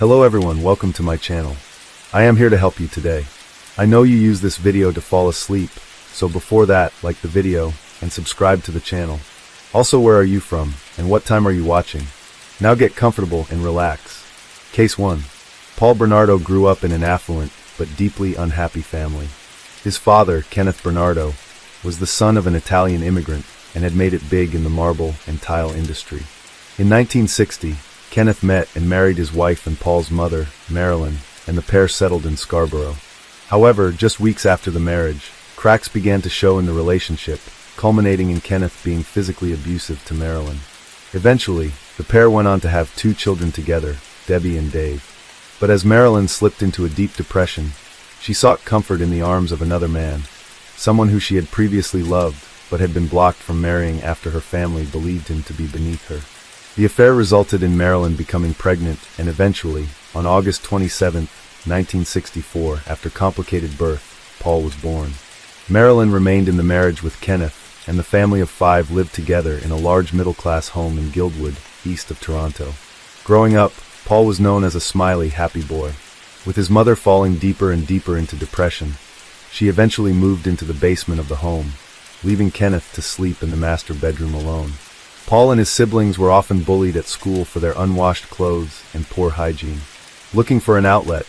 Hello everyone, welcome to my channel. I am here to help you today. I know you use this video to fall asleep, so before that, like the video and subscribe to the channel. Also, where are you from and what time are you watching? Now get comfortable and relax. Case 1. Paul Bernardo grew up in an affluent but deeply unhappy family. His father, Kenneth Bernardo, was the son of an Italian immigrant and had made it big in the marble and tile industry. In 1960, Kenneth met and married his wife and Paul's mother, Marilyn, and the pair settled in Scarborough. However, just weeks after the marriage, cracks began to show in the relationship, culminating in Kenneth being physically abusive to Marilyn. Eventually, the pair went on to have 2 children together, Debbie and Dave. But as Marilyn slipped into a deep depression, she sought comfort in the arms of another man, someone who she had previously loved but had been blocked from marrying after her family believed him to be beneath her. The affair resulted in Marilyn becoming pregnant and eventually, on August 27, 1964, after complicated birth, Paul was born. Marilyn remained in the marriage with Kenneth, and the family of 5 lived together in a large middle-class home in Guildwood, east of Toronto. Growing up, Paul was known as a smiley, happy boy. With his mother falling deeper and deeper into depression, she eventually moved into the basement of the home, leaving Kenneth to sleep in the master bedroom alone. Paul and his siblings were often bullied at school for their unwashed clothes and poor hygiene. Looking for an outlet,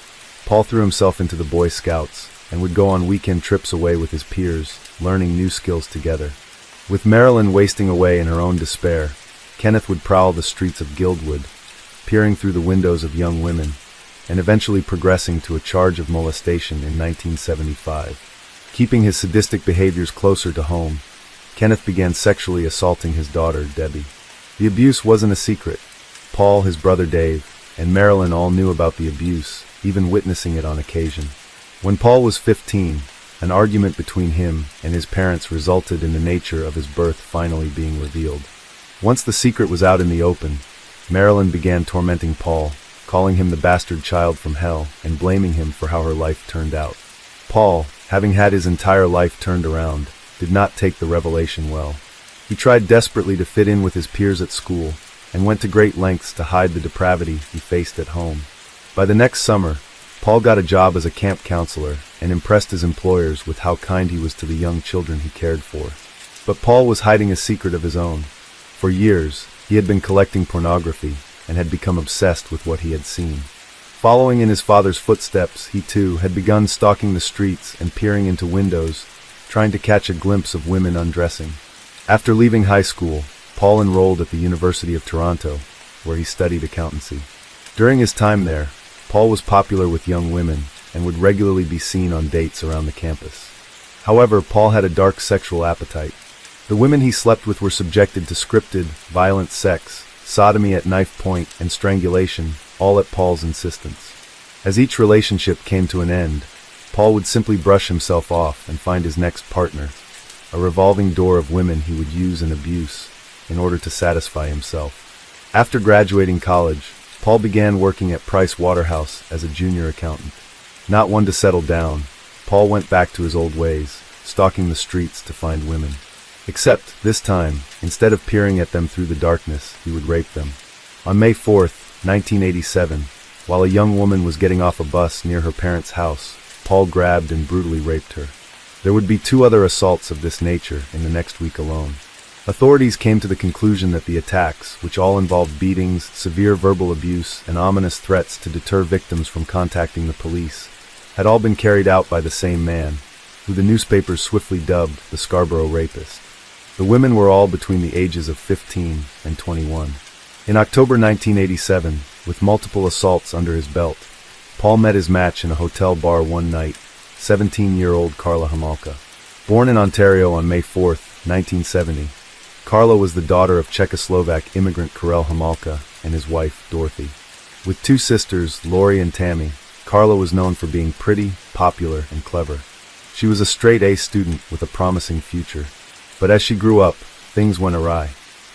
Paul threw himself into the Boy Scouts and would go on weekend trips away with his peers, learning new skills together. With Marilyn wasting away in her own despair, Kenneth would prowl the streets of Guildwood, peering through the windows of young women, and eventually progressing to a charge of molestation in 1975. Keeping his sadistic behaviors closer to home, Kenneth began sexually assaulting his daughter, Debbie. The abuse wasn't a secret. Paul, his brother Dave, and Marilyn all knew about the abuse, even witnessing it on occasion. When Paul was 15, an argument between him and his parents resulted in the nature of his birth finally being revealed. Once the secret was out in the open, Marilyn began tormenting Paul, calling him the bastard child from hell and blaming him for how her life turned out. Paul, having had his entire life turned around, did not take the revelation well. He tried desperately to fit in with his peers at school and went to great lengths to hide the depravity he faced at home. By the next summer, Paul got a job as a camp counselor and impressed his employers with how kind he was to the young children he cared for. But Paul was hiding a secret of his own. For years, he had been collecting pornography and had become obsessed with what he had seen. Following in his father's footsteps, he too had begun stalking the streets and peering into windows, trying to catch a glimpse of women undressing. After leaving high school, Paul enrolled at the University of Toronto, where he studied accountancy. During his time there, Paul was popular with young women and would regularly be seen on dates around the campus. However, Paul had a dark sexual appetite. The women he slept with were subjected to scripted, violent sex, sodomy at knife point, and strangulation, all at Paul's insistence. As each relationship came to an end, Paul would simply brush himself off and find his next partner, a revolving door of women he would use and abuse in order to satisfy himself. After graduating college, Paul began working at Price Waterhouse as a junior accountant. Not one to settle down, Paul went back to his old ways, stalking the streets to find women. Except, this time, instead of peering at them through the darkness, he would rape them. On May 4th, 1987, while a young woman was getting off a bus near her parents' house, Paul grabbed and brutally raped her. There would be 2 other assaults of this nature in the next week alone. Authorities came to the conclusion that the attacks, which all involved beatings, severe verbal abuse, and ominous threats to deter victims from contacting the police, had all been carried out by the same man, who the newspapers swiftly dubbed the Scarborough Rapist. The women were all between the ages of 15 and 21. In October 1987, with multiple assaults under his belt, Paul met his match in a hotel bar one night, 17-year-old Carla Homolka. Born in Ontario on May 4, 1970, Carla was the daughter of Czechoslovak immigrant Karel Homolka and his wife, Dorothy. With 2 sisters, Lori and Tammy, Carla was known for being pretty, popular, and clever. She was a straight-A student with a promising future. But as she grew up, things went awry.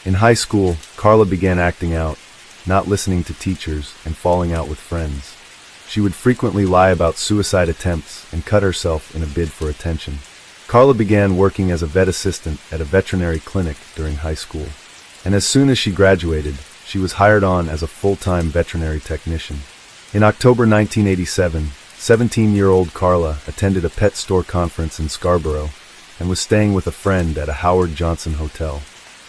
In high school, Carla began acting out, not listening to teachers, and falling out with friends. She would frequently lie about suicide attempts and cut herself in a bid for attention. Carla began working as a vet assistant at a veterinary clinic during high school, and as soon as she graduated, she was hired on as a full-time veterinary technician. In October 1987, 17-year-old Carla attended a pet store conference in Scarborough and was staying with a friend at a Howard Johnson hotel.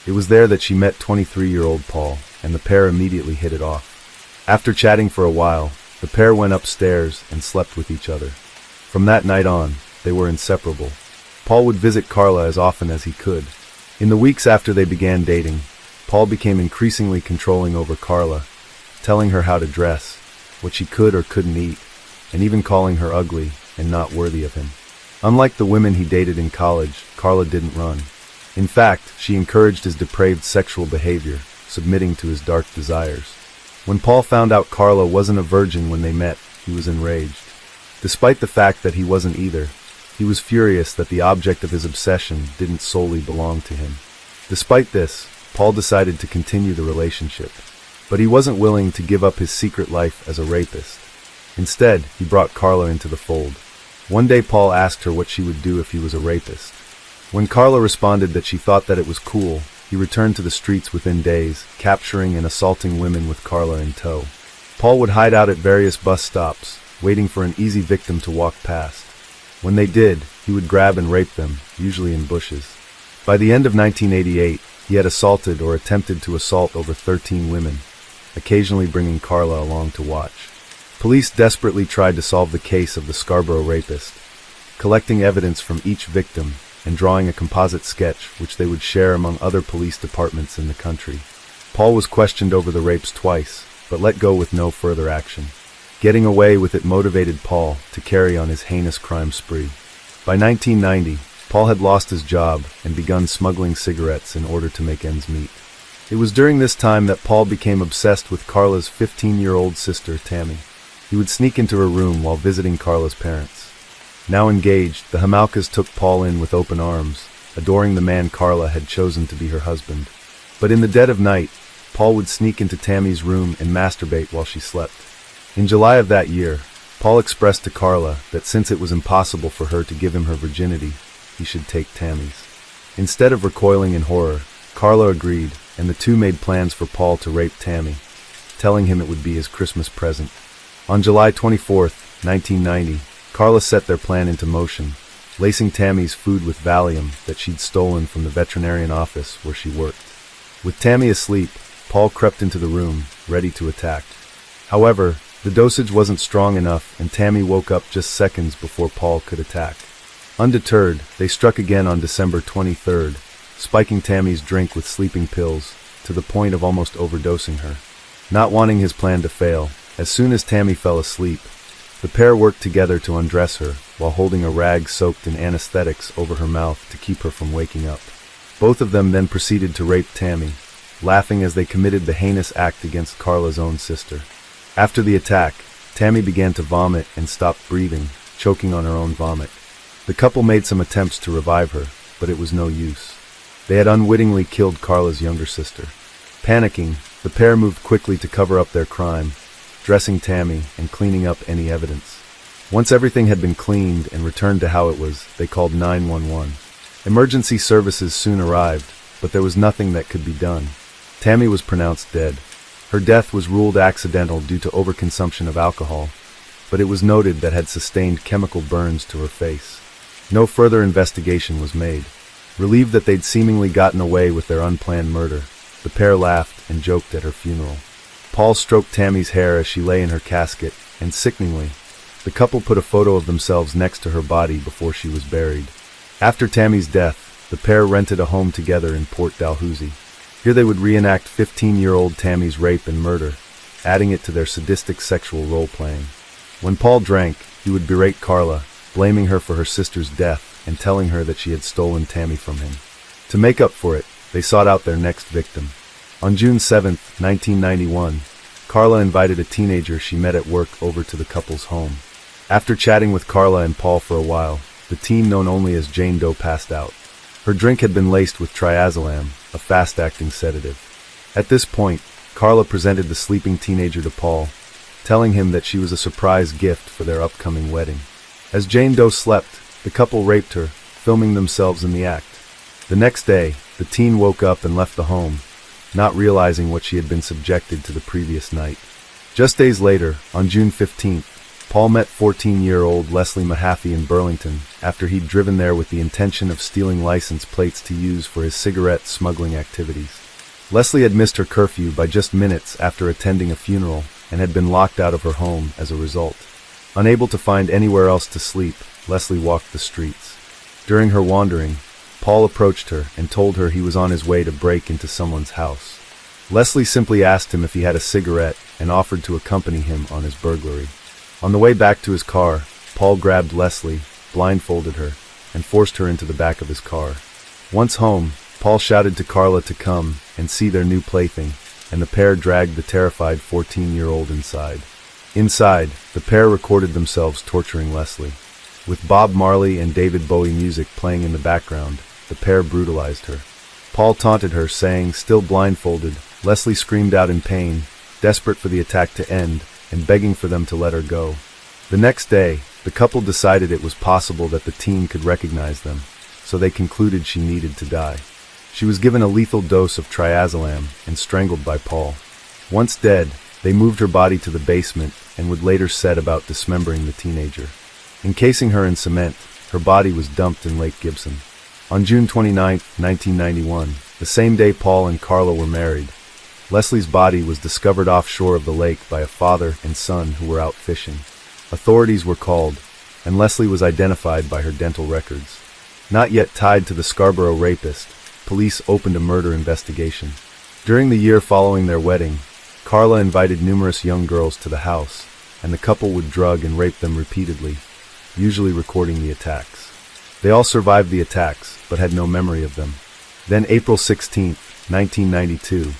It was there that she met 23-year-old Paul, and the pair immediately hit it off. After chatting for a while, the pair went upstairs and slept with each other. From that night on, they were inseparable. Paul would visit Carla as often as he could. In the weeks after they began dating, Paul became increasingly controlling over Carla, telling her how to dress, what she could or couldn't eat, and even calling her ugly and not worthy of him. Unlike the women he dated in college, Carla didn't run. In fact, she encouraged his depraved sexual behavior, submitting to his dark desires. When Paul found out Carla wasn't a virgin when they met, he was enraged. Despite the fact that he wasn't either, he was furious that the object of his obsession didn't solely belong to him. Despite this, Paul decided to continue the relationship. But he wasn't willing to give up his secret life as a rapist. Instead, he brought Carla into the fold. One day Paul asked her what she would do if he was a rapist. When Carla responded that she thought that it was cool, he returned to the streets within days, capturing and assaulting women with Carla in tow. Paul would hide out at various bus stops, waiting for an easy victim to walk past. When they did, he would grab and rape them, usually in bushes. By the end of 1988, he had assaulted or attempted to assault over 13 women, occasionally bringing Carla along to watch. Police desperately tried to solve the case of the Scarborough rapist, collecting evidence from each victim and drawing a composite sketch which they would share among other police departments in the country. Paul was questioned over the rapes twice, but let go with no further action. Getting away with it motivated Paul to carry on his heinous crime spree. By 1990, Paul had lost his job and begun smuggling cigarettes in order to make ends meet. It was during this time that Paul became obsessed with Carla's 15-year-old sister, Tammy. He would sneak into her room while visiting Carla's parents. Now engaged, the Hamalkas took Paul in with open arms, adoring the man Carla had chosen to be her husband. But in the dead of night, Paul would sneak into Tammy's room and masturbate while she slept. In July of that year, Paul expressed to Carla that since it was impossible for her to give him her virginity, he should take Tammy's. Instead of recoiling in horror, Carla agreed, and the two made plans for Paul to rape Tammy, telling him it would be his Christmas present. On July 24, 1990, Carla set their plan into motion, lacing Tammy's food with Valium that she'd stolen from the veterinarian office where she worked. With Tammy asleep, Paul crept into the room, ready to attack. However, the dosage wasn't strong enough and Tammy woke up just seconds before Paul could attack. Undeterred, they struck again on December 23rd, spiking Tammy's drink with sleeping pills to the point of almost overdosing her. Not wanting his plan to fail, as soon as Tammy fell asleep, the pair worked together to undress her while holding a rag soaked in anesthetics over her mouth to keep her from waking up. Both of them then proceeded to rape Tammy, laughing as they committed the heinous act against Carla's own sister. After the attack, Tammy began to vomit and stopped breathing, choking on her own vomit. The couple made some attempts to revive her, but it was no use. They had unwittingly killed Carla's younger sister. Panicking, the pair moved quickly to cover up their crime, dressing Tammy and cleaning up any evidence. Once everything had been cleaned and returned to how it was, they called 911. Emergency services soon arrived, but there was nothing that could be done. Tammy was pronounced dead. Her death was ruled accidental due to overconsumption of alcohol, but it was noted that had sustained chemical burns to her face. No further investigation was made. Relieved that they'd seemingly gotten away with their unplanned murder, the pair laughed and joked at her funeral. Paul stroked Tammy's hair as she lay in her casket, and sickeningly, the couple put a photo of themselves next to her body before she was buried. After Tammy's death, the pair rented a home together in Port Dalhousie. Here they would reenact 15-year-old Tammy's rape and murder, adding it to their sadistic sexual role-playing. When Paul drank, he would berate Carla, blaming her for her sister's death and telling her that she had stolen Tammy from him. To make up for it, they sought out their next victim. On June 7, 1991, Carla invited a teenager she met at work over to the couple's home. After chatting with Carla and Paul for a while, the teen known only as Jane Doe passed out. Her drink had been laced with triazolam, a fast-acting sedative. At this point, Carla presented the sleeping teenager to Paul, telling him that she was a surprise gift for their upcoming wedding. As Jane Doe slept, the couple raped her, filming themselves in the act. The next day, the teen woke up and left the home, not realizing what she had been subjected to the previous night. Just days later, on June 15th, Paul met 14-year-old Leslie Mahaffey in Burlington after he'd driven there with the intention of stealing license plates to use for his cigarette smuggling activities. Leslie had missed her curfew by just minutes after attending a funeral and had been locked out of her home as a result. Unable to find anywhere else to sleep, Leslie walked the streets. During her wandering, Paul approached her and told her he was on his way to break into someone's house. Leslie simply asked him if he had a cigarette and offered to accompany him on his burglary. On the way back to his car, Paul grabbed Leslie, blindfolded her, and forced her into the back of his car. Once home, Paul shouted to Carla to come and see their new plaything, and the pair dragged the terrified 14-year-old inside. Inside, the pair recorded themselves torturing Leslie. With Bob Marley and David Bowie music playing in the background, the pair brutalized her. Paul taunted her, saying, still blindfolded, Leslie screamed out in pain, desperate for the attack to end, and begging for them to let her go. The next day, the couple decided it was possible that the teen could recognize them, so they concluded she needed to die. She was given a lethal dose of triazolam and strangled by Paul. Once dead, they moved her body to the basement and would later set about dismembering the teenager. Encasing her in cement, her body was dumped in Lake Gibson. On June 29, 1991, the same day Paul and Carla were married, Leslie's body was discovered offshore of the lake by a father and son who were out fishing. Authorities were called, and Leslie was identified by her dental records. Not yet tied to the Scarborough rapist, police opened a murder investigation. During the year following their wedding, Carla invited numerous young girls to the house, and the couple would drug and rape them repeatedly, usually recording the attacks. They all survived the attacks, but had no memory of them. Then April 16, 1992,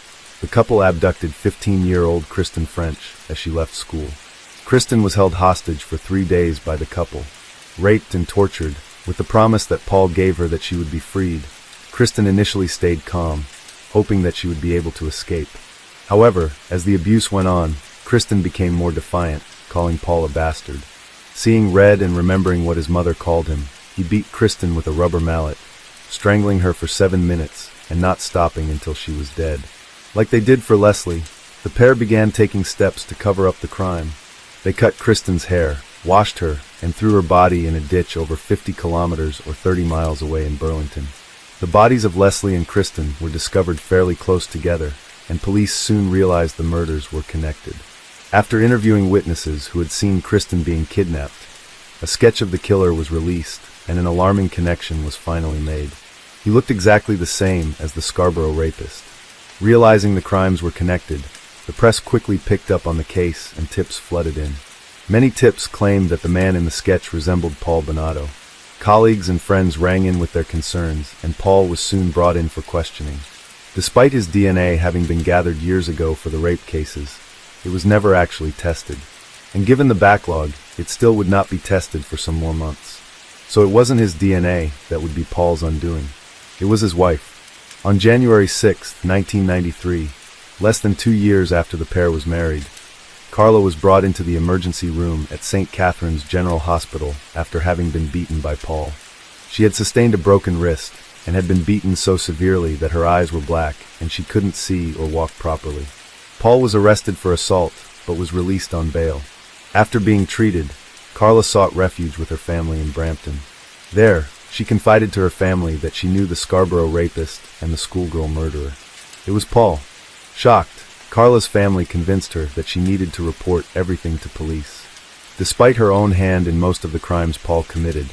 the couple abducted 15-year-old Kristen French as she left school. Kristen was held hostage for 3 days by the couple, raped and tortured, with the promise that Paul gave her that she would be freed. Kristen initially stayed calm, hoping that she would be able to escape. However, as the abuse went on, Kristen became more defiant, calling Paul a bastard. Seeing red and remembering what his mother called him, he beat Kristen with a rubber mallet, strangling her for 7 minutes and not stopping until she was dead. Like they did for Leslie, the pair began taking steps to cover up the crime. They cut Kristen's hair, washed her, and threw her body in a ditch over 50 kilometers or 30 miles away in Burlington. The bodies of Leslie and Kristen were discovered fairly close together, and police soon realized the murders were connected. After interviewing witnesses who had seen Kristen being kidnapped, a sketch of the killer was released, and an alarming connection was finally made. He looked exactly the same as the Scarborough rapist. Realizing the crimes were connected, the press quickly picked up on the case and tips flooded in. Many tips claimed that the man in the sketch resembled Paul Bonato. Colleagues and friends rang in with their concerns, and Paul was soon brought in for questioning. Despite his DNA having been gathered years ago for the rape cases, it was never actually tested. And given the backlog, it still would not be tested for some more months. So it wasn't his DNA that would be Paul's undoing. It was his wife. On January 6, 1993, less than 2 years after the pair was married, Carla was brought into the emergency room at St. Catherine's General Hospital after having been beaten by Paul. She had sustained a broken wrist and had been beaten so severely that her eyes were black and she couldn't see or walk properly. Paul was arrested for assault, but was released on bail. After being treated, Carla sought refuge with her family in Brampton. There, she confided to her family that she knew the Scarborough rapist and the schoolgirl murderer. It was Paul. Shocked, Carla's family convinced her that she needed to report everything to police. Despite her own hand in most of the crimes Paul committed,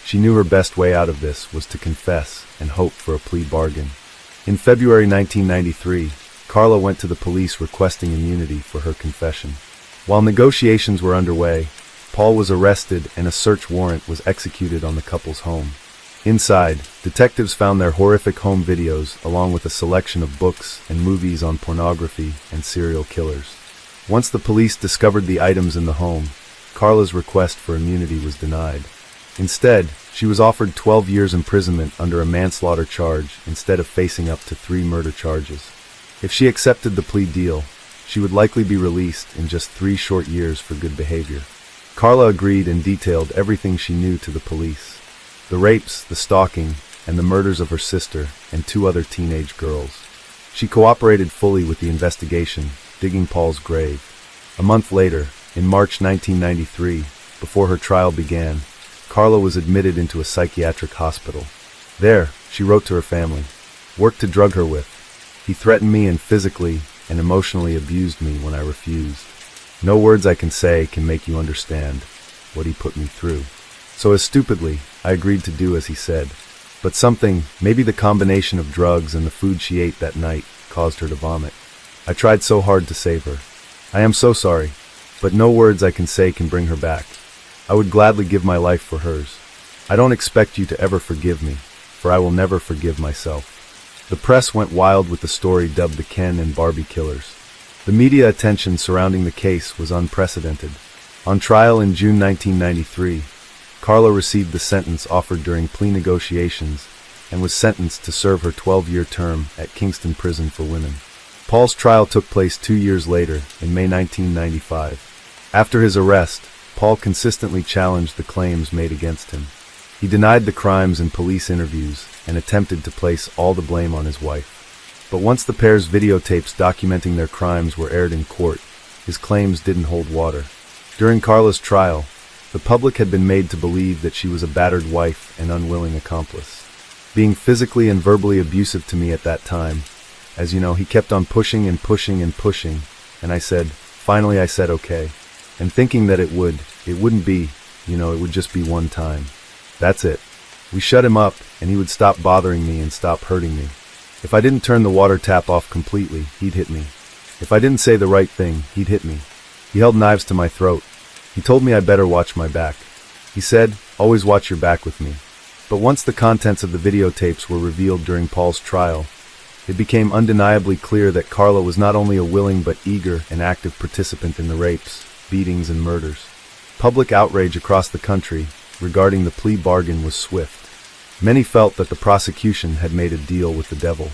she knew her best way out of this was to confess and hope for a plea bargain. In February 1993, Carla went to the police requesting immunity for her confession. While negotiations were underway, Paul was arrested and a search warrant was executed on the couple's home. Inside, detectives found their horrific home videos along with a selection of books and movies on pornography and serial killers. Once the police discovered the items in the home, Carla's request for immunity was denied. Instead, she was offered 12 years imprisonment under a manslaughter charge instead of facing up to 3 murder charges. If she accepted the plea deal, she would likely be released in just 3 short years for good behavior. Carla agreed and detailed everything she knew to the police. The rapes, the stalking, and the murders of her sister and 2 other teenage girls. She cooperated fully with the investigation, digging Paul's grave. A month later, in March 1993, before her trial began, Carla was admitted into a psychiatric hospital. There, she wrote to her family, "Work to drug her with. He threatened me and physically and emotionally abused me when I refused. No words I can say can make you understand what he put me through." So as stupidly, I agreed to do as he said. But something, maybe the combination of drugs and the food she ate that night, caused her to vomit. I tried so hard to save her. I am so sorry, but no words I can say can bring her back. I would gladly give my life for hers. I don't expect you to ever forgive me, for I will never forgive myself. The press went wild with the story dubbed the Ken and Barbie killers. The media attention surrounding the case was unprecedented. On trial in June 1993, Carla received the sentence offered during plea negotiations and was sentenced to serve her 12-year term at Kingston Prison for Women. Paul's trial took place 2 years later, in May 1995. After his arrest, Paul consistently challenged the claims made against him. He denied the crimes in police interviews and attempted to place all the blame on his wife. But once the pair's videotapes documenting their crimes were aired in court, his claims didn't hold water. During Carla's trial, the public had been made to believe that she was a battered wife and unwilling accomplice. Being physically and verbally abusive to me at that time, as you know, he kept on pushing and pushing and pushing, and finally I said okay. And thinking that it wouldn't be, it would just be one time. That's it. We shut him up, and he would stop bothering me and stop hurting me. If I didn't turn the water tap off completely, he'd hit me. If I didn't say the right thing, he'd hit me. He held knives to my throat. He told me I better watch my back. He said, "Always watch your back with me." But once the contents of the videotapes were revealed during Paul's trial, it became undeniably clear that Carla was not only a willing but eager and active participant in the rapes, beatings, and murders. Public outrage across the country regarding the plea bargain was swift. Many felt that the prosecution had made a deal with the devil.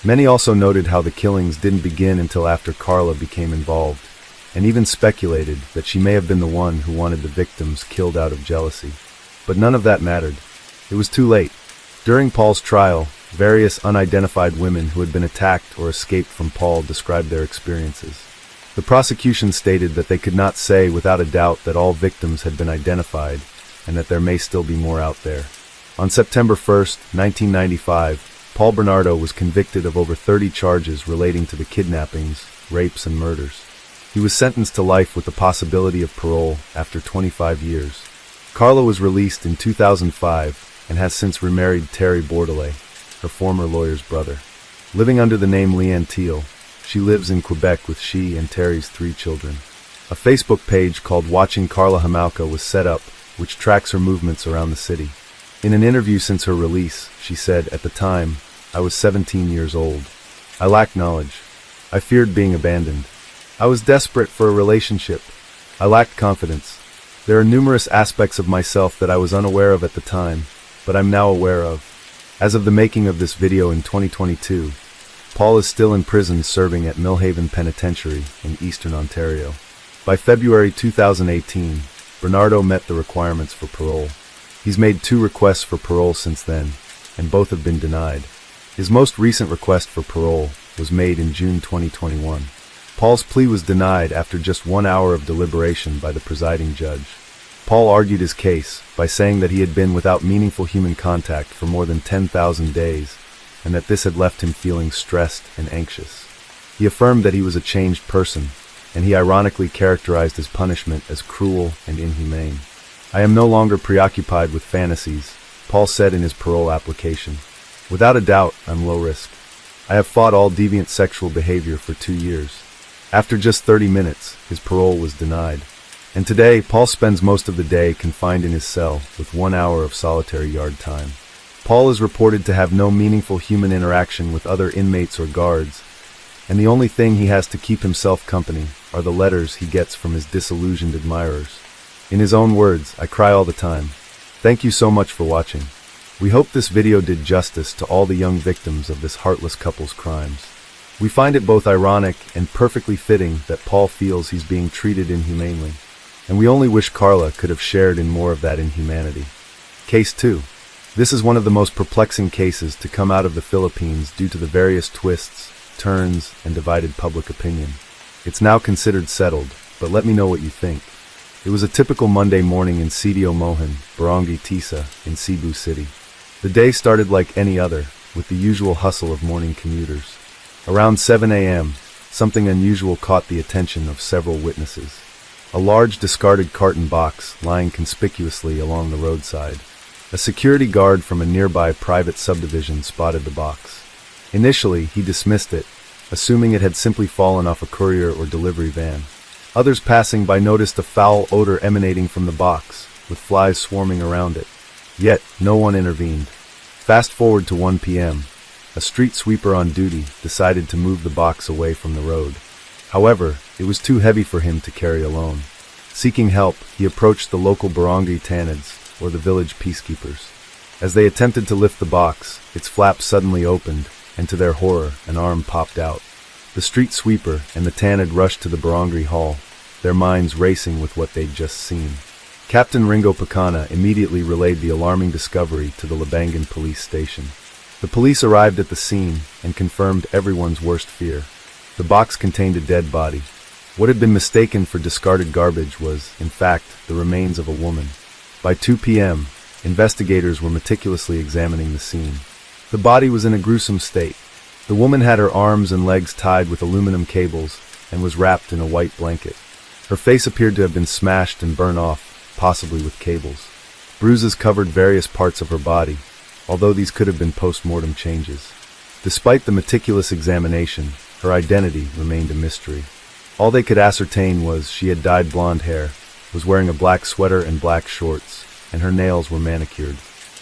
Many also noted how the killings didn't begin until after Carla became involved, and even speculated that she may have been the one who wanted the victims killed out of jealousy. But none of that mattered. It was too late. During Paul's trial, various unidentified women who had been attacked or escaped from Paul described their experiences. The prosecution stated that they could not say without a doubt that all victims had been identified, and that there may still be more out there. On September 1st, 1995, Paul Bernardo was convicted of over 30 charges relating to the kidnappings, rapes, and murders. He was sentenced to life with the possibility of parole after 25 years. Carla was released in 2005 and has since remarried Terry Bordelais, her former lawyer's brother. Living under the name Leanne Teal, she lives in Quebec with she and Terry's 3 children. A Facebook page called Watching Carla Hamauka was set up, which tracks her movements around the city. In an interview since her release, she said, "At the time, I was 17 years old. I lacked knowledge. I feared being abandoned. I was desperate for a relationship. I lacked confidence. There are numerous aspects of myself that I was unaware of at the time, but I'm now aware of." As of the making of this video in 2022, Paul is still in prison serving at Millhaven Penitentiary in Eastern Ontario. By February 2018, Bernardo met the requirements for parole. He's made 2 requests for parole since then, and both have been denied. His most recent request for parole was made in June 2021. Paul's plea was denied after just 1 hour of deliberation by the presiding judge. Paul argued his case by saying that he had been without meaningful human contact for more than 10,000 days, and that this had left him feeling stressed and anxious. He affirmed that he was a changed person, and he ironically characterized his punishment as cruel and inhumane. "I am no longer preoccupied with fantasies," Paul said in his parole application. "Without a doubt, I'm low risk. I have fought all deviant sexual behavior for 2 years. After just 30 minutes, his parole was denied. And today, Paul spends most of the day confined in his cell with 1 hour of solitary yard time. Paul is reported to have no meaningful human interaction with other inmates or guards, and the only thing he has to keep himself company are the letters he gets from his disillusioned admirers. In his own words, "I cry all the time." Thank you so much for watching. We hope this video did justice to all the young victims of this heartless couple's crimes. We find it both ironic and perfectly fitting that Paul feels he's being treated inhumanely, and we only wish Carla could have shared in more of that inhumanity. Case 2. This is one of the most perplexing cases to come out of the Philippines due to the various twists, turns, and divided public opinion. It's now considered settled, but let me know what you think. It was a typical Monday morning in Sidio Mohan, Barangay Tisa, in Cebu City. The day started like any other, with the usual hustle of morning commuters. Around 7 a.m., something unusual caught the attention of several witnesses. A large discarded carton box lying conspicuously along the roadside. A security guard from a nearby private subdivision spotted the box. Initially, he dismissed it, assuming it had simply fallen off a courier or delivery van. Others passing by noticed a foul odor emanating from the box, with flies swarming around it. Yet, no one intervened. Fast forward to 1 p.m. A street sweeper on duty decided to move the box away from the road. However, it was too heavy for him to carry alone. Seeking help, he approached the local barangay tanids, or the village peacekeepers. As they attempted to lift the box, its flap suddenly opened, and to their horror, an arm popped out. The street sweeper and the tanid rushed to the barangay hall, their minds racing with what they'd just seen. Captain Ringo Pacana immediately relayed the alarming discovery to the Labangan police station. The police arrived at the scene and confirmed everyone's worst fear. The box contained a dead body. What had been mistaken for discarded garbage was, in fact, the remains of a woman. By 2 p.m., investigators were meticulously examining the scene. The body was in a gruesome state. The woman had her arms and legs tied with aluminum cables and was wrapped in a white blanket. Her face appeared to have been smashed and burned off, possibly with cables. Bruises covered various parts of her body, although these could have been post-mortem changes. Despite the meticulous examination, her identity remained a mystery. All they could ascertain was she had dyed blonde hair, was wearing a black sweater and black shorts, and her nails were manicured.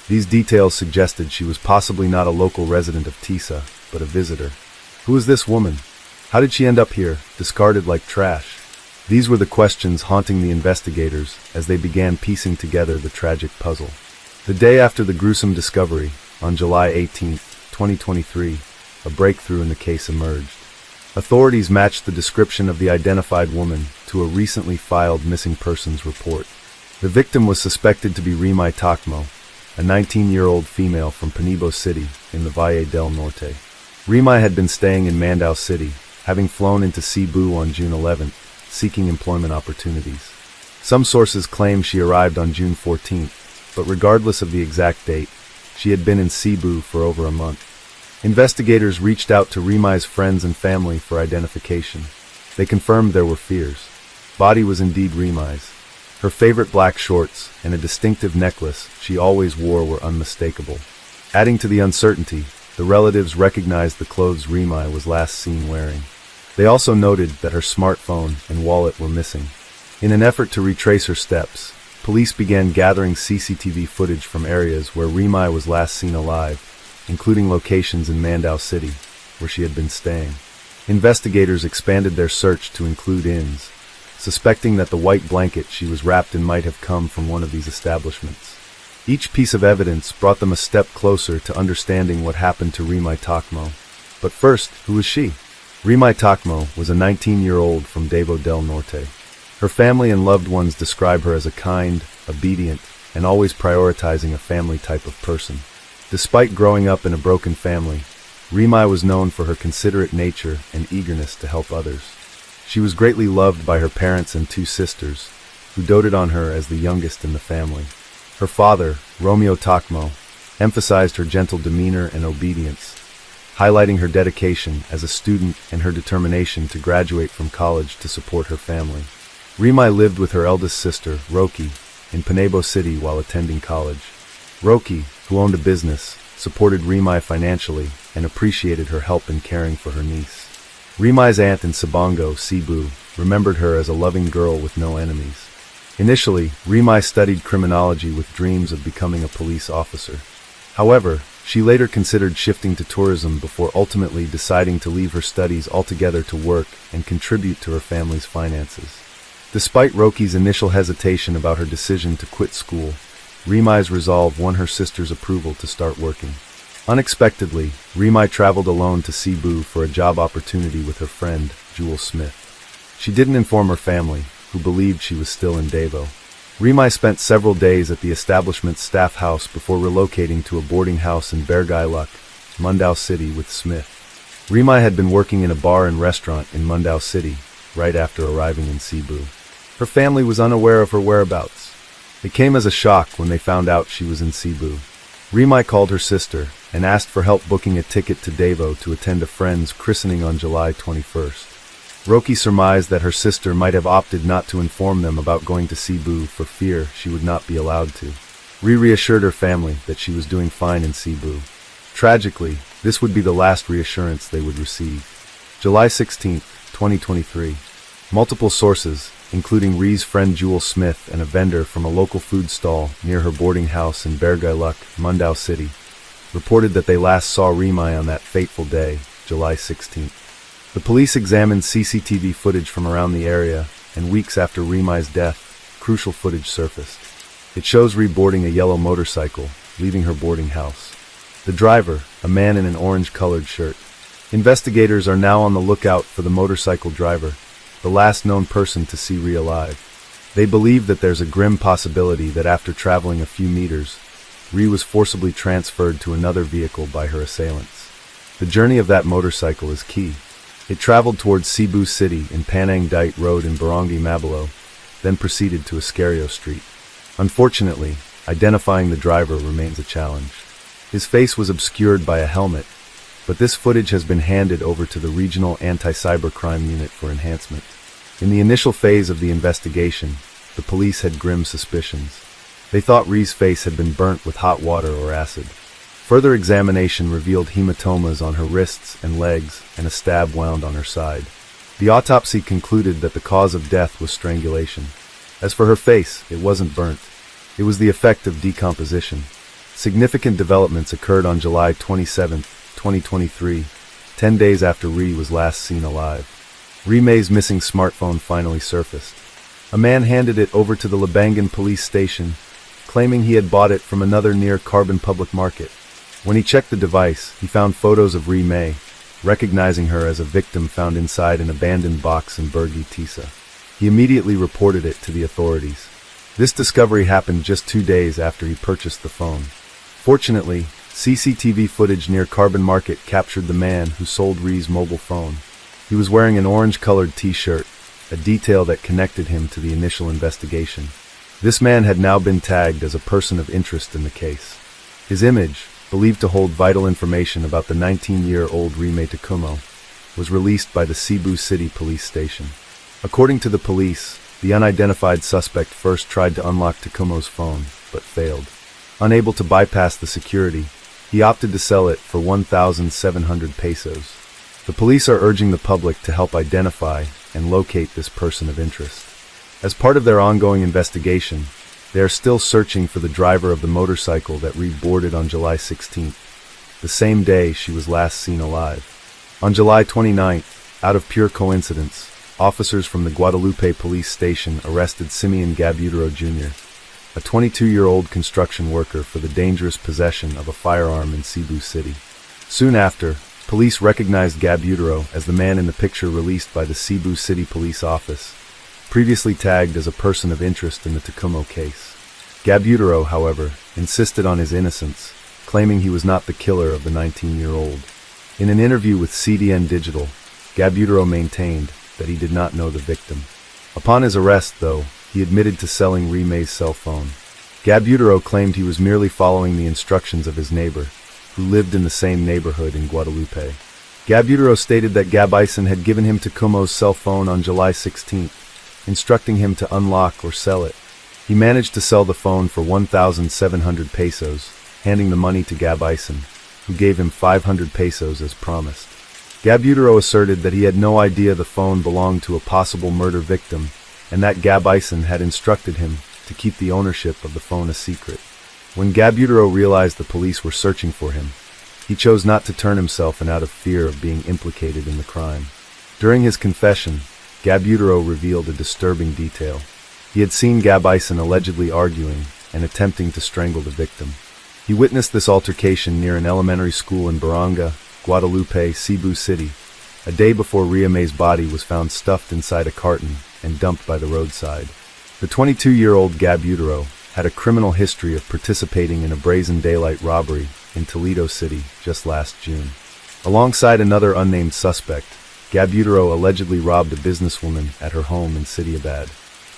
These details suggested she was possibly not a local resident of Tisa, but a visitor. Who was this woman? How did she end up here, discarded like trash? These were the questions haunting the investigators as they began piecing together the tragic puzzle. The day after the gruesome discovery, on July 18, 2023, a breakthrough in the case emerged. Authorities matched the description of the identified woman to a recently filed missing persons report. The victim was suspected to be Rimay Tacmo, a 19-year-old female from Panebo City in the Valle del Norte. Rimay had been staying in Mandaue City, having flown into Cebu on June 11th, seeking employment opportunities. Some sources claim she arrived on June 14th, but regardless of the exact date, she had been in Cebu for over a month. Investigators reached out to Rimay's friends and family for identification. They confirmed there were fears. Body was indeed Rimay's. Her favorite black shorts and a distinctive necklace she always wore were unmistakable. Adding to the uncertainty, the relatives recognized the clothes Rimay was last seen wearing. They also noted that her smartphone and wallet were missing. In an effort to retrace her steps, police began gathering CCTV footage from areas where Rimay was last seen alive, including locations in Mandaue City, where she had been staying. Investigators expanded their search to include inns, suspecting that the white blanket she was wrapped in might have come from one of these establishments. Each piece of evidence brought them a step closer to understanding what happened to Rimay Tacmo. But first, who was she? Rimay Tacmo was a 19-year-old from Davao del Norte. Her family and loved ones describe her as a kind, obedient, and always prioritizing a family type of person. Despite growing up in a broken family, Rimay was known for her considerate nature and eagerness to help others. She was greatly loved by her parents and two sisters, who doted on her as the youngest in the family. Her father, Romeo Tacmo, emphasized her gentle demeanor and obedience, highlighting her dedication as a student and her determination to graduate from college to support her family. Rimay lived with her eldest sister, Roki, in Panebo City while attending college. Roki, who owned a business, supported Rimay financially and appreciated her help in caring for her niece. Rimay's aunt in Sabongo, Cebu, remembered her as a loving girl with no enemies. Initially, Rimay studied criminology with dreams of becoming a police officer. However, she later considered shifting to tourism before ultimately deciding to leave her studies altogether to work and contribute to her family's finances. Despite Roki's initial hesitation about her decision to quit school, Rimay's resolve won her sister's approval to start working. Unexpectedly, Rimay traveled alone to Cebu for a job opportunity with her friend, Jewel Smith. She didn't inform her family, who believed she was still in Davao. Rimay spent several days at the establishment's staff house before relocating to a boarding house in Barangay, Mandaue City with Smith. Rimay had been working in a bar and restaurant in Mandaue City, right after arriving in Cebu. Her family was unaware of her whereabouts. It came as a shock when they found out she was in Cebu. Remai called her sister and asked for help booking a ticket to Davao to attend a friend's christening on July 21st. Roki surmised that her sister might have opted not to inform them about going to Cebu for fear she would not be allowed to. Reassured her family that she was doing fine in Cebu. Tragically, this would be the last reassurance they would receive. July 16, 2023. Multiple sources, including Ree's friend Jewel Smith and a vendor from a local food stall near her boarding house in Barangay, Mundao City, reported that they last saw Remai on that fateful day, July 16th. The police examined CCTV footage from around the area, and weeks after Remai's death, crucial footage surfaced. It shows Ree boarding a yellow motorcycle, leaving her boarding house. The driver, a man in an orange-colored shirt. Investigators are now on the lookout for the motorcycle driver, the last known person to see Ree alive. They believe that there's a grim possibility that after traveling a few meters, Ree was forcibly transferred to another vehicle by her assailants. The journey of that motorcycle is key. It traveled towards Cebu City in Panang Dite Road in Barangay Mabalo, then proceeded to Iscario Street. Unfortunately, identifying the driver remains a challenge. His face was obscured by a helmet, but this footage has been handed over to the Regional Anti-Cybercrime Unit for enhancement. In the initial phase of the investigation, the police had grim suspicions. They thought Ree's face had been burnt with hot water or acid. Further examination revealed hematomas on her wrists and legs and a stab wound on her side. The autopsy concluded that the cause of death was strangulation. As for her face, it wasn't burnt. It was the effect of decomposition. Significant developments occurred on July 27, 2023, 10 days after Ree was last seen alive. Remai's missing smartphone finally surfaced. A man handed it over to the Labangan police station, claiming he had bought it from another near Carbon Public Market. When he checked the device, he found photos of Ree May, recognizing her as a victim found inside an abandoned box in Burgi Tisa. He immediately reported it to the authorities. This discovery happened just 2 days after he purchased the phone. Fortunately, CCTV footage near Carbon Market captured the man who sold Ree's mobile phone. He was wearing an orange-colored t-shirt, a detail that connected him to the initial investigation. This man had now been tagged as a person of interest in the case. His image, believed to hold vital information about the 19-year-old Remay Takumo, was released by the Cebu City Police Station. According to the police, the unidentified suspect first tried to unlock Takumo's phone, but failed. Unable to bypass the security, he opted to sell it for 1,700 pesos. The police are urging the public to help identify and locate this person of interest. As part of their ongoing investigation, they are still searching for the driver of the motorcycle that Ree boarded on July 16th, the same day she was last seen alive. On July 29th, out of pure coincidence, officers from the Guadalupe police station arrested Simeon Gabutero Jr., a 22-year-old construction worker, for the dangerous possession of a firearm in Cebu City. Soon after, police recognized Gabutero as the man in the picture released by the Cebu City Police Office, previously tagged as a person of interest in the Takumo case. Gabutero, however, insisted on his innocence, claiming he was not the killer of the 19-year-old. In an interview with CDN Digital, Gabutero maintained that he did not know the victim. Upon his arrest, though, he admitted to selling Remay's cell phone. Gabutero claimed he was merely following the instructions of his neighbor, who lived in the same neighborhood in Guadalupe. Gabutero stated that Gabaison had given him Takumo's cell phone on July 16th, instructing him to unlock or sell it. He managed to sell the phone for 1,700 pesos, handing the money to Gabaison, who gave him 500 pesos as promised. Gabutero asserted that he had no idea the phone belonged to a possible murder victim, and that Gabaison had instructed him to keep the ownership of the phone a secret. When Gabutero realized the police were searching for him, he chose not to turn himself in out of fear of being implicated in the crime. During his confession, Gabutero revealed a disturbing detail. He had seen Gabaison allegedly arguing and attempting to strangle the victim. He witnessed this altercation near an elementary school in Barangay, Guadalupe, Cebu City, a day before Remay's body was found stuffed inside a carton and dumped by the roadside. The 22-year-old Gabutero had a criminal history of participating in a brazen daylight robbery in Toledo City just last June. Alongside another unnamed suspect, Gabutero allegedly robbed a businesswoman at her home in Citiabad.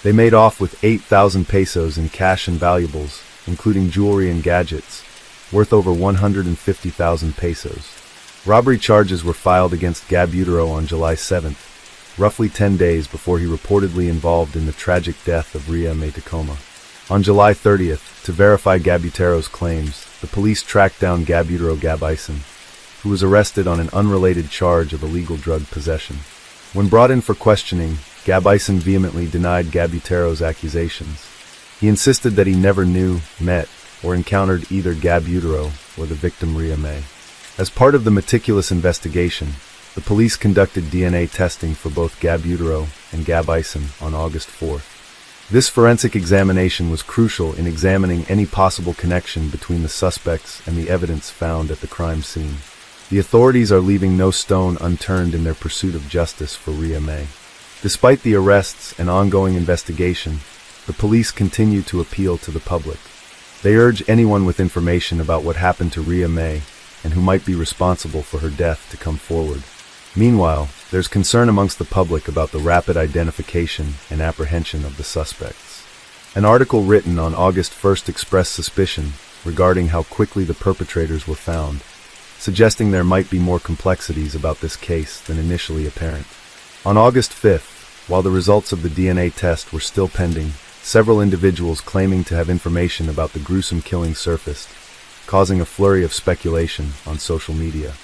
They made off with 8,000 pesos in cash and valuables, including jewelry and gadgets, worth over 150,000 pesos. Robbery charges were filed against Gabutero on July 7th, roughly 10 days before he reportedly involved in the tragic death of Ria May Tacoma. On July 30th, to verify Gabutero's claims, the police tracked down Gabutero Gabison, who was arrested on an unrelated charge of illegal drug possession. When brought in for questioning, Gabison vehemently denied Gabutero's accusations. He insisted that he never knew, met, or encountered either Gabutero or the victim Ria May. As part of the meticulous investigation, the police conducted DNA testing for both Gabutero and Gabison on August 4th. This forensic examination was crucial in examining any possible connection between the suspects and the evidence found at the crime scene. The authorities are leaving no stone unturned in their pursuit of justice for Ria May. Despite the arrests and ongoing investigation, the police continue to appeal to the public. They urge anyone with information about what happened to Ria May and who might be responsible for her death to come forward. Meanwhile, there's concern amongst the public about the rapid identification and apprehension of the suspects. An article written on August 1st expressed suspicion regarding how quickly the perpetrators were found, suggesting there might be more complexities about this case than initially apparent. On August 5th, while the results of the DNA test were still pending, several individuals claiming to have information about the gruesome killing surfaced, causing a flurry of speculation on social media.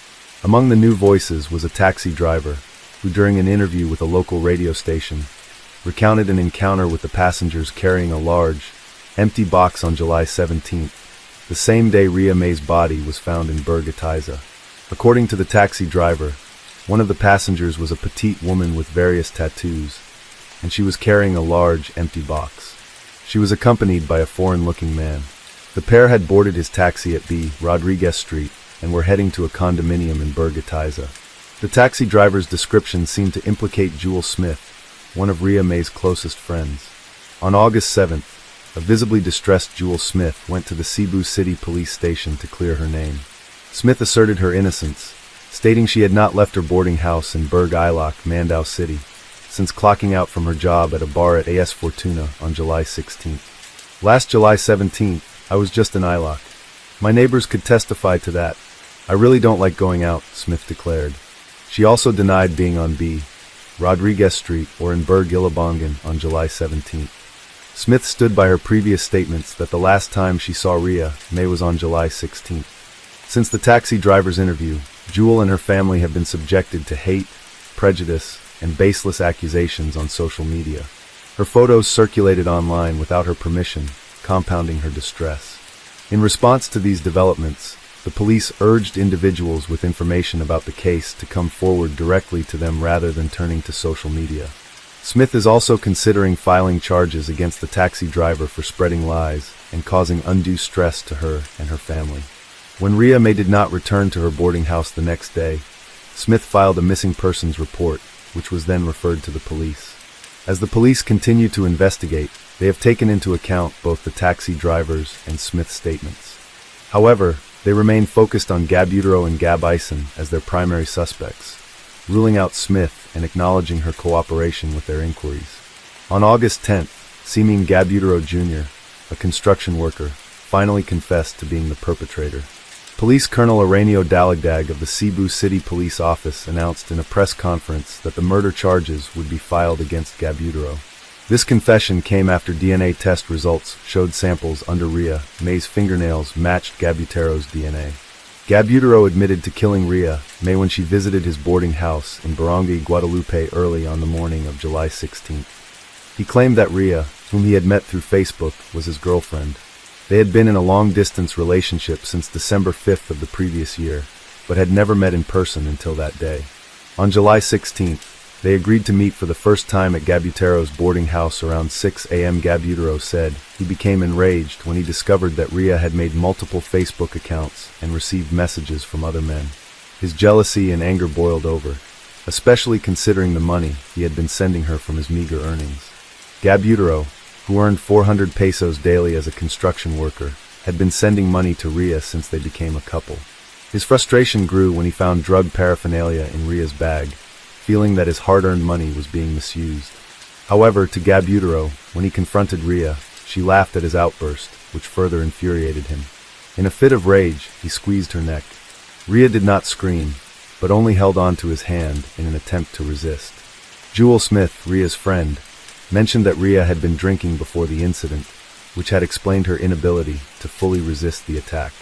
Among the new voices was a taxi driver who, during an interview with a local radio station, recounted an encounter with the passengers carrying a large, empty box on July 17th, the same day Ria May's body was found in Burgatiza. According to the taxi driver, one of the passengers was a petite woman with various tattoos, and she was carrying a large, empty box. She was accompanied by a foreign-looking man. The pair had boarded his taxi at B. Rodriguez Street and were heading to a condominium in Burgatiza. The taxi driver's description seemed to implicate Jewel Smith, one of Ria May's closest friends. On August 7th, a visibly distressed Jewel Smith went to the Cebu City Police Station to clear her name. Smith asserted her innocence, stating she had not left her boarding house in Burg Ilok, Mandaue City, since clocking out from her job at a bar at AS Fortuna on July 16th. Last July 17th, I was just in Ilok. My neighbors could testify to that. I really don't like going out, Smith declared. She also denied being on B. Rodriguez Street or in Burg Ilabongan on July 17th. Smith stood by her previous statements that the last time she saw Ria May was on July 16th. Since the taxi driver's interview, Jewel and her family have been subjected to hate, prejudice, and baseless accusations on social media. Her photos circulated online without her permission, compounding her distress. In response to these developments, the police urged individuals with information about the case to come forward directly to them rather than turning to social media. Smith is also considering filing charges against the taxi driver for spreading lies and causing undue stress to her and her family. When Ria May did not return to her boarding house the next day, Smith filed a missing persons report, which was then referred to the police. As the police continue to investigate, they have taken into account both the taxi driver's and Smith's statements. However, they remain focused on Gabutero and Gabison as their primary suspects, ruling out Smith and acknowledging her cooperation with their inquiries. On August 10th, Seamin Gabutero Jr., a construction worker, finally confessed to being the perpetrator. Police Colonel Aranio Dalagdag of the Cebu City Police Office announced in a press conference that the murder charges would be filed against Gabutero. This confession came after DNA test results showed samples under Ria May's fingernails matched Gabutero's DNA. Gabutero admitted to killing Ria May when she visited his boarding house in Barangay Guadalupe early on the morning of July 16th. He claimed that Ria, whom he had met through Facebook, was his girlfriend. They had been in a long-distance relationship since December 5th of the previous year, but had never met in person until that day. On July 16th, they agreed to meet for the first time at Gabutero's boarding house around 6 a.m. Gabutero said he became enraged when he discovered that Ria had made multiple Facebook accounts and received messages from other men. His jealousy and anger boiled over, especially considering the money he had been sending her from his meager earnings. Gabutero, who earned 400 pesos daily as a construction worker, had been sending money to Ria since they became a couple. His frustration grew when he found drug paraphernalia in Ria's bag, feeling that his hard-earned money was being misused. However, to Gabutaro, when he confronted Rhea, she laughed at his outburst, which further infuriated him. In a fit of rage, he squeezed her neck. Rhea did not scream, but only held on to his hand in an attempt to resist. Jewel Smith, Rhea's friend, mentioned that Rhea had been drinking before the incident, which had explained her inability to fully resist the attack.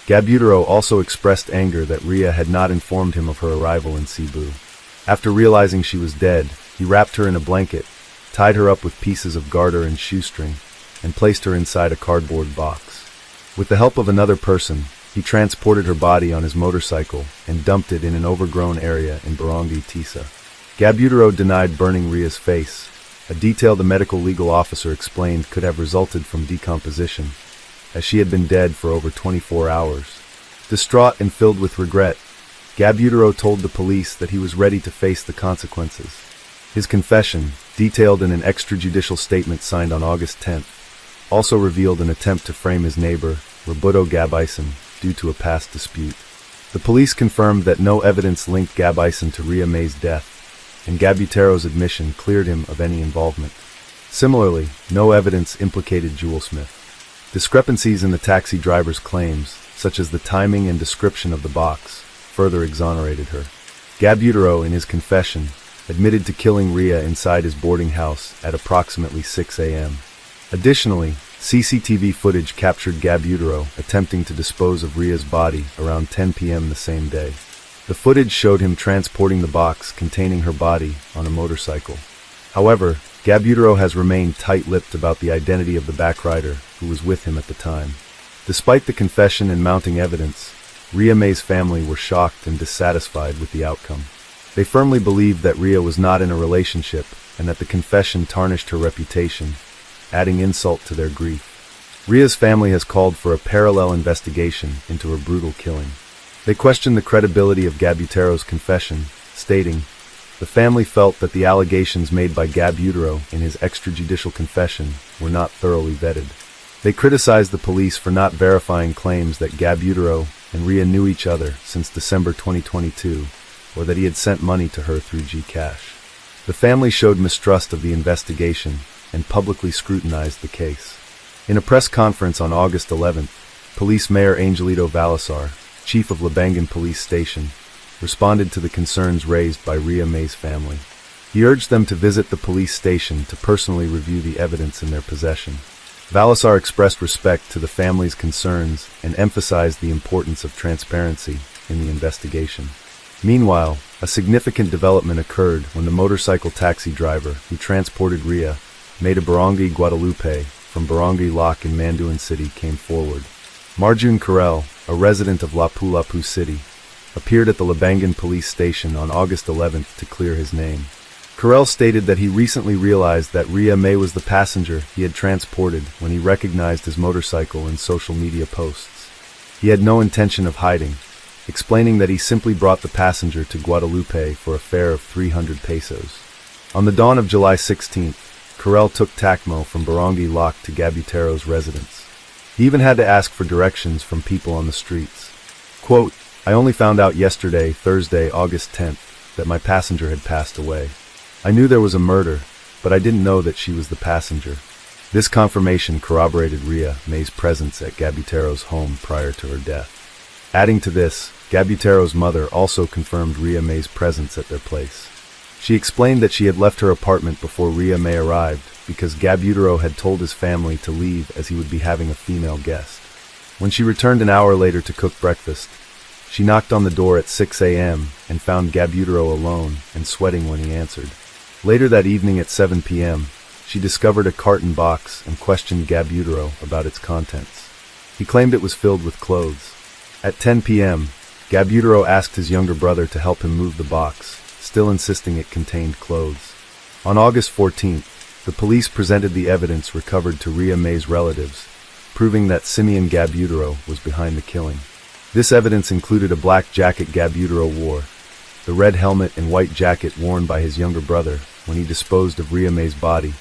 Gabutaro also expressed anger that Rhea had not informed him of her arrival in Cebu. After realizing she was dead, he wrapped her in a blanket, tied her up with pieces of garter and shoestring, and placed her inside a cardboard box. With the help of another person, he transported her body on his motorcycle and dumped it in an overgrown area in Barangay Tisa. Gabutaro denied burning Rhea's face, a detail the medical legal officer explained could have resulted from decomposition, as she had been dead for over 24 hours. Distraught and filled with regret, Gabutaro told the police that he was ready to face the consequences. His confession, detailed in an extrajudicial statement signed on August 10th, also revealed an attempt to frame his neighbor, Roberto Gabison, due to a past dispute. The police confirmed that no evidence linked Gabison to Rhea May's death, and Gabutaro's admission cleared him of any involvement. Similarly, no evidence implicated Jewel Smith. Discrepancies in the taxi driver's claims, such as the timing and description of the box, further exonerated her. Gabutaro, in his confession, admitted to killing Rhea inside his boarding house at approximately 6 a.m. Additionally, CCTV footage captured Gabutaro attempting to dispose of Rhea's body around 10 p.m. the same day. The footage showed him transporting the box containing her body on a motorcycle. However, Gabutaro has remained tight-lipped about the identity of the backrider who was with him at the time. Despite the confession and mounting evidence, Rhea May's family were shocked and dissatisfied with the outcome. They firmly believed that Rhea was not in a relationship and that the confession tarnished her reputation, adding insult to their grief. Rhea's family has called for a parallel investigation into her brutal killing. They questioned the credibility of Gabutaro's confession, stating, "The family felt that the allegations made by Gabutaro in his extrajudicial confession were not thoroughly vetted." They criticized the police for not verifying claims that Gabutaro and Rhea knew each other since December 2022, or that he had sent money to her through Gcash. The family showed mistrust of the investigation and publicly scrutinized the case. In a press conference on August 11th, Police Mayor Angelito Valasar, chief of Labangan Police Station, responded to the concerns raised by Rhea May's family. He urged them to visit the police station to personally review the evidence in their possession. Valasar expressed respect to the family's concerns and emphasized the importance of transparency in the investigation. Meanwhile, a significant development occurred when the motorcycle taxi driver who transported Rhea May to Barangay Guadalupe from Barangay Loc in Mandaue City came forward. Marjun Carrel, a resident of Lapu-Lapu City, appeared at the Labangan police station on August 11th to clear his name. Carrel stated that he recently realized that Rhea May was the passenger he had transported when he recognized his motorcycle in social media posts. He had no intention of hiding, explaining that he simply brought the passenger to Guadalupe for a fare of 300 pesos. On the dawn of July 16th, Carrel took Tacmo from Barangay Loc to Gabutaro's residence. He even had to ask for directions from people on the streets. Quote, "I only found out yesterday, Thursday, August 10th, that my passenger had passed away. I knew there was a murder, but I didn't know that she was the passenger." This confirmation corroborated Rhea May's presence at Gabutaro's home prior to her death. Adding to this, Gabutaro's mother also confirmed Rhea May's presence at their place. She explained that she had left her apartment before Rhea May arrived because Gabutaro had told his family to leave as he would be having a female guest. When she returned an hour later to cook breakfast, she knocked on the door at 6 a.m. and found Gabutaro alone and sweating when he answered. Later that evening at 7 p.m., she discovered a carton box and questioned Gabutaro about its contents. He claimed it was filled with clothes. At 10 p.m., Gabutaro asked his younger brother to help him move the box, still insisting it contained clothes. On August 14th, the police presented the evidence recovered to Rhea May's relatives, proving that Simeon Gabutaro was behind the killing. This evidence included a black jacket Gabutaro wore, the red helmet and white jacket worn by his younger brother when he disposed of Rhea May's body,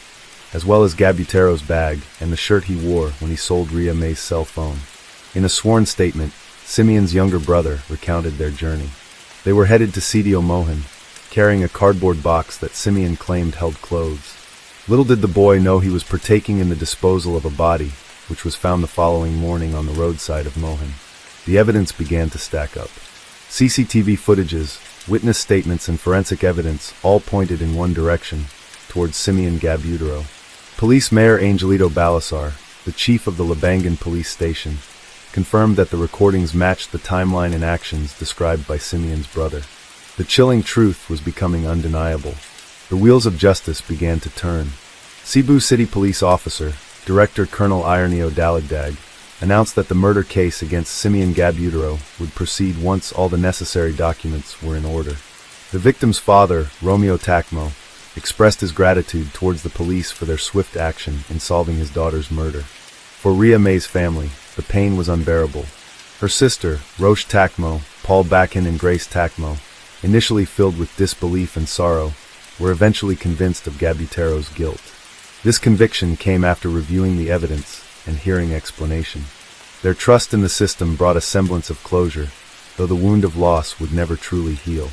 as well as Gabutaro's bag and the shirt he wore when he sold Rhea May's cell phone. In a sworn statement, Simeon's younger brother recounted their journey. They were headed to Sitio Mohan, carrying a cardboard box that Simeon claimed held clothes. Little did the boy know he was partaking in the disposal of a body, which was found the following morning on the roadside of Mohin. The evidence began to stack up. CCTV footages, witness statements, and forensic evidence all pointed in one direction, towards Simeon Gabutaro. Police Mayor Angelito Balasar, the chief of the Labangan police station, confirmed that the recordings matched the timeline and actions described by Simeon's brother. The chilling truth was becoming undeniable. The wheels of justice began to turn. Cebu City Police Officer, Director Colonel Ironio Dalagdag, announced that the murder case against Simeon Gabutaro would proceed once all the necessary documents were in order. The victim's father, Romeo Tacmo, expressed his gratitude towards the police for their swift action in solving his daughter's murder. For Ria May's family, the pain was unbearable. Her sister, Roche Tacmo, Paul Bakken, and Grace Tacmo, initially filled with disbelief and sorrow, were eventually convinced of Gabutaro's guilt. This conviction came after reviewing the evidence and hearing explanation. Their trust in the system brought a semblance of closure, though the wound of loss would never truly heal.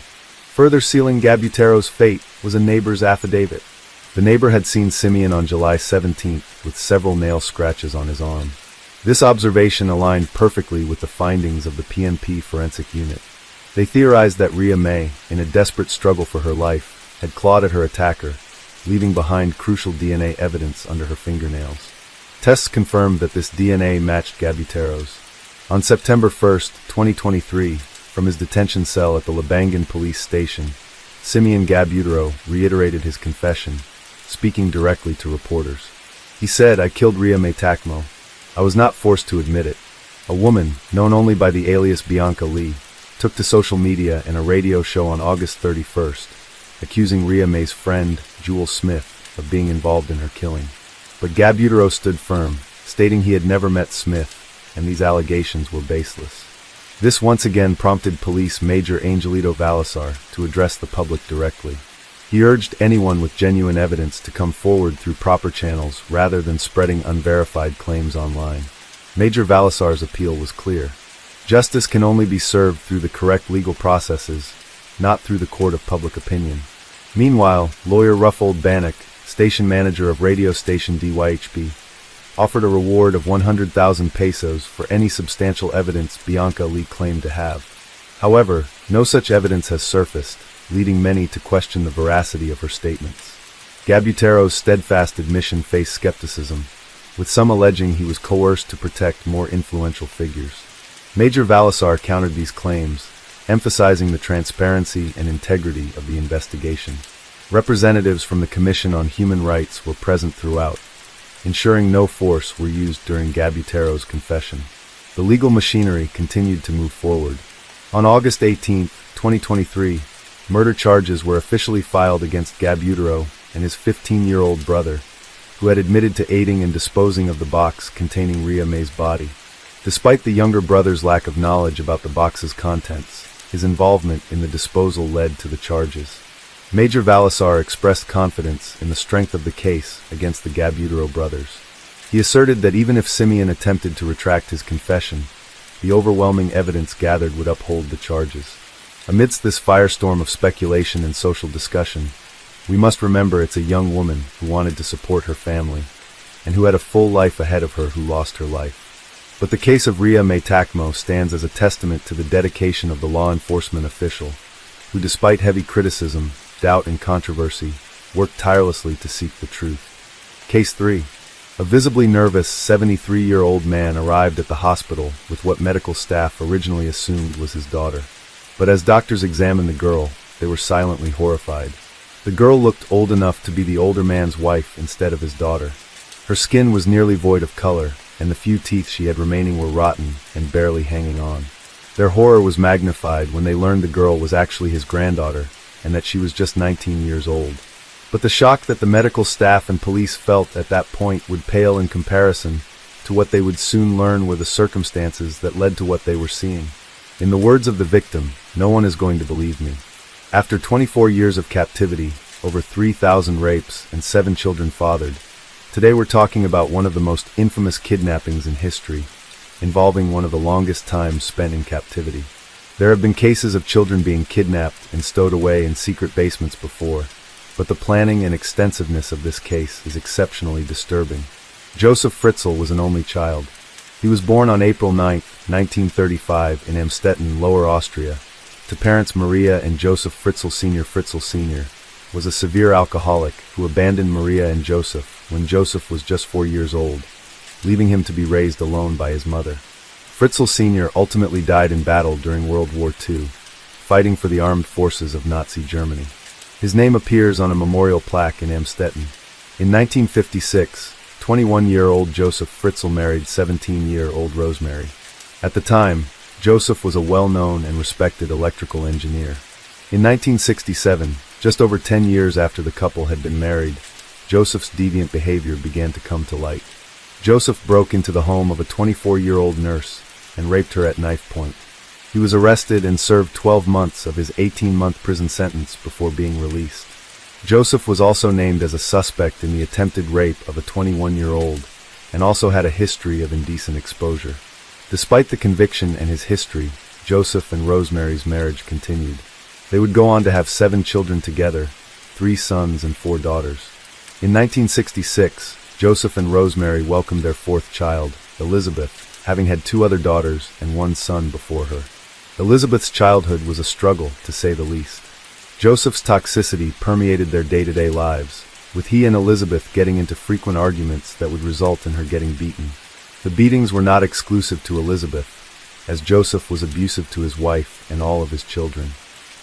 Further sealing Gabutaro's fate was a neighbor's affidavit. The neighbor had seen Simeon on July 17th with several nail scratches on his arm. This observation aligned perfectly with the findings of the PNP forensic unit. They theorized that Ria May, in a desperate struggle for her life, had clawed at her attacker, leaving behind crucial DNA evidence under her fingernails. Tests confirmed that this DNA matched Gabutaro's. On September 1, 2023, from his detention cell at the Labangan police station, Simeon Gabutaro reiterated his confession, speaking directly to reporters. He said, "I killed Ria May Tacmo. I was not forced to admit it." A woman, known only by the alias Bianca Lee, took to social media and a radio show on August 31st, accusing Ria May's friend, Jewel Smith, of being involved in her killing. But Gabutaro stood firm, stating he had never met Smith, and these allegations were baseless. This once again prompted Police Major Angelito Balasar to address the public directly. He urged anyone with genuine evidence to come forward through proper channels rather than spreading unverified claims online. Major Balasar's appeal was clear. Justice can only be served through the correct legal processes, not through the court of public opinion. Meanwhile, lawyer Ruffold Bannock, station manager of radio station DYHP, offered a reward of 100,000 pesos for any substantial evidence Bianca Lee claimed to have. However, no such evidence has surfaced, leading many to question the veracity of her statements. Gabutaro's steadfast admission faced skepticism, with some alleging he was coerced to protect more influential figures. Major Balasar countered these claims, emphasizing the transparency and integrity of the investigation. Representatives from the Commission on Human Rights were present throughout, ensuring no force were used during Gabutaro's confession. The legal machinery continued to move forward. On August 18, 2023, murder charges were officially filed against Gabutaro and his 15-year-old brother, who had admitted to aiding and disposing of the box containing Ria May's body. Despite the younger brother's lack of knowledge about the box's contents, his involvement in the disposal led to the charges. Major Balasar expressed confidence in the strength of the case against the Gabutaro brothers. He asserted that even if Simeon attempted to retract his confession, the overwhelming evidence gathered would uphold the charges. Amidst this firestorm of speculation and social discussion, we must remember it's a young woman who wanted to support her family, and who had a full life ahead of her who lost her life. But the case of Ria May Tacmo stands as a testament to the dedication of the law enforcement official, who despite heavy criticism, doubt, and controversy, worked tirelessly to seek the truth. Case 3. A visibly nervous 73-year-old man arrived at the hospital with what medical staff originally assumed was his daughter. But as doctors examined the girl, they were silently horrified. The girl looked old enough to be the older man's wife instead of his daughter. Her skin was nearly void of color, and the few teeth she had remaining were rotten and barely hanging on. Their horror was magnified when they learned the girl was actually his granddaughter, and that she was just 19 years old. But the shock that the medical staff and police felt at that point would pale in comparison to what they would soon learn were the circumstances that led to what they were seeing. In the words of the victim, "No one is going to believe me." After 24 years of captivity, over 3,000 rapes, and 7 children fathered, today we're talking about one of the most infamous kidnappings in history, involving one of the longest times spent in captivity. There have been cases of children being kidnapped and stowed away in secret basements before, but the planning and extensiveness of this case is exceptionally disturbing. Joseph Fritzl was an only child. He was born on April 9, 1935 in Amstetten, Lower Austria, to parents Maria and Joseph Fritzl Sr. Fritzl Sr. was a severe alcoholic who abandoned Maria and Joseph when Joseph was just 4 years old, leaving him to be raised alone by his mother. Fritzl Sr. ultimately died in battle during World War II, fighting for the armed forces of Nazi Germany. His name appears on a memorial plaque in Amstetten. In 1956, 21-year-old Joseph Fritzl married 17-year-old Rosemary. At the time, Joseph was a well-known and respected electrical engineer. In 1967, just over 10 years after the couple had been married, Joseph's deviant behavior began to come to light. Joseph broke into the home of a 24-year-old nurse and raped her at knife point. He was arrested and served 12 months of his 18-month prison sentence before being released. Joseph was also named as a suspect in the attempted rape of a 21-year-old and also had a history of indecent exposure. Despite the conviction and his history, Joseph and Rosemary's marriage continued. They would go on to have 7 children together, 3 sons and 4 daughters. In 1966, Joseph and Rosemary welcomed their 4th child, Elizabeth, having had 2 other daughters and 1 son before her. Elizabeth's childhood was a struggle, to say the least. Joseph's toxicity permeated their day-to-day lives, with he and Elizabeth getting into frequent arguments that would result in her getting beaten. The beatings were not exclusive to Elizabeth, as Joseph was abusive to his wife and all of his children.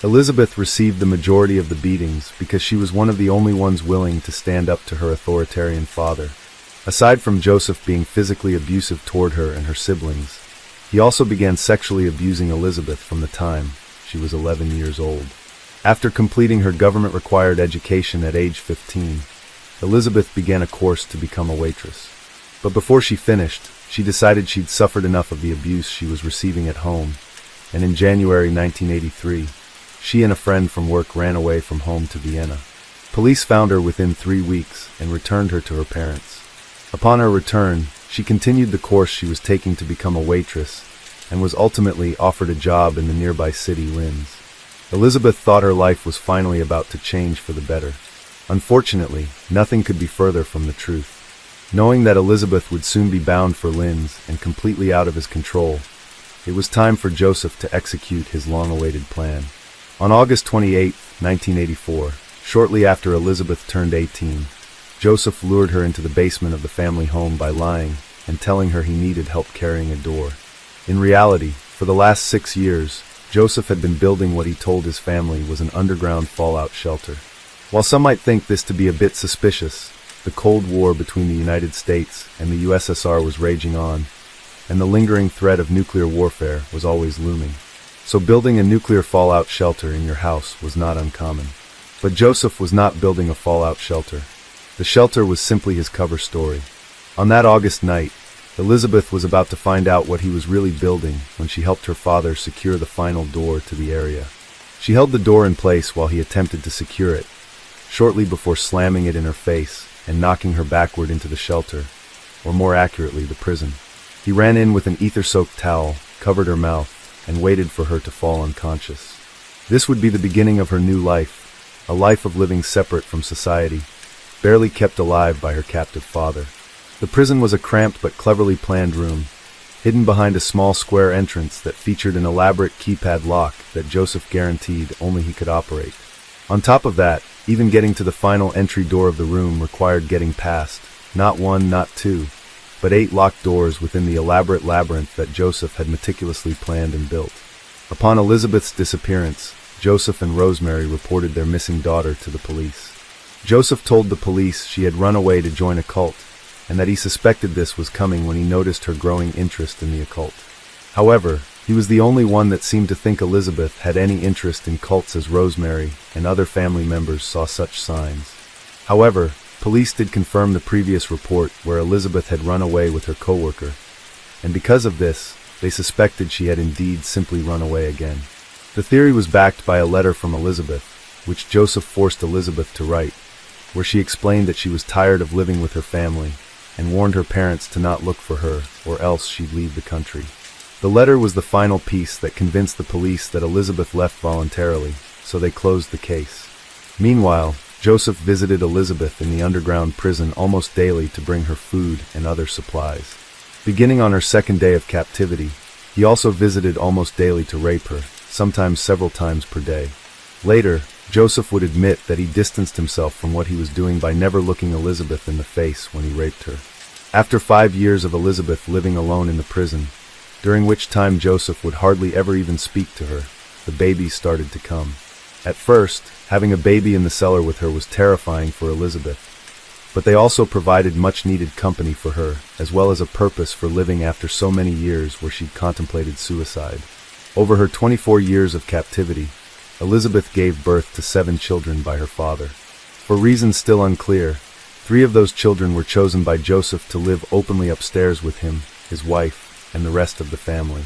Elizabeth received the majority of the beatings because she was one of the only ones willing to stand up to her authoritarian father. Aside from Joseph being physically abusive toward her and her siblings, he also began sexually abusing Elizabeth from the time she was 11 years old. After completing her government-required education at age 15, Elizabeth began a course to become a waitress. But before she finished, she decided she'd suffered enough of the abuse she was receiving at home, and in January 1983, she and a friend from work ran away from home to Vienna. Police found her within 3 weeks and returned her to her parents. Upon her return, she continued the course she was taking to become a waitress and was ultimately offered a job in the nearby city Linz. Elizabeth thought her life was finally about to change for the better. Unfortunately, nothing could be further from the truth. Knowing that Elizabeth would soon be bound for Linz and completely out of his control, it was time for Joseph to execute his long-awaited plan. On August 28, 1984, shortly after Elizabeth turned 18, Joseph lured her into the basement of the family home by lying and telling her he needed help carrying a door. In reality, for the last 6 years, Joseph had been building what he told his family was an underground fallout shelter. While some might think this to be a bit suspicious, the Cold War between the United States and the USSR was raging on, and the lingering threat of nuclear warfare was always looming. So building a nuclear fallout shelter in your house was not uncommon. But Joseph was not building a fallout shelter. The shelter was simply his cover story. On that August night, Elizabeth was about to find out what he was really building when she helped her father secure the final door to the area. She held the door in place while he attempted to secure it, shortly before slamming it in her face and knocking her backward into the shelter, or more accurately, the prison. He ran in with an ether-soaked towel, covered her mouth, and waited for her to fall unconscious. This would be the beginning of her new life, a life of living separate from society, barely kept alive by her captive father. The prison was a cramped but cleverly planned room, hidden behind a small square entrance that featured an elaborate keypad lock that Joseph guaranteed only he could operate. On top of that, even getting to the final entry door of the room required getting past, not 1, not 2, but 8 locked doors within the elaborate labyrinth that Joseph had meticulously planned and built. Upon Elizabeth's disappearance, Joseph and Rosemary reported their missing daughter to the police. Joseph told the police she had run away to join a cult, and that he suspected this was coming when he noticed her growing interest in the occult. However, he was the only one that seemed to think Elizabeth had any interest in cults, as Rosemary and other family members saw such signs. However, police did confirm the previous report where Elizabeth had run away with her coworker, and because of this, they suspected she had indeed simply run away again. The theory was backed by a letter from Elizabeth, which Joseph forced Elizabeth to write, where she explained that she was tired of living with her family and warned her parents to not look for her or else she'd leave the country. The letter was the final piece that convinced the police that Elizabeth left voluntarily, so they closed the case. Meanwhile, Joseph visited Elizabeth in the underground prison almost daily to bring her food and other supplies. Beginning on her second day of captivity, he also visited almost daily to rape her, sometimes several times per day. Later, Joseph would admit that he distanced himself from what he was doing by never looking Elizabeth in the face when he raped her. After 5 years of Elizabeth living alone in the prison, during which time Joseph would hardly ever even speak to her, the babies started to come. At first, having a baby in the cellar with her was terrifying for Elizabeth, but they also provided much-needed company for her, as well as a purpose for living after so many years where she'd contemplated suicide. Over her 24 years of captivity, Elizabeth gave birth to 7 children by her father. For reasons still unclear, 3 of those children were chosen by Joseph to live openly upstairs with him, his wife, and the rest of the family.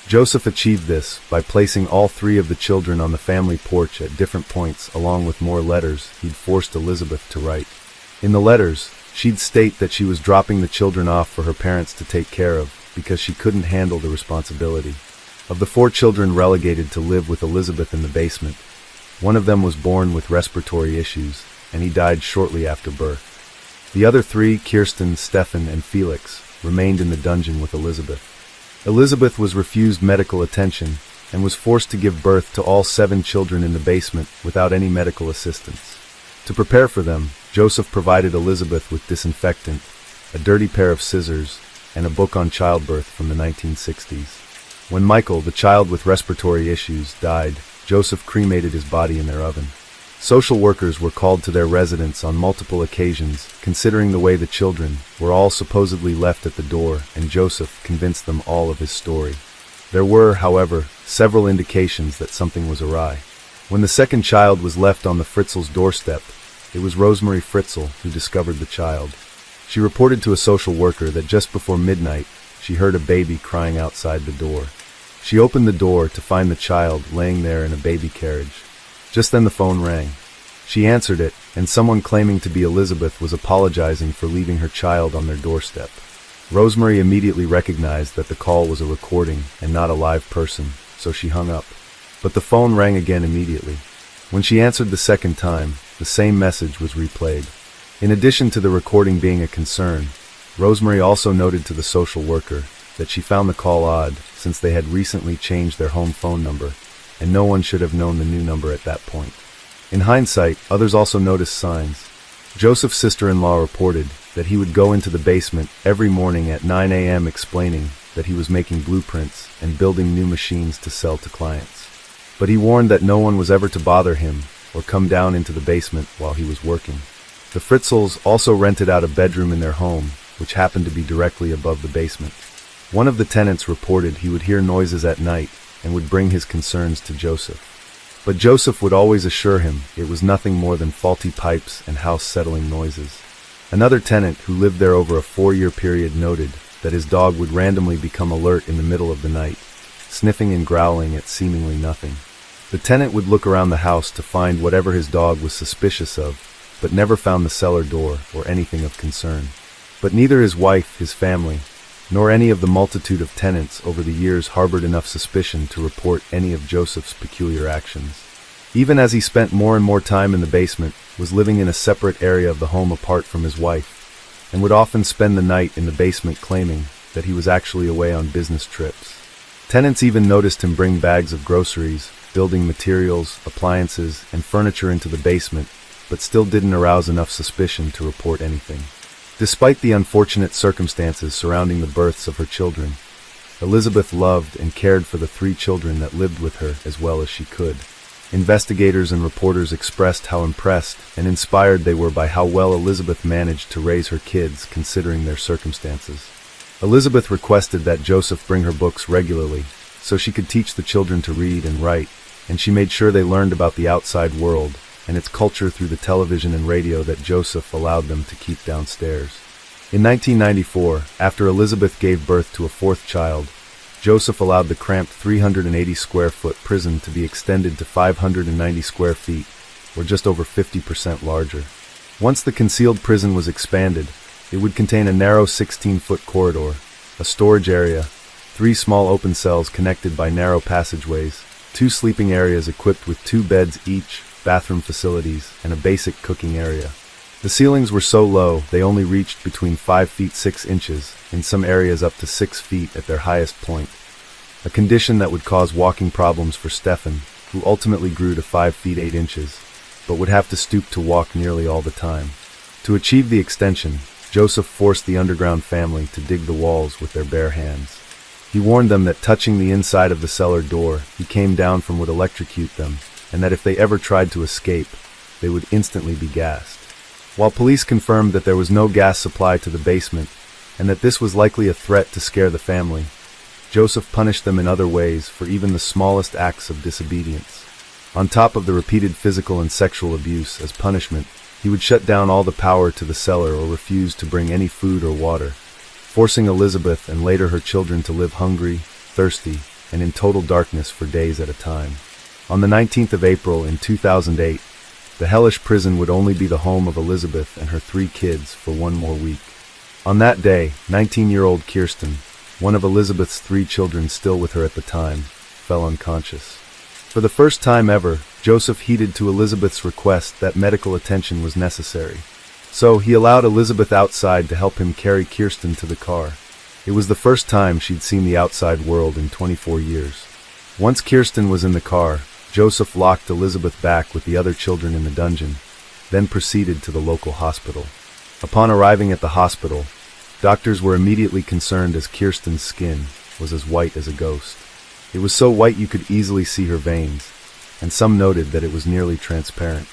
Joseph achieved this by placing all 3 of the children on the family porch at different points along with more letters he'd forced Elizabeth to write. In the letters, she'd state that she was dropping the children off for her parents to take care of because she couldn't handle the responsibility. Of the 4 children relegated to live with Elizabeth in the basement, one of them was born with respiratory issues, and he died shortly after birth. The other 3, Kirsten, Stefan, and Felix, remained in the dungeon with Elizabeth. Elizabeth was refused medical attention and was forced to give birth to all 7 children in the basement without any medical assistance. To prepare for them, Joseph provided Elizabeth with disinfectant, a dirty pair of scissors, and a book on childbirth from the 1960s. When Michael, the child with respiratory issues, died, Joseph cremated his body in their oven. Social workers were called to their residence on multiple occasions, considering the way the children were all supposedly left at the door, and Joseph convinced them all of his story. There were, however, several indications that something was awry. When the second child was left on the Fritzl's doorstep, it was Rosemary Fritzl who discovered the child. She reported to a social worker that just before midnight, she heard a baby crying outside the door. She opened the door to find the child laying there in a baby carriage. Just then the phone rang. She answered it, and someone claiming to be Elizabeth was apologizing for leaving her child on their doorstep. Rosemary immediately recognized that the call was a recording and not a live person, so she hung up. But the phone rang again immediately. When she answered the second time, the same message was replayed. In addition to the recording being a concern, Rosemary also noted to the social worker that she found the call odd since they had recently changed their home phone number, and no one should have known the new number at that point. In hindsight, others also noticed signs. Joseph's sister-in-law reported that he would go into the basement every morning at 9 a.m. explaining that he was making blueprints and building new machines to sell to clients. But he warned that no one was ever to bother him or come down into the basement while he was working. The Fritzls also rented out a bedroom in their home, which happened to be directly above the basement. One of the tenants reported he would hear noises at night and would bring his concerns to Joseph. But Joseph would always assure him it was nothing more than faulty pipes and house-settling noises. Another tenant who lived there over a 4-year period noted that his dog would randomly become alert in the middle of the night, sniffing and growling at seemingly nothing. The tenant would look around the house to find whatever his dog was suspicious of, but never found the cellar door or anything of concern. But neither his wife, his family, nor any of the multitude of tenants over the years harbored enough suspicion to report any of Joseph's peculiar actions. Even as he spent more and more time in the basement, was living in a separate area of the home apart from his wife, and would often spend the night in the basement claiming that he was actually away on business trips. Tenants even noticed him bring bags of groceries, building materials, appliances, and furniture into the basement, but still didn't arouse enough suspicion to report anything. Despite the unfortunate circumstances surrounding the births of her children, Elizabeth loved and cared for the 3 children that lived with her as well as she could. Investigators and reporters expressed how impressed and inspired they were by how well Elizabeth managed to raise her kids considering their circumstances. Elizabeth requested that Joseph bring her books regularly so she could teach the children to read and write, and she made sure they learned about the outside world and its culture through the television and radio that Joseph allowed them to keep downstairs. In 1994, after Elizabeth gave birth to a 4th child, Joseph allowed the cramped 380-square-foot prison to be extended to 590 square feet, or just over 50% larger. Once the concealed prison was expanded, it would contain a narrow 16-foot corridor, a storage area, 3 small open cells connected by narrow passageways, 2 sleeping areas equipped with 2 beds each, bathroom facilities, and a basic cooking area. The ceilings were so low they only reached between 5 feet 6 inches, in some areas up to 6 feet at their highest point, a condition that would cause walking problems for Stefan, who ultimately grew to 5 feet 8 inches, but would have to stoop to walk nearly all the time. To achieve the extension, Joseph forced the underground family to dig the walls with their bare hands. He warned them that touching the inside of the cellar door he came down from would electrocute them, and that if they ever tried to escape, they would instantly be gassed. While police confirmed that there was no gas supply to the basement, and that this was likely a threat to scare the family, Joseph punished them in other ways for even the smallest acts of disobedience. On top of the repeated physical and sexual abuse as punishment, he would shut down all the power to the cellar or refuse to bring any food or water, forcing Elizabeth and later her children to live hungry, thirsty, and in total darkness for days at a time. On the 19th of April in 2008, the hellish prison would only be the home of Elizabeth and her 3 kids for 1 more week. On that day, 19-year-old Kirsten, one of Elizabeth's 3 children still with her at the time, fell unconscious. For the first time ever, Joseph heeded to Elizabeth's request that medical attention was necessary. So he allowed Elizabeth outside to help him carry Kirsten to the car. It was the first time she'd seen the outside world in 24 years. Once Kirsten was in the car, Joseph locked Elizabeth back with the other children in the dungeon, then proceeded to the local hospital. Upon arriving at the hospital, doctors were immediately concerned as Kirsten's skin was as white as a ghost. It was so white you could easily see her veins, and some noted that it was nearly transparent.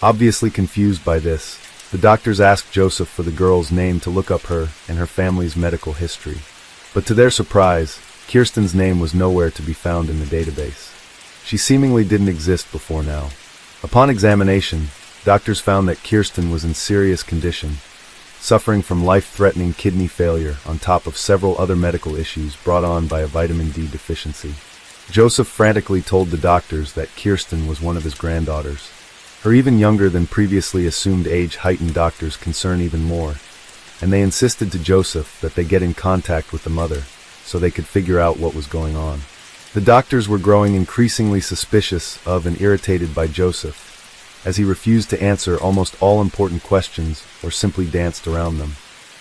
Obviously confused by this, the doctors asked Joseph for the girl's name to look up her and her family's medical history. But to their surprise, Kirsten's name was nowhere to be found in the database. She seemingly didn't exist before now. Upon examination, doctors found that Kirsten was in serious condition, suffering from life-threatening kidney failure on top of several other medical issues brought on by a vitamin D deficiency. Joseph frantically told the doctors that Kirsten was one of his granddaughters. Her even younger than previously assumed age heightened doctors concern even more, and they insisted to Joseph that they get in contact with the mother so they could figure out what was going on. The doctors were growing increasingly suspicious of and irritated by Joseph, as he refused to answer almost all important questions or simply danced around them.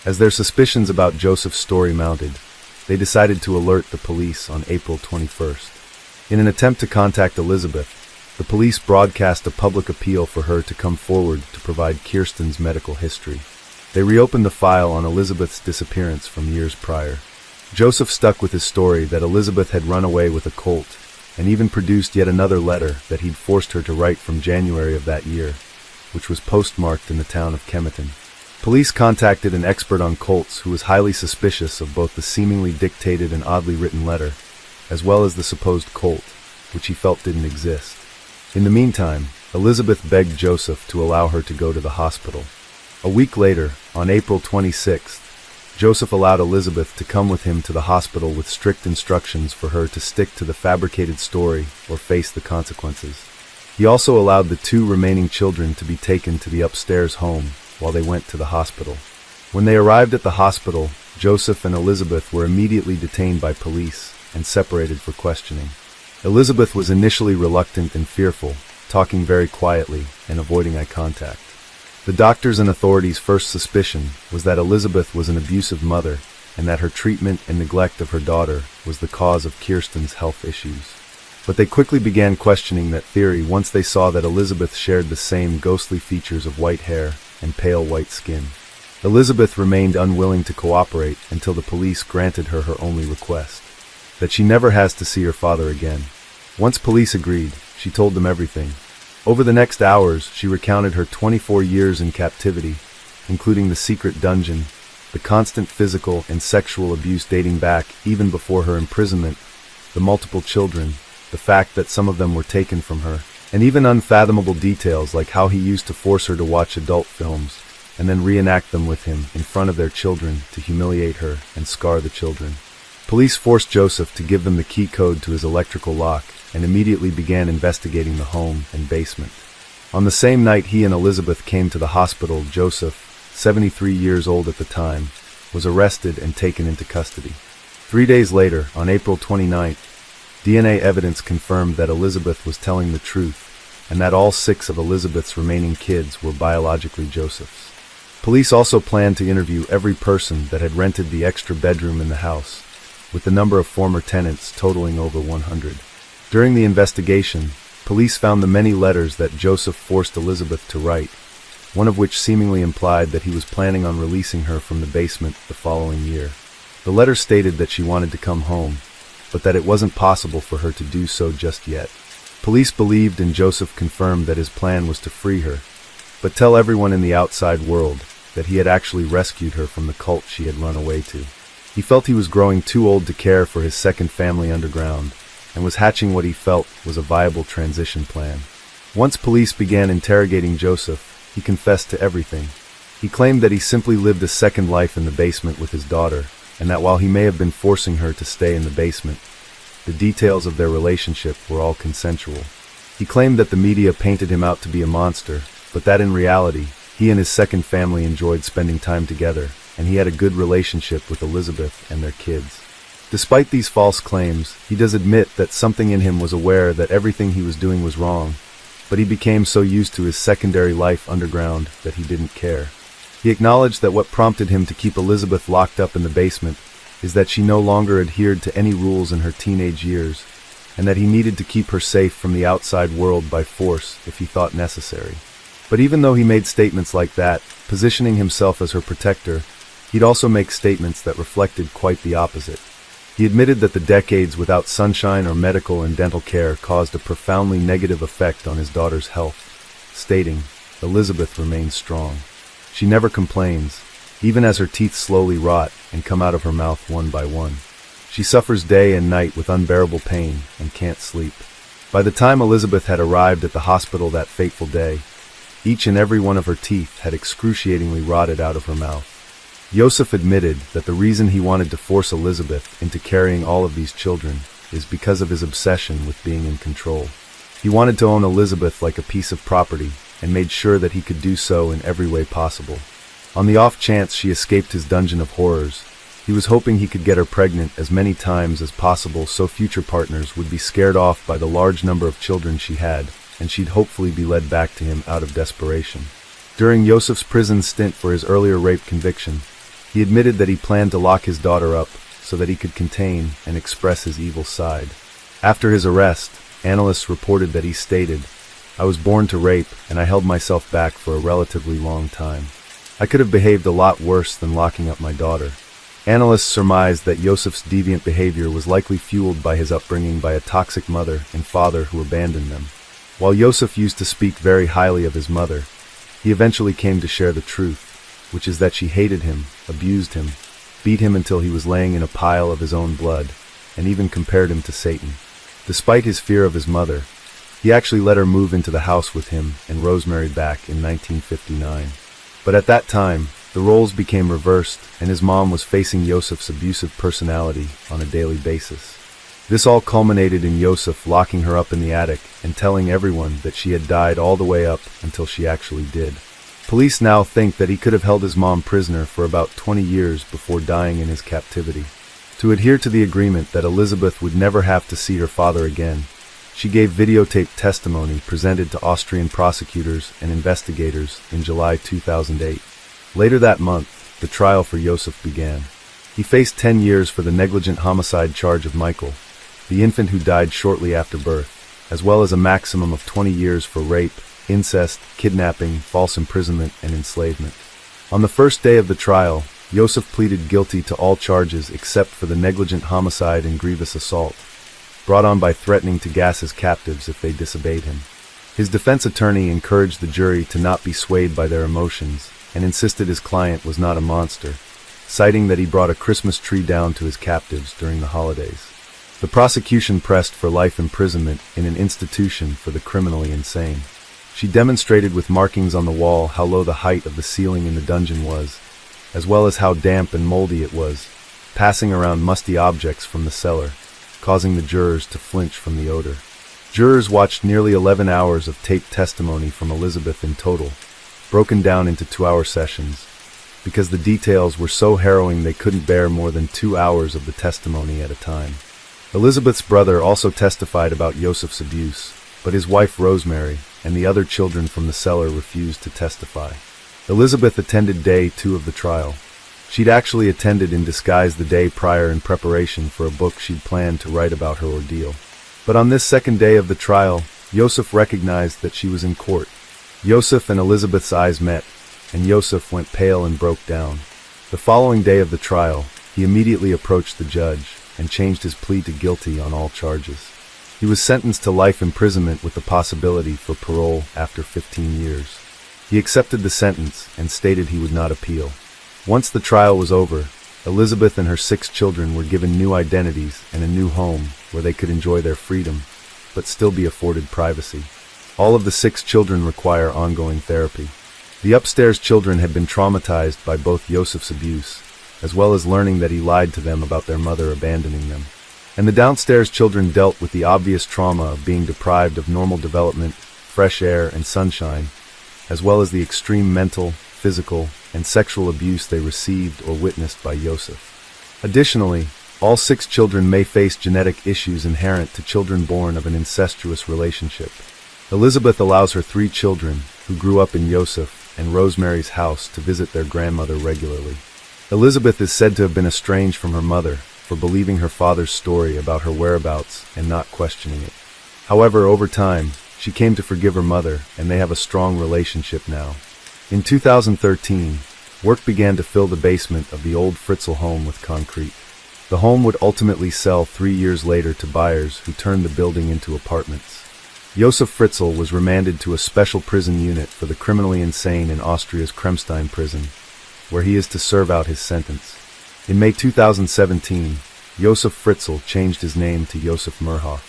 As their suspicions about Joseph's story mounted, they decided to alert the police on April 21st. In an attempt to contact Elizabeth, the police broadcast a public appeal for her to come forward to provide Kirsten's medical history. They reopened the file on Elizabeth's disappearance from years prior. Joseph stuck with his story that Elizabeth had run away with a colt, and even produced yet another letter that he'd forced her to write from January of that year, which was postmarked in the town of Kemeton. Police contacted an expert on colts who was highly suspicious of both the seemingly dictated and oddly written letter, as well as the supposed colt, which he felt didn't exist. In the meantime, Elizabeth begged Joseph to allow her to go to the hospital. A week later, on April 26th, Joseph allowed Elizabeth to come with him to the hospital with strict instructions for her to stick to the fabricated story or face the consequences. He also allowed the 2 remaining children to be taken to the upstairs home while they went to the hospital. When they arrived at the hospital, Joseph and Elizabeth were immediately detained by police and separated for questioning. Elizabeth was initially reluctant and fearful, talking very quietly and avoiding eye contact. The doctors and authorities' first suspicion was that Elizabeth was an abusive mother and that her treatment and neglect of her daughter was the cause of Kirsten's health issues. But they quickly began questioning that theory once they saw that Elizabeth shared the same ghostly features of white hair and pale white skin. Elizabeth remained unwilling to cooperate until the police granted her her only request, that she never has to see her father again. Once police agreed, she told them everything. Over the next hours, she recounted her 24 years in captivity, including the secret dungeon, the constant physical and sexual abuse dating back even before her imprisonment, the multiple children, the fact that some of them were taken from her, and even unfathomable details like how he used to force her to watch adult films and then reenact them with him in front of their children to humiliate her and scar the children. Police forced Joseph to give them the key code to his electrical lock and immediately began investigating the home and basement. On the same night he and Elizabeth came to the hospital, Joseph, 73 years old at the time, was arrested and taken into custody. 3 days later, on April 29th, DNA evidence confirmed that Elizabeth was telling the truth, and that all 6 of Elizabeth's remaining kids were biologically Joseph's. Police also planned to interview every person that had rented the extra bedroom in the house, with the number of former tenants totaling over 100. During the investigation, police found the many letters that Joseph forced Elizabeth to write, one of which seemingly implied that he was planning on releasing her from the basement the following year. The letter stated that she wanted to come home, but that it wasn't possible for her to do so just yet. Police believed and Joseph confirmed that his plan was to free her, but tell everyone in the outside world that he had actually rescued her from the cult she had run away to. He felt he was growing too old to care for his second family underground, and was hatching what he felt was a viable transition plan. Once police began interrogating Joseph, he confessed to everything. He claimed that he simply lived a second life in the basement with his daughter, and that while he may have been forcing her to stay in the basement, the details of their relationship were all consensual. He claimed that the media painted him out to be a monster, but that in reality, he and his second family enjoyed spending time together, and he had a good relationship with Elizabeth and their kids. Despite these false claims, he does admit that something in him was aware that everything he was doing was wrong, but he became so used to his secondary life underground that he didn't care. He acknowledged that what prompted him to keep Elizabeth locked up in the basement is that she no longer adhered to any rules in her teenage years, and that he needed to keep her safe from the outside world by force if he thought necessary. But even though he made statements like that, positioning himself as her protector, he'd also make statements that reflected quite the opposite. He admitted that the decades without sunshine or medical and dental care caused a profoundly negative effect on his daughter's health, stating, "Elizabeth remains strong. She never complains, even as her teeth slowly rot and come out of her mouth one by one. She suffers day and night with unbearable pain and can't sleep." By the time Elizabeth had arrived at the hospital that fateful day, each and every one of her teeth had excruciatingly rotted out of her mouth. Joseph admitted that the reason he wanted to force Elizabeth into carrying all of these children is because of his obsession with being in control. He wanted to own Elizabeth like a piece of property and made sure that he could do so in every way possible. On the off chance she escaped his dungeon of horrors, he was hoping he could get her pregnant as many times as possible so future partners would be scared off by the large number of children she had, and she'd hopefully be led back to him out of desperation. During Joseph's prison stint for his earlier rape conviction, he admitted that he planned to lock his daughter up so that he could contain and express his evil side. After his arrest, analysts reported that he stated, "I was born to rape, and I held myself back for a relatively long time. I could have behaved a lot worse than locking up my daughter." Analysts surmised that Joseph's deviant behavior was likely fueled by his upbringing by a toxic mother and father who abandoned them. While Joseph used to speak very highly of his mother, he eventually came to share the truth, which is that she hated him, abused him, beat him until he was laying in a pile of his own blood, and even compared him to Satan. Despite his fear of his mother, he actually let her move into the house with him and Rosemary back in 1959. But at that time, the roles became reversed, and his mom was facing Joseph's abusive personality on a daily basis. This all culminated in Joseph locking her up in the attic and telling everyone that she had died all the way up until she actually did. Police now think that he could have held his mom prisoner for about 20 years before dying in his captivity. To adhere to the agreement that Elizabeth would never have to see her father again, she gave videotaped testimony presented to Austrian prosecutors and investigators in July 2008. Later that month, the trial for Joseph began. He faced 10 years for the negligent homicide charge of Michael, the infant who died shortly after birth, as well as a maximum of 20 years for rape, incest, kidnapping, false imprisonment, and enslavement. On the first day of the trial, Joseph pleaded guilty to all charges except for the negligent homicide and grievous assault, brought on by threatening to gas his captives if they disobeyed him. His defense attorney encouraged the jury to not be swayed by their emotions and insisted his client was not a monster, citing that he brought a Christmas tree down to his captives during the holidays. The prosecution pressed for life imprisonment in an institution for the criminally insane. She demonstrated with markings on the wall how low the height of the ceiling in the dungeon was, as well as how damp and moldy it was, passing around musty objects from the cellar, causing the jurors to flinch from the odor. Jurors watched nearly 11 hours of taped testimony from Elizabeth in total, broken down into 2-hour sessions, because the details were so harrowing they couldn't bear more than 2 hours of the testimony at a time. Elizabeth's brother also testified about Joseph's abuse, but his wife Rosemary and the other children from the cellar refused to testify. Elizabeth attended day 2 of the trial. She'd actually attended in disguise the day prior in preparation for a book she'd planned to write about her ordeal. But on this second day of the trial, Joseph recognized that she was in court. Joseph and Elizabeth's eyes met, and Joseph went pale and broke down. The following day of the trial, he immediately approached the judge and changed his plea to guilty on all charges. He was sentenced to life imprisonment with the possibility for parole after 15 years. He accepted the sentence and stated he would not appeal. Once the trial was over, Elizabeth and her 6 children were given new identities and a new home where they could enjoy their freedom, but still be afforded privacy. All of the 6 children require ongoing therapy. The upstairs children had been traumatized by both Joseph's abuse, as well as learning that he lied to them about their mother abandoning them. And the downstairs children dealt with the obvious trauma of being deprived of normal development, fresh air, and sunshine, as well as the extreme mental, physical, and sexual abuse they received or witnessed by Joseph. Additionally, all 6 children may face genetic issues inherent to children born of an incestuous relationship. Elizabeth allows her 3 children, who grew up in Joseph and Rosemary's house, to visit their grandmother regularly. Elizabeth is said to have been estranged from her mother for believing her father's story about her whereabouts and not questioning it. However, over time, she came to forgive her mother, and they have a strong relationship now. In 2013, work began to fill the basement of the old Fritzl home with concrete. The home would ultimately sell 3 years later to buyers who turned the building into apartments. Josef Fritzl was remanded to a special prison unit for the criminally insane in Austria's Kremstein prison, where he is to serve out his sentence. In May 2017, Josef Fritzl changed his name to Josef Murhoff.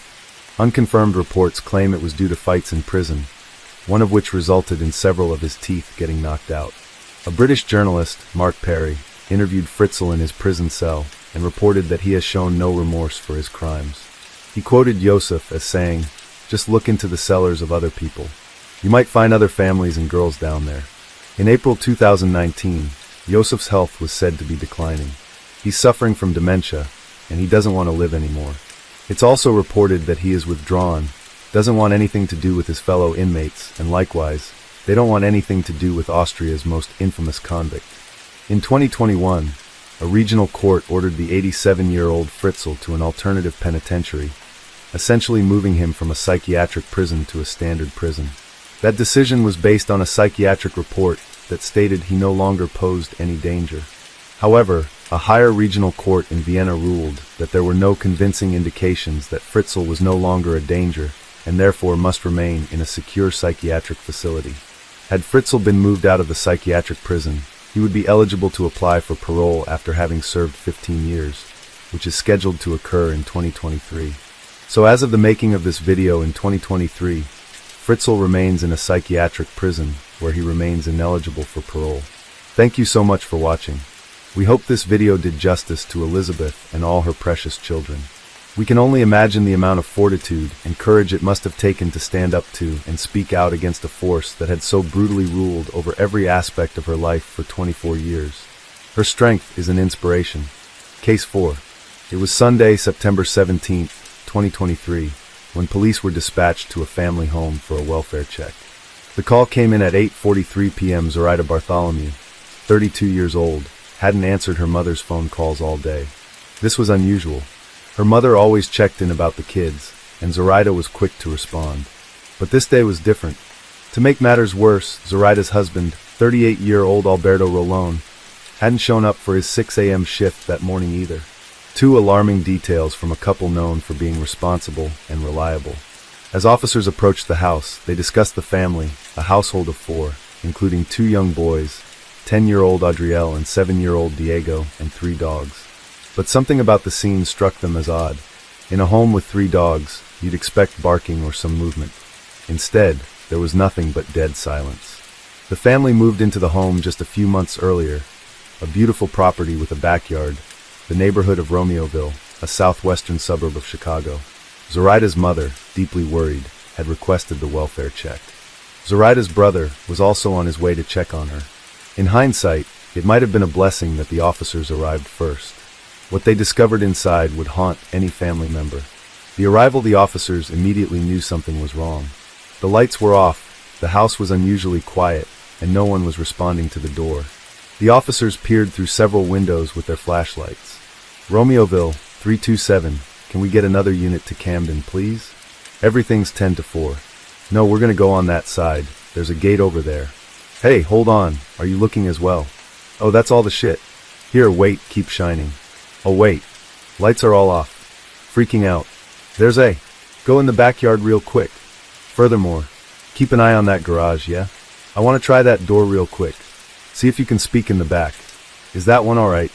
Unconfirmed reports claim it was due to fights in prison, one of which resulted in several of his teeth getting knocked out. A British journalist, Mark Perry, interviewed Fritzl in his prison cell and reported that he has shown no remorse for his crimes. He quoted Joseph as saying, "Just look into the cellars of other people. You might find other families and girls down there." In April 2019, Josef's health was said to be declining. He's suffering from dementia, and he doesn't want to live anymore. It's also reported that he is withdrawn, doesn't want anything to do with his fellow inmates, and likewise, they don't want anything to do with Austria's most infamous convict. In 2021, a regional court ordered the 87-year-old Fritzl to an alternative penitentiary, essentially moving him from a psychiatric prison to a standard prison. That decision was based on a psychiatric report that stated he no longer posed any danger. However, a higher regional court in Vienna ruled that there were no convincing indications that Fritzl was no longer a danger and therefore must remain in a secure psychiatric facility. Had Fritzl been moved out of the psychiatric prison, he would be eligible to apply for parole after having served 15 years, which is scheduled to occur in 2023. So as of the making of this video in 2023, Fritzl remains in a psychiatric prison where he remains ineligible for parole. Thank you so much for watching. We hope this video did justice to Elizabeth and all her precious children. We can only imagine the amount of fortitude and courage it must have taken to stand up to and speak out against a force that had so brutally ruled over every aspect of her life for 24 years. Her strength is an inspiration. Case 4. It was Sunday, September 17th, 2023, when police were dispatched to a family home for a welfare check. The call came in at 8:43 p.m. Zoraida Bartholomew, 32 years old, hadn't answered her mother's phone calls all day. This was unusual. Her mother always checked in about the kids, and Zoraida was quick to respond. But this day was different. To make matters worse, Zoraida's husband, 38-year-old Alberto Rolón, hadn't shown up for his 6 a.m. shift that morning either. 2 alarming details from a couple known for being responsible and reliable. As officers approached the house, they discussed the family, a household of 4, including 2 young boys, 10-year-old Adriel and 7-year-old Diego, and 3 dogs. But something about the scene struck them as odd. In a home with 3 dogs, you'd expect barking or some movement. Instead, there was nothing but dead silence. The family moved into the home just a few months earlier, a beautiful property with a backyard, the neighborhood of Romeoville, a southwestern suburb of Chicago. Zoraida's mother, deeply worried, had requested the welfare check. Zoraida's brother was also on his way to check on her. In hindsight, It might have been a blessing that the officers arrived first. What they discovered inside would haunt any family member. The arrival of the officers immediately knew something was wrong. The lights were off, the house was unusually quiet, and no one was responding to the door. The officers peered through several windows with their flashlights. Romeoville, 327, can we get another unit to Camden, please? Everything's 10 to 4. No, we're gonna go on that side. There's a gate over there. Hey, hold on. Are you looking as well? Oh, that's all the shit. Here, wait, keep shining. Oh, wait. Lights are all off. Freaking out. There's a. Go in the backyard real quick. Furthermore, keep an eye on that garage, yeah? I want to try that door real quick. See if you can speak in the back. Is that one alright?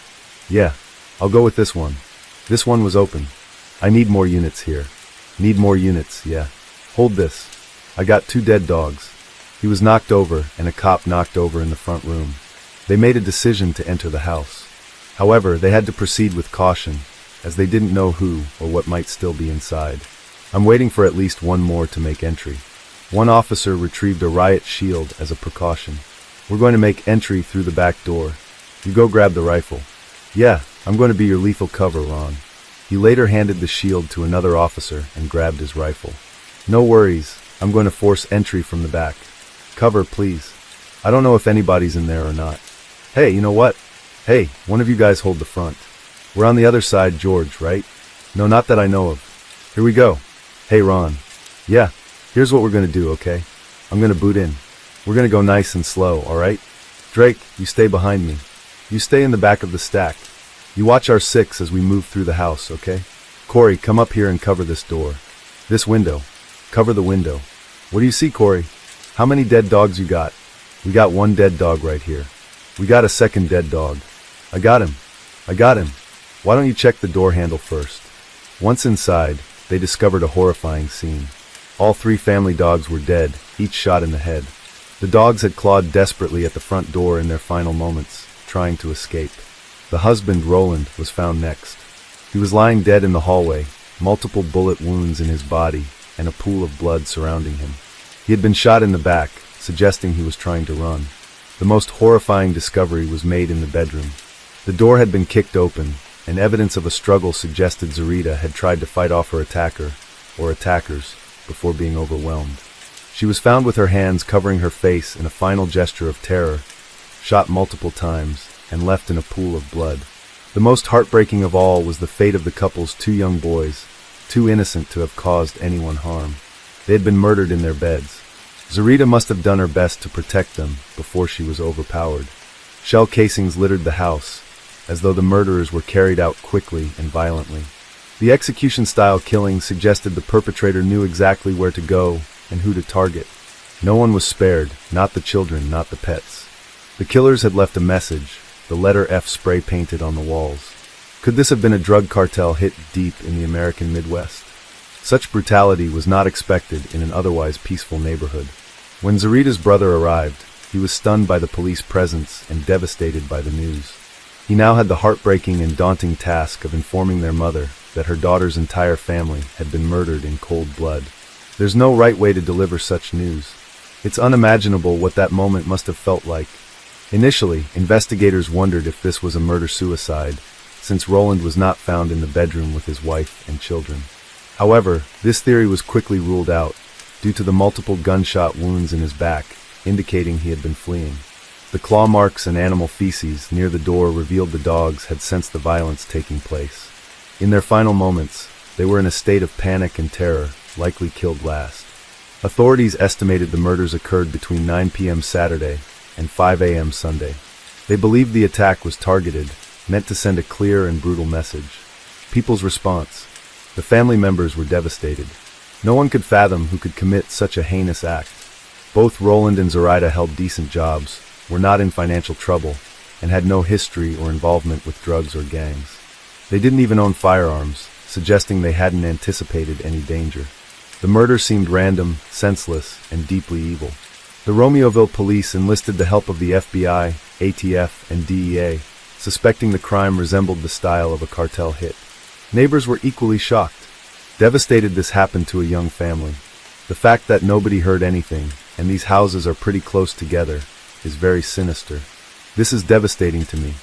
Yeah. I'll go with this one. This one was open. I need more units here. Need more units, yeah. Hold this. I got 2 dead dogs. He was knocked over and a cop knocked over in the front room. They made a decision to enter the house. However, they had to proceed with caution, as they didn't know who or what might still be inside. I'm waiting for at least one more to make entry. One officer retrieved a riot shield as a precaution. We're going to make entry through the back door. You go grab the rifle. Yeah, I'm going to be your lethal cover, Ron. He later handed the shield to another officer and grabbed his rifle. No worries, I'm going to force entry from the back. Cover, please. I don't know if anybody's in there or not. Hey, you know what? Hey, one of you guys hold the front. We're on the other side, George, right? No, not that I know of. Here we go. Hey, Ron. Yeah, here's what we're gonna do, okay? I'm gonna boot in. We're gonna go nice and slow, alright? Drake, you stay behind me. You stay in the back of the stack. You watch our 6 as we move through the house, okay? Corey, come up here and cover this door. This window. Cover the window. What do you see, Corey? How many dead dogs you got? We got 1 dead dog right here. We got a 2nd dead dog. I got him. I got him. Why don't you check the door handle first? Once inside, they discovered a horrifying scene. All 3 family dogs were dead, each shot in the head. The dogs had clawed desperately at the front door in their final moments, trying to escape. The husband, Roland, was found next. He was lying dead in the hallway, multiple bullet wounds in his body, and a pool of blood surrounding him. He had been shot in the back, suggesting he was trying to run. The most horrifying discovery was made in the bedroom. The door had been kicked open, and evidence of a struggle suggested Zarita had tried to fight off her attacker, or attackers, before being overwhelmed. She was found with her hands covering her face in a final gesture of terror, shot multiple times, and left in a pool of blood. The most heartbreaking of all was the fate of the couple's 2 young boys, too innocent to have caused anyone harm. They had been murdered in their beds. Zarita must have done her best to protect them before she was overpowered. Shell casings littered the house, as though the murderers were carried out quickly and violently. The execution-style killing suggested the perpetrator knew exactly where to go and who to target. No one was spared, not the children, not the pets. The killers had left a message, the letter F spray-painted on the walls. Could this have been a drug cartel hit deep in the American Midwest? Such brutality was not expected in an otherwise peaceful neighborhood. When Zarita's brother arrived, he was stunned by the police presence and devastated by the news. He now had the heartbreaking and daunting task of informing their mother that her daughter's entire family had been murdered in cold blood. There's no right way to deliver such news. It's unimaginable what that moment must have felt like. Initially, investigators wondered if this was a murder-suicide, since Roland was not found in the bedroom with his wife and children. However, this theory was quickly ruled out, due to the multiple gunshot wounds in his back, indicating he had been fleeing. The claw marks and animal feces near the door revealed the dogs had sensed the violence taking place. In their final moments, they were in a state of panic and terror, likely killed last. Authorities estimated the murders occurred between 9 p.m. Saturday and 5 a.m. Sunday. They believed the attack was targeted, meant to send a clear and brutal message. People's response. The family members were devastated. No one could fathom who could commit such a heinous act. Both Roland and Zarita held decent jobs, were not in financial trouble, and had no history or involvement with drugs or gangs. They didn't even own firearms, suggesting they hadn't anticipated any danger. The murder seemed random, senseless, and deeply evil. The Romeoville police enlisted the help of the FBI, ATF, and DEA, suspecting the crime resembled the style of a cartel hit. Neighbors were equally shocked. Devastated this happened to a young family. The fact that nobody heard anything, and these houses are pretty close together, is very sinister. This is devastating to me.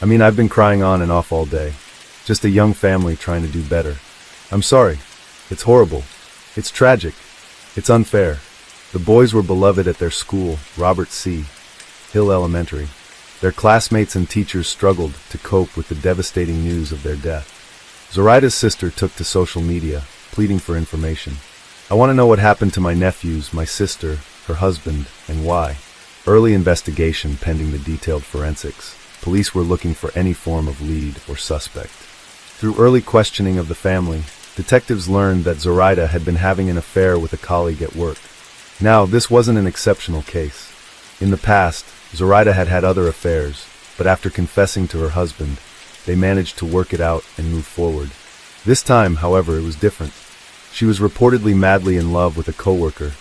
I mean, I've been crying on and off all day. Just a young family trying to do better. I'm sorry. It's horrible. It's tragic. It's unfair. The boys were beloved at their school, Robert C. Hill Elementary. Their classmates and teachers struggled to cope with the devastating news of their death. Zoraida's sister took to social media, pleading for information. I want to know what happened to my nephews, my sister, her husband, and why. Early investigation pending the detailed forensics. Police were looking for any form of lead or suspect. Through early questioning of the family, detectives learned that Zoraida had been having an affair with a colleague at work. Now, this wasn't an exceptional case. In the past, Zoraida had had other affairs, but after confessing to her husband, they managed to work it out and move forward. This time, however, it was different. She was reportedly madly in love with a coworker,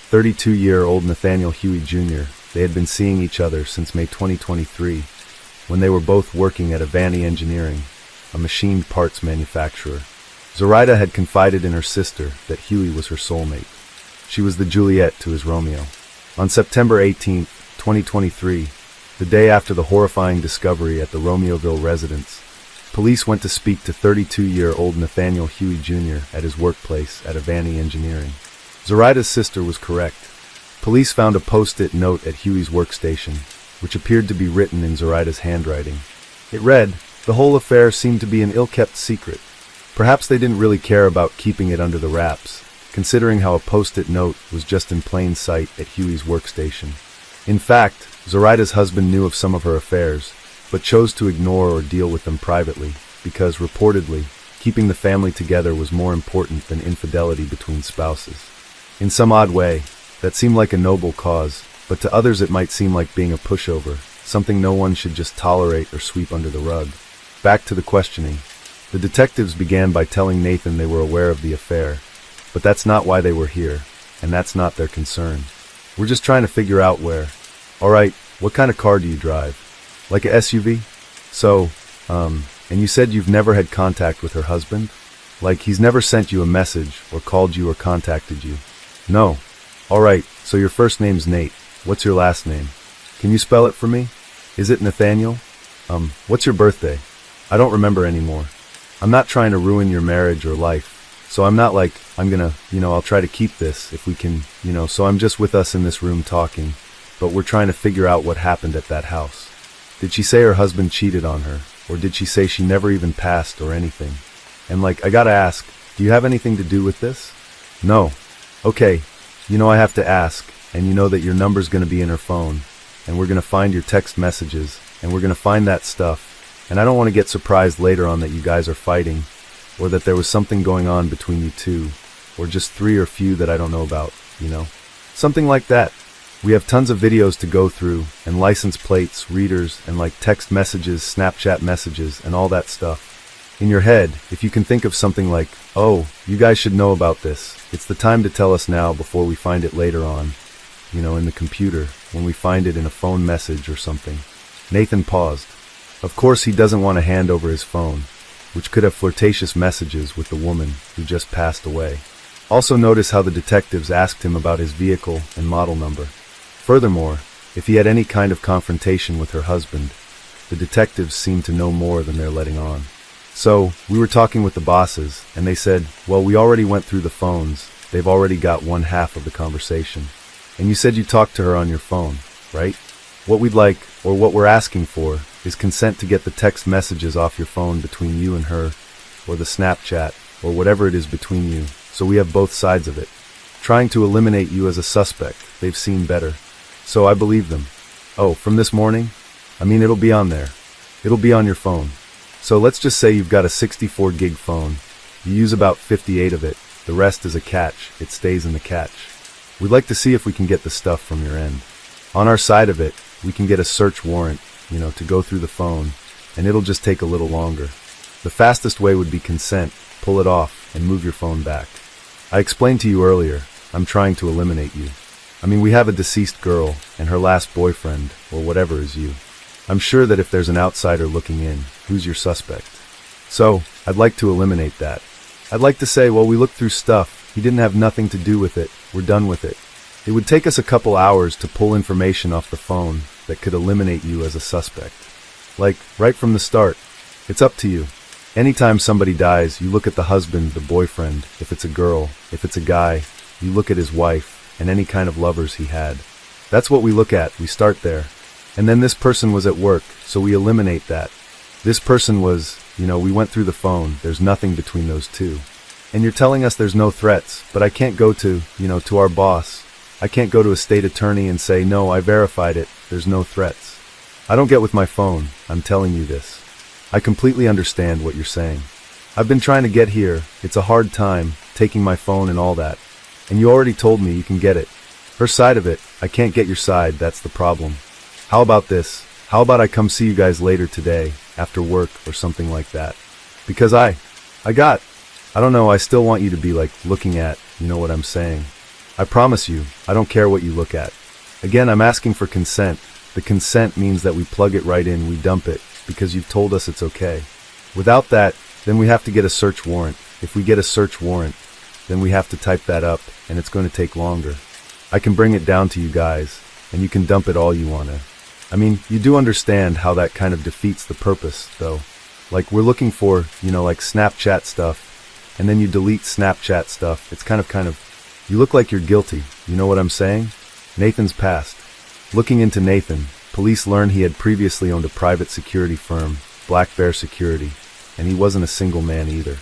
32-year-old Nathaniel Huey Jr. They had been seeing each other since May 2023, when they were both working at Avanti Engineering, a machined parts manufacturer. Zoraida had confided in her sister that Huey was her soulmate. She was the Juliet to his Romeo. On September 18, 2023, the day after the horrifying discovery at the Romeoville residence, police went to speak to 32-year-old Nathaniel Huey Jr. at his workplace at Avanti Engineering. Zoraida's sister was correct. Police found a post-it note at Huey's workstation, which appeared to be written in Zoraida's handwriting. It read, "The whole affair seemed to be an ill-kept secret." Perhaps they didn't really care about keeping it under the wraps, considering how a post-it note was just in plain sight at Huey's workstation. In fact, Zoraida's husband knew of some of her affairs, but chose to ignore or deal with them privately, because, reportedly, keeping the family together was more important than infidelity between spouses. In some odd way, that seemed like a noble cause, but to others it might seem like being a pushover, something no one should just tolerate or sweep under the rug. Back to the questioning. The detectives began by telling Nathan they were aware of the affair, but that's not why they were here, and that's not their concern. We're just trying to figure out where. Alright, what kind of car do you drive? Like a SUV? So, and you said you've never had contact with her husband? Like he's never sent you a message, or called you or contacted you? No. Alright, so your first name's Nate. What's your last name? Can you spell it for me? Is it Nathaniel? What's your birthday? I don't remember anymore. I'm not trying to ruin your marriage or life. So I'm not like, I'm gonna, I'll try to keep this if we can, so I'm just with us in this room talking, but we're trying to figure out what happened at that house. Did she say her husband cheated on her, or did she say she never even passed or anything? And I gotta ask, do you have anything to do with this? No. Okay, I have to ask, and you know that your number's gonna be in her phone, and we're gonna find your text messages, and we're gonna find that stuff, and I don't want to get surprised later on that you guys are fighting, or that there was something going on between you two, or just three or few that I don't know about, Something like that. We have tons of videos to go through, and license plates, readers, and text messages, Snapchat messages, and all that stuff. In your head, if you can think of something like, oh, you guys should know about this, it's the time to tell us now before we find it later on, in the computer, when we find it in a phone message or something. Nathan paused. Of course he doesn't want to hand over his phone, which could have flirtatious messages with the woman who just passed away. Also notice how the detectives asked him about his vehicle and model number. Furthermore, if he had any kind of confrontation with her husband, the detectives seemed to know more than they're letting on. So, we were talking with the bosses, and they said, well, we already went through the phones, they've already got one half of the conversation. And you said you talked to her on your phone, right? What we'd like, or what we're asking for, is consent to get the text messages off your phone between you and her, or the Snapchat, or whatever it is between you, so we have both sides of it. Trying to eliminate you as a suspect, they've seen better. So I believe them. Oh, from this morning? It'll be on there. It'll be on your phone. So let's just say you've got a 64 gig phone. You use about 58 of it. The rest is a catch. It stays in the catch. We'd like to see if we can get the stuff from your end. On our side of it, we can get a search warrant, to go through the phone, and it'll just take a little longer. The fastest way would be consent, pull it off, and move your phone back. I explained to you earlier, I'm trying to eliminate you. We have a deceased girl, and her last boyfriend, or whatever is you. I'm sure that if there's an outsider looking in, who's your suspect? So, I'd like to eliminate that. I'd like to say, well, we looked through stuff, he didn't have nothing to do with it, we're done with it. It would take us a couple hours to pull information off the phone, that could eliminate you as a suspect. Like, right from the start. It's up to you. Anytime somebody dies, you look at the husband, the boyfriend. If it's a girl, if it's a guy, you look at his wife, and any kind of lovers he had. That's what we look at, we start there. And then this person was at work, so we eliminate that. This person was, we went through the phone, there's nothing between those two. And you're telling us there's no threats, but I can't go to our boss. I can't go to a state attorney and say, no, I verified it, there's no threats. I don't get with my phone, I'm telling you this. I completely understand what you're saying. I've been trying to get here, it's a hard time, taking my phone and all that. And you already told me you can get it. Her side of it, I can't get your side, that's the problem. How about this? How about I come see you guys later today, after work or something like that? Because I don't know, I still want you to be looking at, you know what I'm saying? I promise you, I don't care what you look at. Again, I'm asking for consent. The consent means that we plug it right in, we dump it, because you've told us it's okay. Without that, then we have to get a search warrant. If we get a search warrant, then we have to type that up, and it's going to take longer. I can bring it down to you guys, and you can dump it all you want to. I mean, you do understand how that kind of defeats the purpose, though. We're looking for, Snapchat stuff, and then you delete Snapchat stuff. It's kind of, you look like you're guilty, you know what I'm saying? Nathan's past. Looking into Nathan, police learned he had previously owned a private security firm, Black Bear Security, and he wasn't a single man either.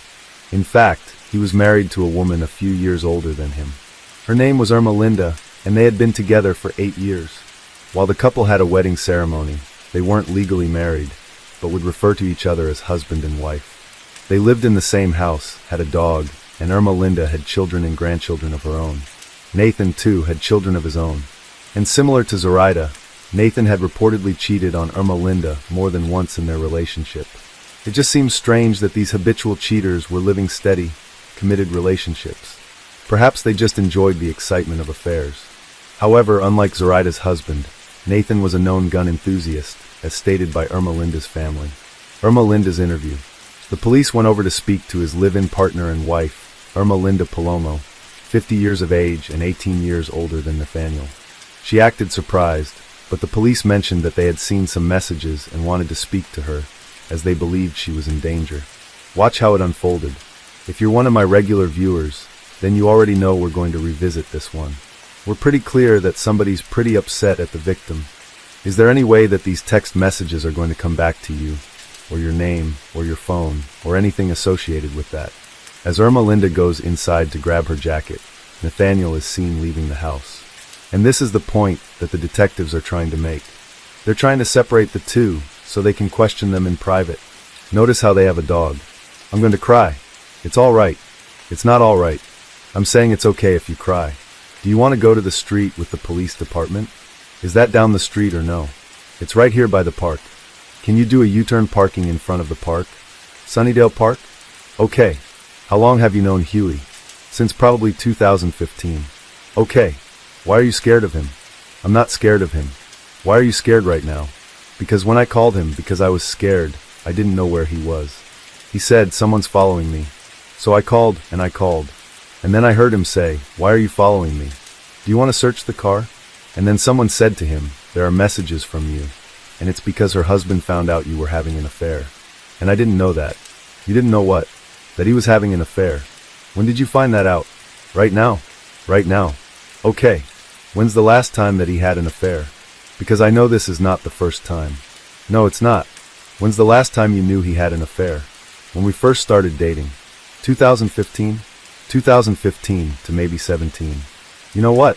In fact, he was married to a woman a few years older than him. Her name was Irma Linda, and they had been together for 8 years. While the couple had a wedding ceremony, they weren't legally married, but would refer to each other as husband and wife. They lived in the same house, had a dog, and Irma Linda had children and grandchildren of her own. Nathan, too, had children of his own. And similar to Zoraida, Nathan had reportedly cheated on Irma Linda more than once in their relationship. It just seems strange that these habitual cheaters were living steady, committed relationships. Perhaps they just enjoyed the excitement of affairs. However, unlike Zoraida's husband, Nathan was a known gun enthusiast, as stated by Irma Linda's family. Irma Linda's interview. The police went over to speak to his live-in partner and wife, Irma Linda Palomo, 50 years of age and 18 years older than Nathaniel. She acted surprised, but the police mentioned that they had seen some messages and wanted to speak to her, as they believed she was in danger. Watch how it unfolded. If you're one of my regular viewers, then you already know we're going to revisit this one. We're pretty clear that somebody's pretty upset at the victim. Is there any way that these text messages are going to come back to you, or your name, or your phone, or anything associated with that? As Irma Linda goes inside to grab her jacket, Nathaniel is seen leaving the house. And this is the point that the detectives are trying to make. They're trying to separate the two, so they can question them in private. Notice how they have a dog. I'm going to cry. It's all right. It's not all right. I'm saying it's okay if you cry. Do you want to go to the street with the police department? Is that down the street or no? It's right here by the park. Can you do a U-turn parking in front of the park? Sunnydale Park? Okay. How long have you known Huey? Since probably 2015. Okay. Why are you scared of him? I'm not scared of him. Why are you scared right now? Because when I called him, because I was scared, I didn't know where he was. He said, someone's following me. So I called, and I called. And then I heard him say, why are you following me? Do you want to search the car? And then someone said to him, there are messages from you. And it's because her husband found out you were having an affair. And I didn't know that. You didn't know what? That he was having an affair. When did you find that out? Right now. Right now. Okay. When's the last time that he had an affair? Because I know this is not the first time. No, it's not. When's the last time you knew he had an affair? When we first started dating. 2015? 2015 to maybe 17. You know what?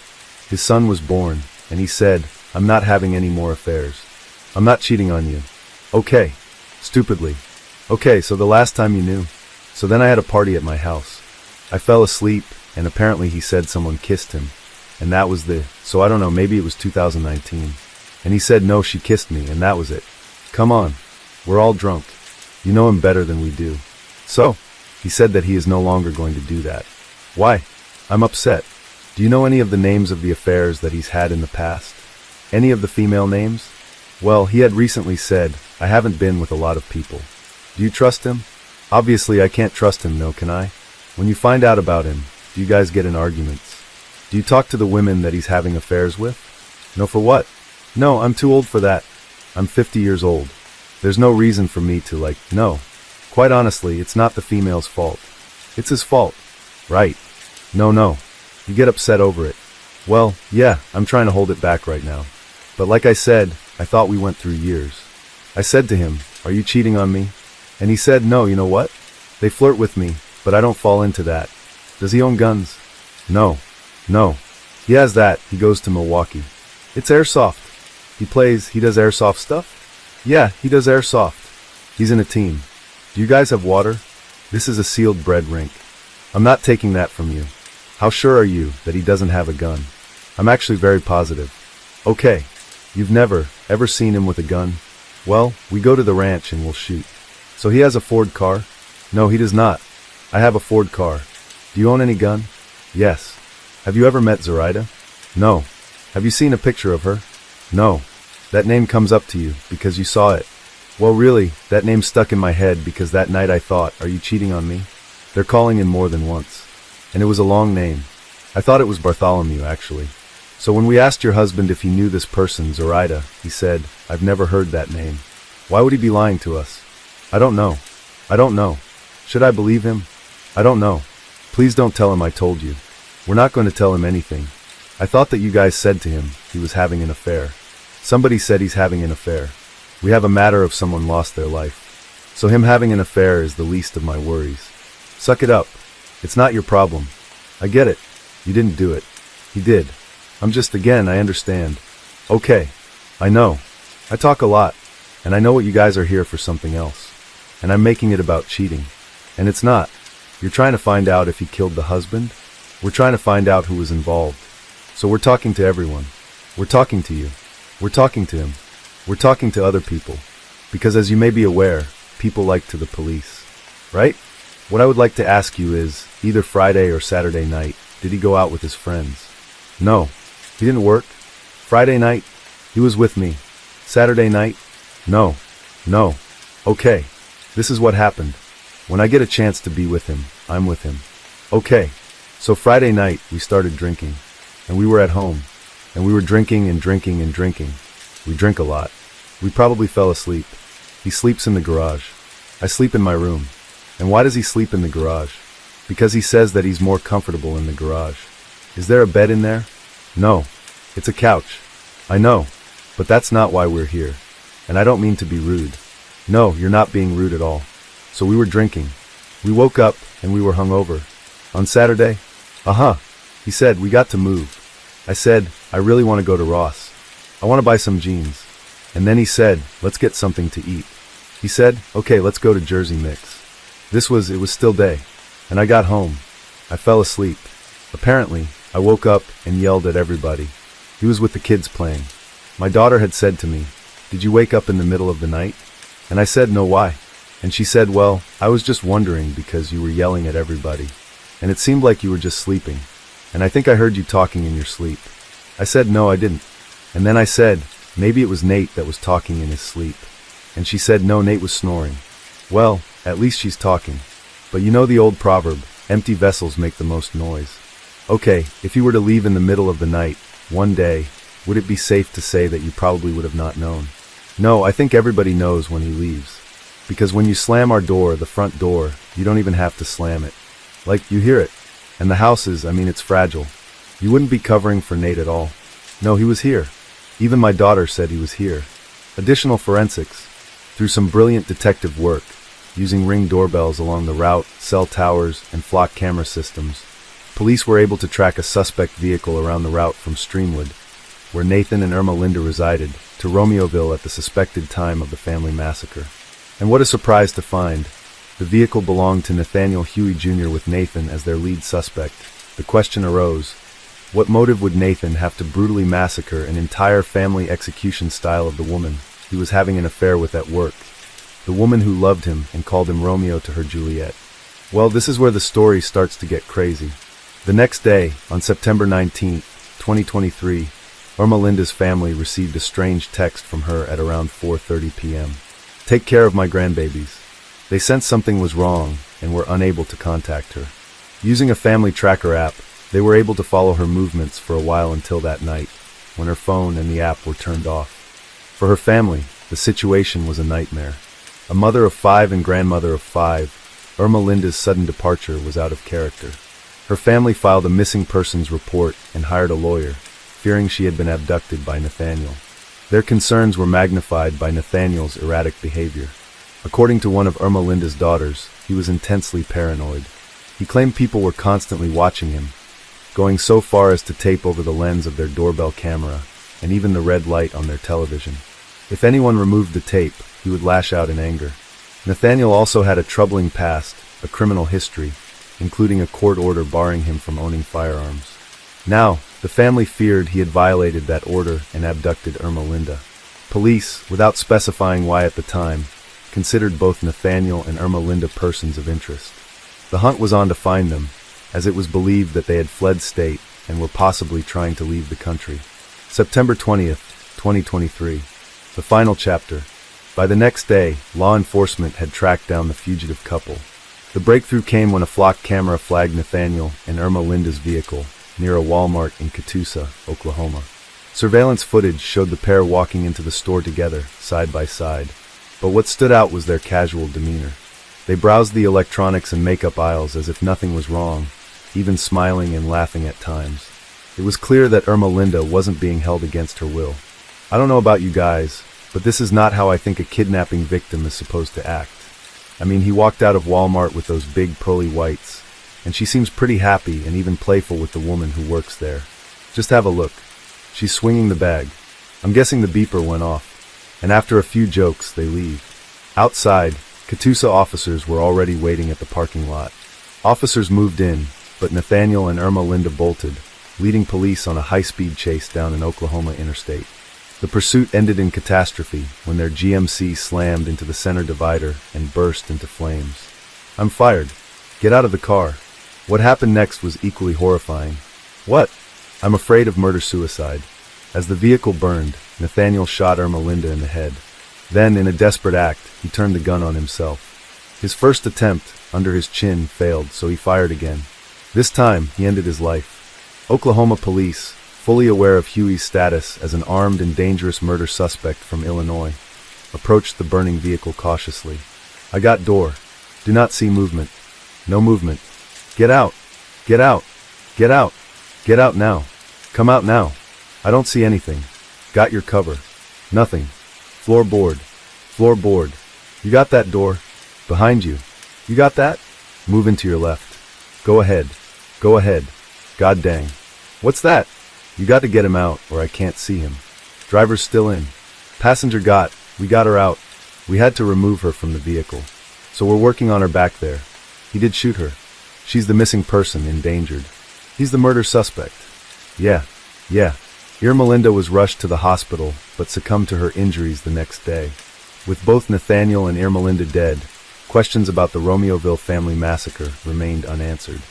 His son was born, and he said, I'm not having any more affairs. I'm not cheating on you. Okay. Stupidly. Okay, so the last time you knew. So then I had a party at my house. I fell asleep, and apparently he said someone kissed him. And that was so I don't know, maybe it was 2019. And he said, no, she kissed me, and that was it. Come on. We're all drunk. You know him better than we do. So, he said that he is no longer going to do that. Why? I'm upset. Do you know any of the names of the affairs that he's had in the past? Any of the female names? Well, he had recently said, I haven't been with a lot of people. Do you trust him? Obviously, I can't trust him, no, can I? When you find out about him, do you guys get in arguments? Do you talk to the women that he's having affairs with? No, for what? No, I'm too old for that. I'm 50 years old. There's no reason for me to no. Quite honestly, it's not the female's fault. It's his fault. Right. No. You get upset over it. Well, yeah, I'm trying to hold it back right now. But like I said, I thought we went through years. I said to him, "Are you cheating on me?" And he said, "No, you know what? They flirt with me, but I don't fall into that." Does he own guns? No. He has that. He goes to Milwaukee. It's airsoft. He does airsoft stuff? Yeah, he does airsoft. He's in a team. Do you guys have water? This is a sealed bread rink. I'm not taking that from you. How sure are you that he doesn't have a gun? I'm actually very positive. Okay. You've never, ever seen him with a gun? Well, we go to the ranch and we'll shoot. So he has a Ford car? No, he does not. I have a Ford car. Do you own any gun? Yes. Have you ever met Zoraida? No. Have you seen a picture of her? No. That name comes up to you because you saw it. Well, really, that name stuck in my head because that night I thought, are you cheating on me? They're calling him more than once. And it was a long name. I thought it was Bartholomew, actually. So when we asked your husband if he knew this person, Zoraida, he said, I've never heard that name. Why would he be lying to us? I don't know. Should I believe him? I don't know. Please don't tell him I told you. We're not going to tell him anything. I thought that you guys said to him he was having an affair. Somebody said he's having an affair. We have a matter of someone lost their life. So him having an affair is the least of my worries. Suck it up. It's not your problem. I get it. You didn't do it. He did. I understand. Okay. I know. I talk a lot. And I know what you guys are here for something else. And I'm making it about cheating. And it's not. You're trying to find out if he killed the husband? We're trying to find out who was involved. So we're talking to everyone. We're talking to you. We're talking to him. We're talking to other people. Because as you may be aware, people like to the police. Right? What I would like to ask you is, either Friday or Saturday night, did he go out with his friends? No. He didn't work. Friday night, he was with me. Saturday night? No. Okay. This is what happened. When I get a chance to be with him, I'm with him. Okay. So Friday night, we started drinking. And we were at home. And we were drinking and drinking and drinking. We drink a lot. We probably fell asleep. He sleeps in the garage. I sleep in my room. And why does he sleep in the garage? Because he says that he's more comfortable in the garage. Is there a bed in there? No. It's a couch. I know. But that's not why we're here. And I don't mean to be rude. No, you're not being rude at all. So we were drinking. We woke up and we were hungover. On Saturday? He said, we got to move. I said, I really want to go to Ross. I want to buy some jeans. And then he said, let's get something to eat. He said, okay, let's go to Jersey Mix. It was still day. And I got home. I fell asleep. Apparently, I woke up and yelled at everybody. He was with the kids playing. My daughter had said to me, did you wake up in the middle of the night? And I said, no, why? And she said, well, I was just wondering because you were yelling at everybody. And it seemed like you were just sleeping. And I think I heard you talking in your sleep. I said, no, I didn't. And then I said, maybe it was Nate that was talking in his sleep. And she said, no, Nate was snoring. Well, at least she's talking. But you know the old proverb, empty vessels make the most noise. Okay, if you were to leave in the middle of the night, one day, would it be safe to say that you probably would have not known? No, I think everybody knows when he leaves. Because when you slam our door, the front door, you don't even have to slam it. Like, you hear it. And the house is, it's fragile. You wouldn't be covering for Nate at all. No, he was here. Even my daughter said he was here. Additional forensics. Through some brilliant detective work, using Ring doorbells along the route, cell towers, and flock camera systems, police were able to track a suspect vehicle around the route from Streamwood, where Nathan and Irma Linda resided, to Romeoville at the suspected time of the family massacre. And what a surprise to find. The vehicle belonged to Nathaniel Huey Jr. with Nathan as their lead suspect. The question arose, what motive would Nathan have to brutally massacre an entire family execution style of the woman he was having an affair with at work? The woman who loved him and called him Romeo to her Juliet. Well, this is where the story starts to get crazy. The next day, on September 19, 2023, Irma Linda's family received a strange text from her at around 4:30 p.m. Take care of my grandbabies. They sensed something was wrong and were unable to contact her. Using a family tracker app, they were able to follow her movements for a while until that night. when her phone and the app were turned off. For her family, the situation was a nightmare. A mother of 5 and grandmother of 5, Irma Linda's sudden departure was out of character. Her family filed a missing persons report and hired a lawyer, fearing she had been abducted by Nathaniel. Their concerns were magnified by Nathaniel's erratic behavior. According to one of Irma Linda's daughters, he was intensely paranoid. He claimed people were constantly watching him, going so far as to tape over the lens of their doorbell camera and even the red light on their television. If anyone removed the tape, he would lash out in anger. Nathaniel also had a troubling past, a criminal history, including a court order barring him from owning firearms. Now, the family feared he had violated that order and abducted Irma Linda. Police, without specifying why at the time, considered both Nathaniel and Irma Linda persons of interest. The hunt was on to find them, as it was believed that they had fled state and were possibly trying to leave the country. September 20th, 2023. The final chapter. By the next day, law enforcement had tracked down the fugitive couple. The breakthrough came when a flock camera flagged Nathaniel and Irma Linda's vehicle near a Walmart in Catoosa, Oklahoma. Surveillance footage showed the pair walking into the store together, side by side. But what stood out was their casual demeanor. They browsed the electronics and makeup aisles as if nothing was wrong, even smiling and laughing at times. It was clear that Irma Linda wasn't being held against her will. I don't know about you guys, but this is not how I think a kidnapping victim is supposed to act. I mean, he walked out of Walmart with those big pearly whites, and she seems pretty happy and even playful with the woman who works there. Just have a look. She's swinging the bag. I'm guessing the beeper went off, and after a few jokes, they leave. Outside, Catoosa officers were already waiting at the parking lot. Officers moved in, but Nathaniel and Irma Linda bolted, leading police on a high-speed chase down an Oklahoma interstate. The pursuit ended in catastrophe when their GMC slammed into the center divider and burst into flames. I'm fired. Get out of the car. What happened next was equally horrifying. What? I'm afraid of murder-suicide. As the vehicle burned, Nathaniel shot Irma Linda in the head. Then, in a desperate act, he turned the gun on himself. His first attempt, under his chin, failed, so he fired again. This time, he ended his life. Oklahoma police, fully aware of Huey's status as an armed and dangerous murder suspect from Illinois, approached the burning vehicle cautiously. I got door. Do not see movement. No movement. Get out. Get out. Get out. Get out now. Come out now. I don't see anything. Got your cover. Nothing. Floorboard. Floorboard. You got that door? Behind you. You got that? Move into your left. Go ahead. Go ahead. God dang. What's that? You got to get him out, or I can't see him. Driver's still in. Passenger got. We got her out. We had to remove her from the vehicle. So we're working on her back there. He did shoot her. She's the missing person, endangered. He's the murder suspect. Yeah. Irma Linda was rushed to the hospital, but succumbed to her injuries the next day. With both Nathaniel and Irma Linda dead, questions about the Romeoville family massacre remained unanswered.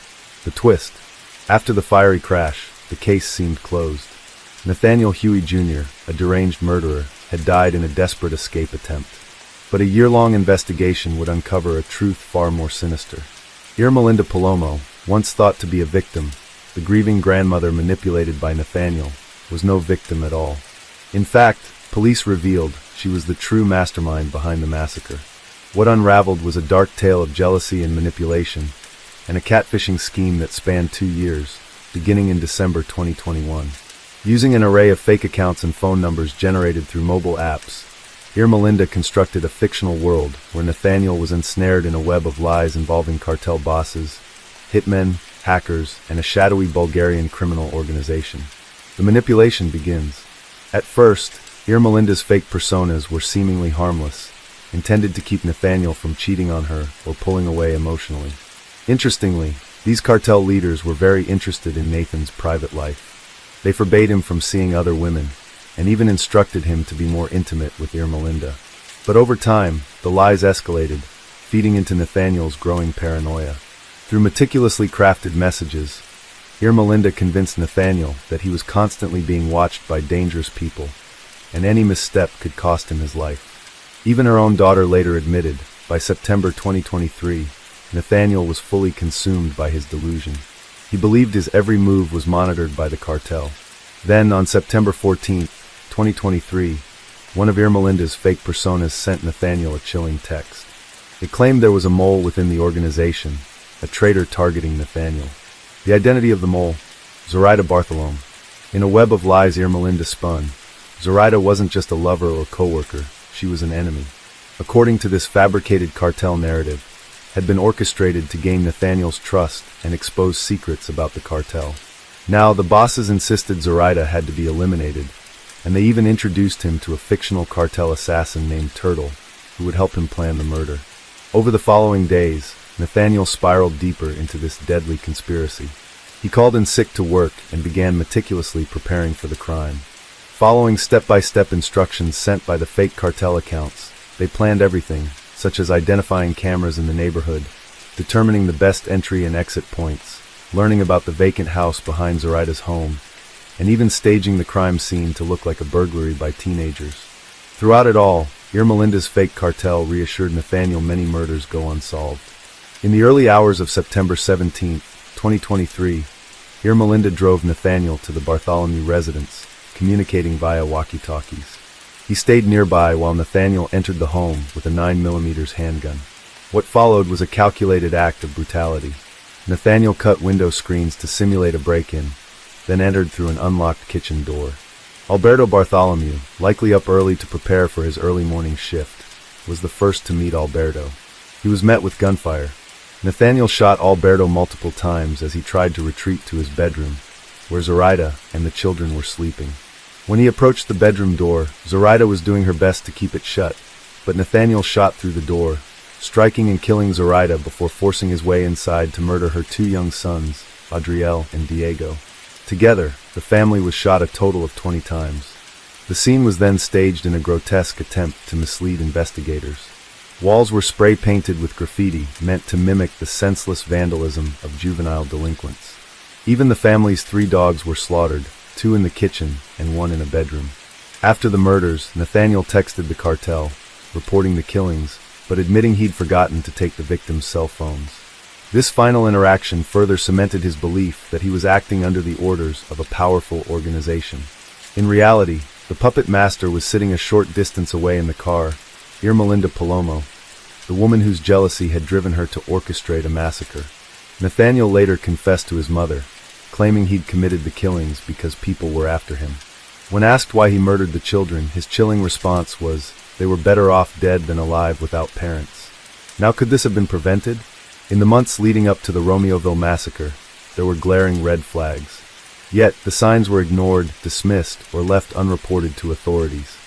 The twist. After the fiery crash, the case seemed closed. Nathaniel Huey Jr., a deranged murderer, had died in a desperate escape attempt. But a year-long investigation would uncover a truth far more sinister. Irma Linda Palomo, once thought to be a victim, the grieving grandmother manipulated by Nathaniel, was no victim at all. In fact, police revealed she was the true mastermind behind the massacre. What unraveled was a dark tale of jealousy and manipulation, and a catfishing scheme that spanned 2 years, beginning in December 2021. Using an array of fake accounts and phone numbers generated through mobile apps, Irma Linda constructed a fictional world where Nathaniel was ensnared in a web of lies involving cartel bosses, hitmen, hackers, and a shadowy Bulgarian criminal organization. The manipulation begins. At first, Irma Linda's fake personas were seemingly harmless, intended to keep Nathaniel from cheating on her or pulling away emotionally. Interestingly, these cartel leaders were very interested in Nathan's private life. They forbade him from seeing other women, and even instructed him to be more intimate with Irma Linda. But over time, the lies escalated, feeding into Nathaniel's growing paranoia. Through meticulously crafted messages, Irma Linda convinced Nathaniel that he was constantly being watched by dangerous people, and any misstep could cost him his life. Even her own daughter later admitted, by September 2023, Nathaniel was fully consumed by his delusion. He believed his every move was monitored by the cartel. Then, on September 14, 2023, one of Irmelinda's fake personas sent Nathaniel a chilling text. It claimed there was a mole within the organization, a traitor targeting Nathaniel. The identity of the mole: Zoraida Bartholome. In a web of lies Irmelinda spun, Zoraida wasn't just a lover or co-worker, she was an enemy. According to this fabricated cartel narrative, had been orchestrated to gain Nathaniel's trust and expose secrets about the cartel. Now, the bosses insisted Zoraida had to be eliminated, and they even introduced him to a fictional cartel assassin named Turtle, who would help him plan the murder. Over the following days, Nathaniel spiraled deeper into this deadly conspiracy. He called in sick to work and began meticulously preparing for the crime. Following step-by-step instructions sent by the fake cartel accounts, they planned everything, such as identifying cameras in the neighborhood, determining the best entry and exit points, learning about the vacant house behind Zoraida's home, and even staging the crime scene to look like a burglary by teenagers. Throughout it all, Irmelinda's fake cartel reassured Nathaniel many murders go unsolved. In the early hours of September 17, 2023, Irmelinda drove Nathaniel to the Bartholomew residence, communicating via walkie-talkies. He stayed nearby while Nathaniel entered the home with a 9mm handgun. What followed was a calculated act of brutality. Nathaniel cut window screens to simulate a break-in, then entered through an unlocked kitchen door. Alberto Bartholomew, likely up early to prepare for his early morning shift, was the first to meet Alberto. He was met with gunfire. Nathaniel shot Alberto multiple times as he tried to retreat to his bedroom, where Zoraida and the children were sleeping. When he approached the bedroom door, Zoraida was doing her best to keep it shut, but Nathaniel shot through the door, striking and killing Zoraida before forcing his way inside to murder her two young sons, Adriel and Diego. Together, the family was shot a total of 20 times. The scene was then staged in a grotesque attempt to mislead investigators. Walls were spray-painted with graffiti meant to mimic the senseless vandalism of juvenile delinquents. Even the family's 3 dogs were slaughtered, 2 in the kitchen and 1 in a bedroom. After the murders, Nathaniel texted the cartel, reporting the killings, but admitting he'd forgotten to take the victims' cell phones. This final interaction further cemented his belief that he was acting under the orders of a powerful organization. In reality, the puppet master was sitting a short distance away in the car, Irmelinda Palomo, the woman whose jealousy had driven her to orchestrate a massacre. Nathaniel later confessed to his mother, claiming he'd committed the killings because people were after him. When asked why he murdered the children, his chilling response was, they were better off dead than alive without parents. Now, could this have been prevented? In the months leading up to the Romeoville massacre, there were glaring red flags. Yet, the signs were ignored, dismissed, or left unreported to authorities.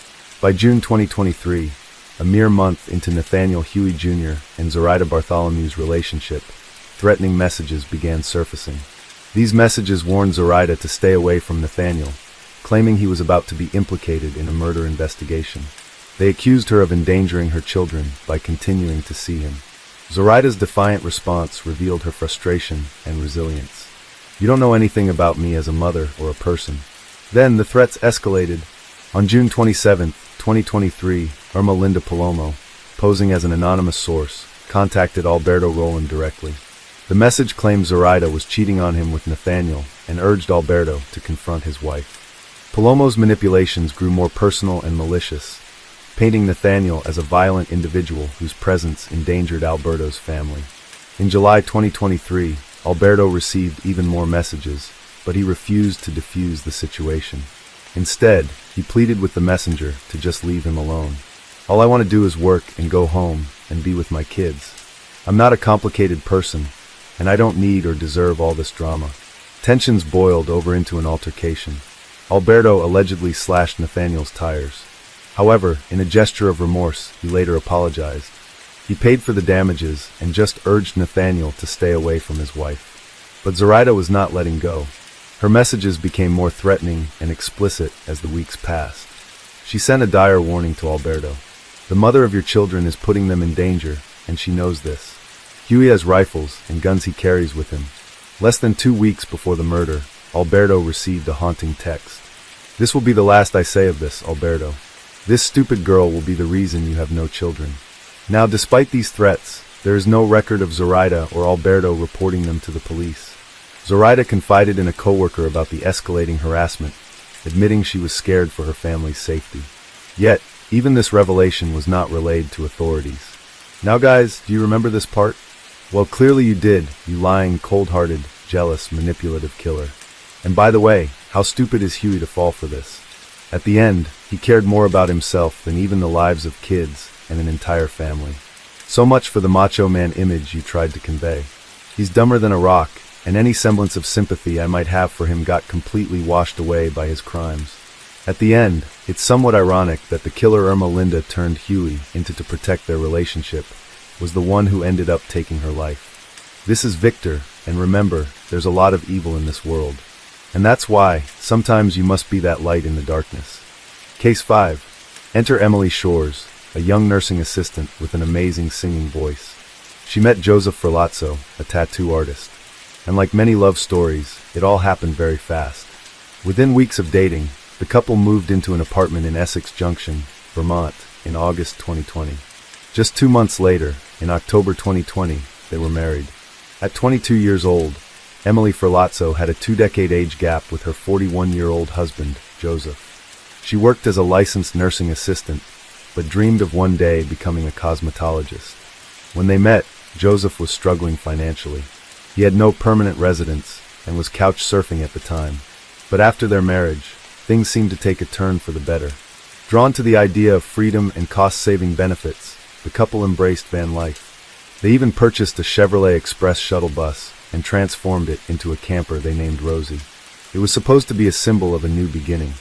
By June 2023, a mere month into Nathaniel Huey Jr. and Zoraida Bartholomew's relationship, threatening messages began surfacing. These messages warned Zoraida to stay away from Nathaniel, claiming he was about to be implicated in a murder investigation. They accused her of endangering her children by continuing to see him. Zoraida's defiant response revealed her frustration and resilience. You don't know anything about me as a mother or a person. Then the threats escalated. On June 27, 2023, Irmelinda Palomo, posing as an anonymous source, contacted Alberto Roland directly. The message claimed Zoraida was cheating on him with Nathaniel and urged Alberto to confront his wife. Palomo's manipulations grew more personal and malicious, painting Nathaniel as a violent individual whose presence endangered Alberto's family. In July 2023, Alberto received even more messages, but he refused to defuse the situation. Instead, he pleaded with the messenger to just leave him alone. All I want to do is work and go home and be with my kids. I'm not a complicated person, and I don't need or deserve all this drama. Tensions boiled over into an altercation. Alberto allegedly slashed Nathaniel's tires. However, in a gesture of remorse, he later apologized. He paid for the damages and just urged Nathaniel to stay away from his wife. But Zoraida was not letting go. Her messages became more threatening and explicit as the weeks passed. She sent a dire warning to Alberto. The mother of your children is putting them in danger, and she knows this. Huey has rifles and guns he carries with him. Less than 2 weeks before the murder, Alberto received a haunting text. This will be the last I say of this, Alberto. This stupid girl will be the reason you have no children. Now, despite these threats, there is no record of Zoraida or Alberto reporting them to the police. Zoraida confided in a coworker about the escalating harassment, admitting she was scared for her family's safety. Yet, even this revelation was not relayed to authorities. Now guys, do you remember this part? Well, clearly you did, you lying, cold-hearted, jealous, manipulative killer. And by the way, how stupid is Huey to fall for this? At the end, he cared more about himself than even the lives of kids and an entire family. So much for the macho man image you tried to convey. He's dumber than a rock, and any semblance of sympathy I might have for him got completely washed away by his crimes. At the end, it's somewhat ironic that the killer Irma Linda turned Huey into to protect their relationship was the one who ended up taking her life. This is Victor, and remember, there's a lot of evil in this world. And that's why, sometimes you must be that light in the darkness. Case 5. Enter Emily Shores, a young nursing assistant with an amazing singing voice. She met Joseph Ferlazzo, a tattoo artist. And like many love stories, it all happened very fast. Within weeks of dating, the couple moved into an apartment in Essex Junction, Vermont, in August 2020. Just 2 months later, in October 2020, they were married. At 22 years old, Emily Ferlazzo had a 2-decade age gap with her 41-year-old husband, Joseph. She worked as a licensed nursing assistant, but dreamed of one day becoming a cosmetologist. When they met, Joseph was struggling financially. He had no permanent residence and was couch surfing at the time. But after their marriage, things seemed to take a turn for the better. Drawn to the idea of freedom and cost-saving benefits, the couple embraced van life. They even purchased a Chevrolet Express shuttle bus and transformed it into a camper they named Rosie. It was supposed to be a symbol of a new beginning.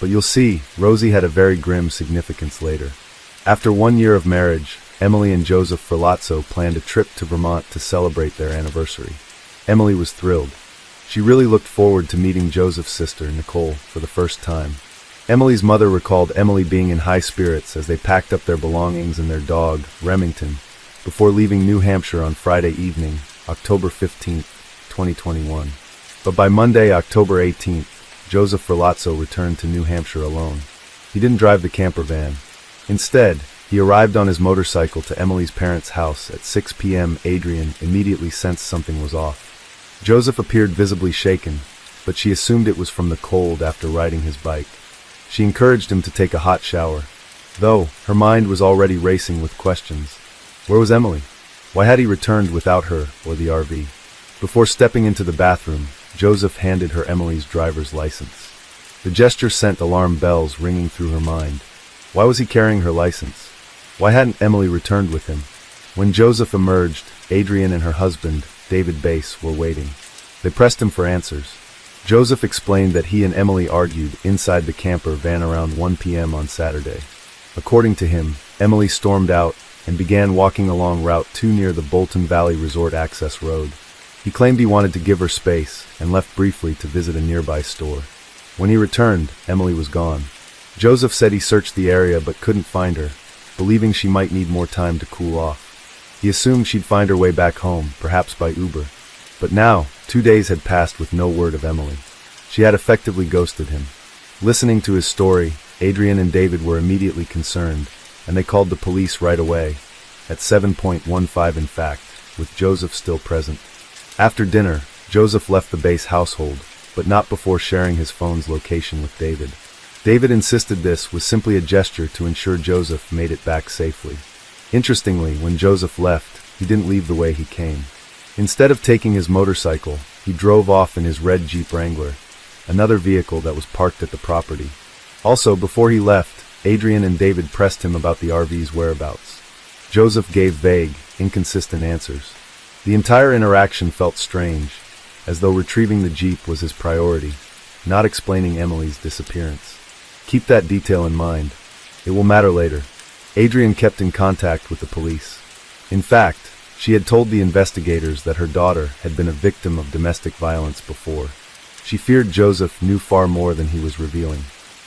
But you'll see, Rosie had a very grim significance later. After 1 year of marriage, Emily and Joseph Ferlazzo planned a trip to Vermont to celebrate their anniversary. Emily was thrilled. She really looked forward to meeting Joseph's sister, Nicole, for the first time. Emily's mother recalled Emily being in high spirits as they packed up their belongings and their dog, Remington, before leaving New Hampshire on Friday evening, October 15, 2021. But by Monday, October 18th, Joseph Ferlazzo returned to New Hampshire alone. He didn't drive the camper van. Instead, he arrived on his motorcycle to Emily's parents' house at 6 p.m. Adrian immediately sensed something was off. Joseph appeared visibly shaken, but she assumed it was from the cold after riding his bike. She encouraged him to take a hot shower, though her mind was already racing with questions. Where was Emily? Why had he returned without her or the RV? Before stepping into the bathroom, Joseph handed her Emily's driver's license. The gesture sent alarm bells ringing through her mind. Why was he carrying her license? Why hadn't Emily returned with him? When Joseph emerged, Adrian and her husband, David Bass, were waiting. They pressed him for answers. Joseph explained that he and Emily argued inside the camper van around 1 p.m. on Saturday. According to him, Emily stormed out and began walking along Route 2 near the Bolton Valley Resort Access Road. He claimed he wanted to give her space and left briefly to visit a nearby store. When he returned, Emily was gone. Joseph said he searched the area but couldn't find her, believing she might need more time to cool off. He assumed she'd find her way back home, perhaps by Uber. But now, 2 days had passed with no word of Emily. She had effectively ghosted him. Listening to his story, Adrian and David were immediately concerned, and they called the police right away, at 7:15 in fact, with Joseph still present. After dinner, Joseph left the Bass household, but not before sharing his phone's location with David. David insisted this was simply a gesture to ensure Joseph made it back safely. Interestingly, when Joseph left, he didn't leave the way he came. Instead of taking his motorcycle, he drove off in his red Jeep Wrangler, another vehicle that was parked at the property. Also, before he left, Adrian and David pressed him about the RV's whereabouts. Joseph gave vague, inconsistent answers. The entire interaction felt strange, as though retrieving the Jeep was his priority, not explaining Emily's disappearance. Keep that detail in mind. It will matter later. Adrian kept in contact with the police. In fact, she had told the investigators that her daughter had been a victim of domestic violence before. She feared Joseph knew far more than he was revealing.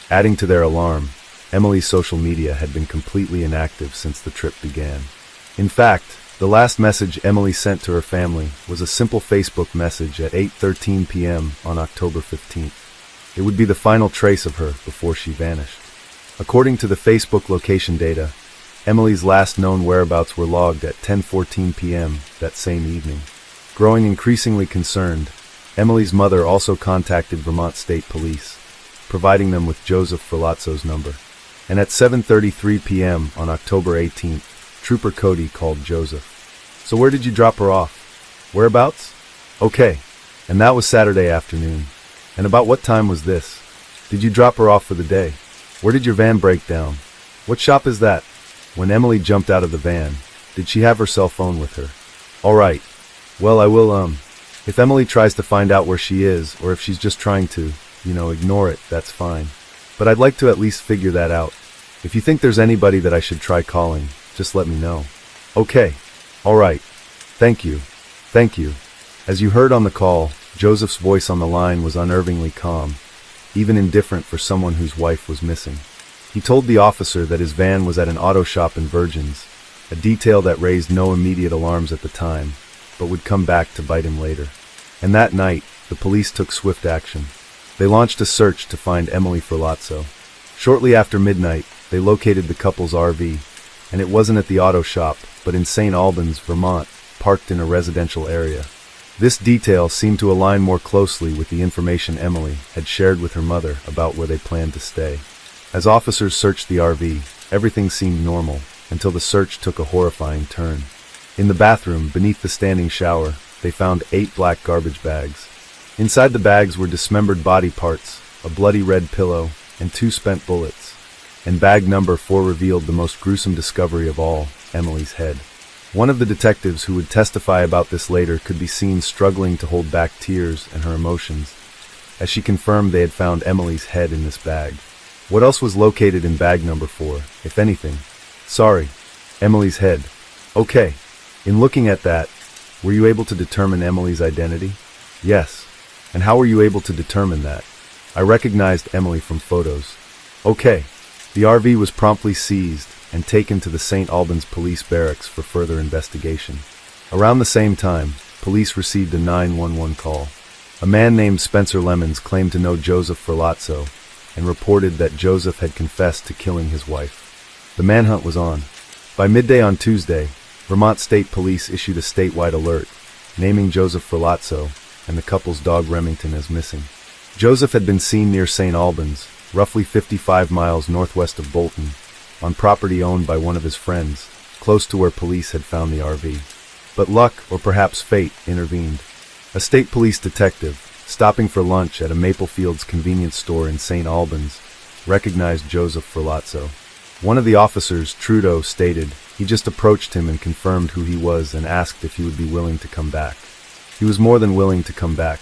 Adding to their alarm, Emily's social media had been completely inactive since the trip began. In fact, the last message Emily sent to her family was a simple Facebook message at 8:13 p.m. on October 15th. It would be the final trace of her before she vanished. According to the Facebook location data, Emily's last known whereabouts were logged at 10:14 p.m. that same evening. Growing increasingly concerned, Emily's mother also contacted Vermont State Police. providing them with Joseph Ferlazzo's number. And at 7:33 p.m. on October 18th, Trooper Cody called Joseph. "So where did you drop her off? Whereabouts?" "Okay." "And that was Saturday afternoon. And about what time was this? Did you drop her off for the day? Where did your van break down? What shop is that?" When Emily jumped out of the van, did she have her cell phone with her? "All right. Well, I will, if Emily tries to find out where she is, or if she's just trying to, ignore it, that's fine. But I'd like to at least figure that out. If you think there's anybody that I should try calling, just let me know." "Okay. All right. Thank you. Thank you." As you heard on the call, Joseph's voice on the line was unnervingly calm, even indifferent for someone whose wife was missing. He told the officer that his van was at an auto shop in Virgins, a detail that raised no immediate alarms at the time, but would come back to bite him later. And that night, the police took swift action. They launched a search to find Emily Ferlazzo. Shortly after midnight, they located the couple's RV, and it wasn't at the auto shop, but in St. Albans, Vermont, parked in a residential area. This detail seemed to align more closely with the information Emily had shared with her mother about where they planned to stay. As officers searched the RV, everything seemed normal, until the search took a horrifying turn. In the bathroom, beneath the standing shower, they found 8 black garbage bags. Inside the bags were dismembered body parts, a bloody red pillow, and 2 spent bullets. And bag number 4 revealed the most gruesome discovery of all, Emily's head. One of the detectives who would testify about this later could be seen struggling to hold back tears and her emotions, as she confirmed they had found Emily's head in this bag. What else was located in bag number 4, if anything? "Sorry, Emily's head." "Okay. In looking at that, were you able to determine Emily's identity?" "Yes." "And how were you able to determine that?" "I recognized Emily from photos." "Okay." The RV was promptly seized and taken to the St. Albans police barracks for further investigation. Around the same time, police received a 911 call. A man named Spencer Lemons claimed to know Joseph Ferlazzo and reported that Joseph had confessed to killing his wife. The manhunt was on. By midday on Tuesday, Vermont State Police issued a statewide alert, naming Joseph Ferlazzo and the couple's dog Remington as missing. Joseph had been seen near St. Albans, roughly 55 miles northwest of Bolton, on property owned by one of his friends, close to where police had found the RV. But luck, or perhaps fate, intervened. A state police detective, stopping for lunch at a Maple Fields convenience store in St. Albans, recognized Joseph Ferlazzo. One of the officers, Trudeau, stated he just approached him and confirmed who he was and asked if he would be willing to come back. He was more than willing to come back.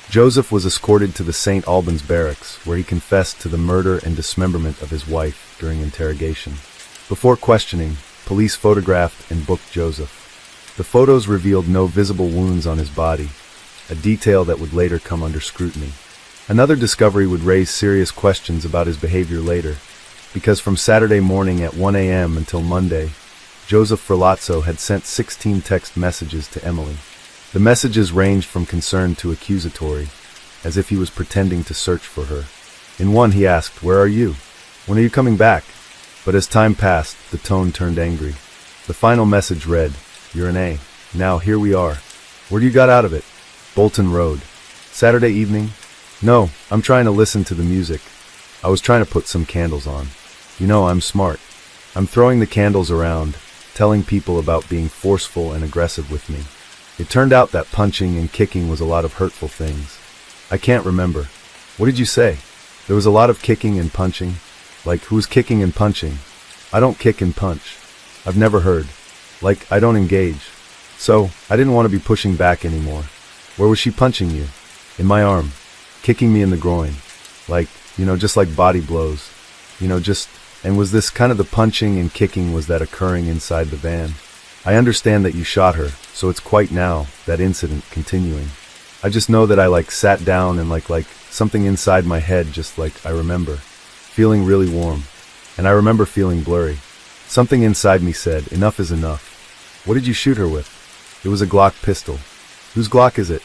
Joseph was escorted to the St. Albans barracks, where he confessed to the murder and dismemberment of his wife during interrogation. Before questioning, police photographed and booked Joseph. The photos revealed no visible wounds on his body, a detail that would later come under scrutiny. Another discovery would raise serious questions about his behavior later, because from Saturday morning at 1 a.m. until Monday, Joseph Ferlazzo had sent 16 text messages to Emily. The messages ranged from concern to accusatory, as if he was pretending to search for her. In one he asked, "Where are you? When are you coming back?" But as time passed, the tone turned angry. The final message read, "You're an A. Now here we are. Where do you got out of it?" "Bolton Road." "Saturday evening?" "No, I'm trying to listen to the music. I was trying to put some candles on. You know, I'm smart. I'm throwing the candles around, telling people about being forceful and aggressive with me. It turned out that punching and kicking was a lot of hurtful things. I can't remember. What did you say? There was a lot of kicking and punching? Like, who's kicking and punching?" "I don't kick and punch." "I've never heard. Like, I don't engage." "So, I didn't want to be pushing back anymore." "Where was she punching you?" "In my arm. Kicking me in the groin. Like, just like body blows. And was this kind of the punching and kicking, was that occurring inside the van?" "I understand that you shot her, so it's quite now, that incident continuing. I just know that I sat down and like something inside my head, just I remember feeling really warm. And I remember feeling blurry. Something inside me said, enough is enough." "What did you shoot her with?" "It was a Glock pistol." "Whose Glock is it?"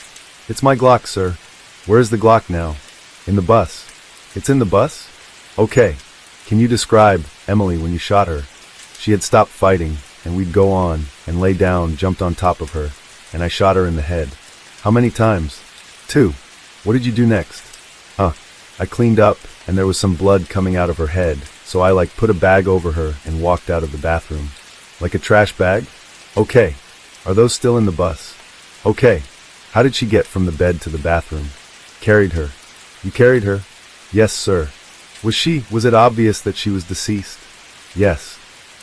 "It's my Glock, sir." "Where is the Glock now?" "In the bus." "It's in the bus?" "Okay. Can you describe Emily when you shot her?" "She had stopped fighting, and we'd go on, and lay down, jumped on top of her, and I shot her in the head." "How many times?" "2. "What did you do next?" I cleaned up, and there was some blood coming out of her head, so I put a bag over her and walked out of the bathroom. Like a trash bag? Okay. Are those still in the bus? Okay. How did she get from the bed to the bathroom? Carried her. You carried her? Yes, sir. Was it obvious that she was deceased? Yes.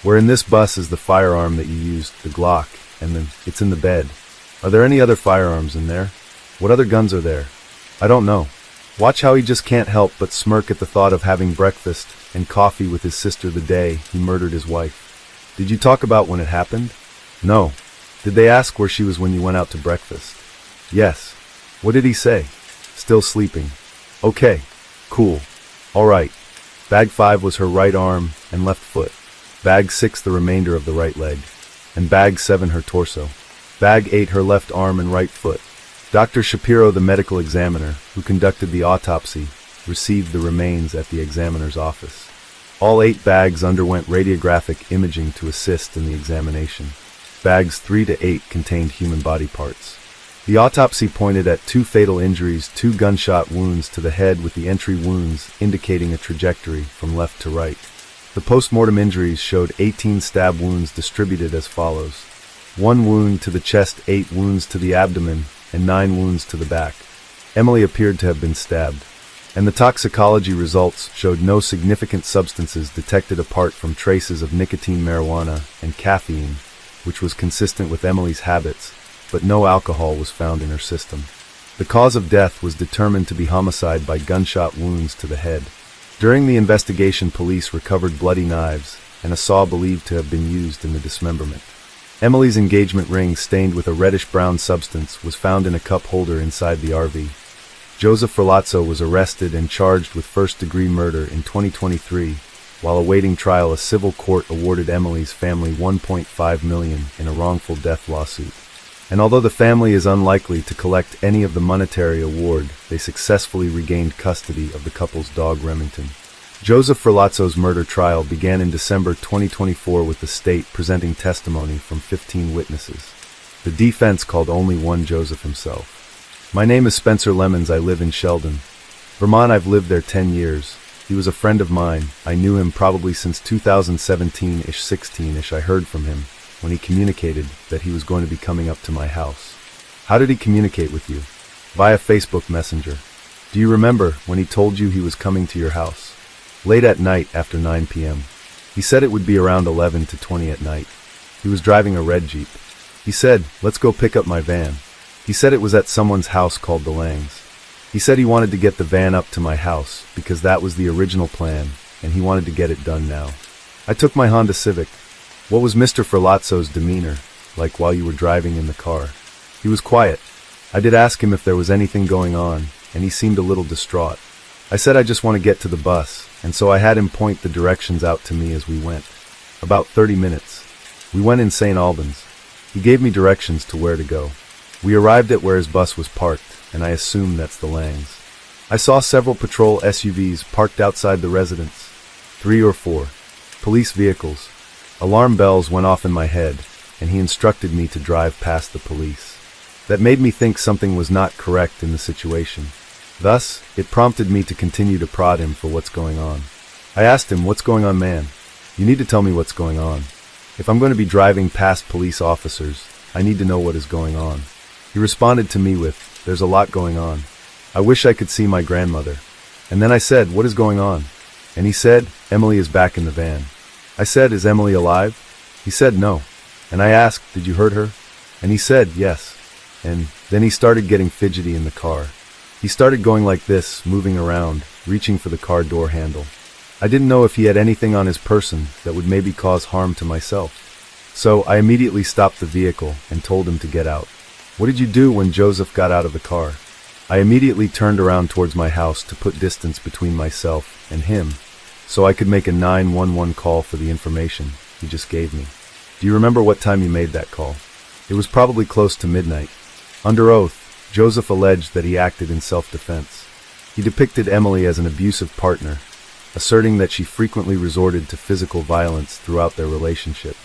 Where in this bus is the firearm that you used, the Glock, and then it's in the bed. Are there any other firearms in there? What other guns are there? I don't know. Watch how he just can't help but smirk at the thought of having breakfast and coffee with his sister the day he murdered his wife. Did you talk about when it happened? No. Did they ask where she was when you went out to breakfast? Yes. What did he say? Still sleeping. Okay. Cool. All right. Bag 5 was her right arm and left foot. Bag 6 the remainder of the right leg. And bag 7 her torso. Bag 8 her left arm and right foot. Dr. Shapiro, the medical examiner who conducted the autopsy, received the remains at the examiner's office. All 8 bags underwent radiographic imaging to assist in the examination. Bags 3 to 8 contained human body parts. The autopsy pointed at 2 fatal injuries, 2 gunshot wounds to the head with the entry wounds indicating a trajectory from left to right. The post-mortem injuries showed 18 stab wounds distributed as follows: 1 wound to the chest, 8 wounds to the abdomen, and 9 wounds to the back. Emily appeared to have been stabbed, and the toxicology results showed no significant substances detected apart from traces of nicotine, marijuana, and caffeine, which was consistent with Emily's habits, but no alcohol was found in her system. The cause of death was determined to be homicide by gunshot wounds to the head. During the investigation, police recovered bloody knives and a saw believed to have been used in the dismemberment. Emily's engagement ring, stained with a reddish-brown substance, was found in a cup holder inside the RV. Joseph Ferlazzo was arrested and charged with first-degree murder in 2023. While awaiting trial, a civil court awarded Emily's family $1.5 million in a wrongful death lawsuit. And although the family is unlikely to collect any of the monetary award, they successfully regained custody of the couple's dog Remington. Joseph Ferlazzo's murder trial began in December 2024 with the state presenting testimony from 15 witnesses. The defense called only one Joseph himself. My name is Spencer Lemons. I live in Sheldon, Vermont. I've lived there 10 years. He was a friend of mine. I knew him probably since 2017-ish, 16-ish. I heard from him when he communicated that he was going to be coming up to my house. How did he communicate with you? Via Facebook Messenger. Do you remember when he told you he was coming to your house? Late at night after 9 p.m. He said it would be around 11 to 20 at night. He was driving a red Jeep. He said, "Let's go pick up my van." He said it was at someone's house called the Langs. He said he wanted to get the van up to my house because that was the original plan and he wanted to get it done now. I took my Honda Civic. What was Mr. Ferlazzo's demeanor like while you were driving in the car? He was quiet. I did ask him if there was anything going on, and he seemed a little distraught. I said I just want to get to the bus, and so I had him point the directions out to me as we went. About 30 minutes. We went in St. Albans. He gave me directions to where to go. We arrived at where his bus was parked, and I assume that's the Langs. I saw several patrol SUVs parked outside the residence. 3 or 4. Police vehicles. Alarm bells went off in my head, and he instructed me to drive past the police. That made me think something was not correct in the situation. Thus, it prompted me to continue to prod him for what's going on. I asked him, "What's going on, man? You need to tell me what's going on. If I'm going to be driving past police officers, I need to know what is going on." He responded to me with, "There's a lot going on. I wish I could see my grandmother." And then I said, "What is going on?" And he said, "Emily is back in the van." I said, "Is Emily alive?" He said, "No." And I asked, "Did you hurt her?" And he said, "Yes." And then he started getting fidgety in the car. He started going like this, moving around, reaching for the car door handle. I didn't know if he had anything on his person that would maybe cause harm to myself. So I immediately stopped the vehicle and told him to get out. "What did you do when Joseph got out of the car?" I immediately turned around towards my house to put distance between myself and him, so I could make a 911 call for the information he just gave me. "Do you remember what time you made that call?" "It was probably close to midnight." Under oath, Joseph alleged that he acted in self-defense. He depicted Emily as an abusive partner, asserting that she frequently resorted to physical violence throughout their relationship.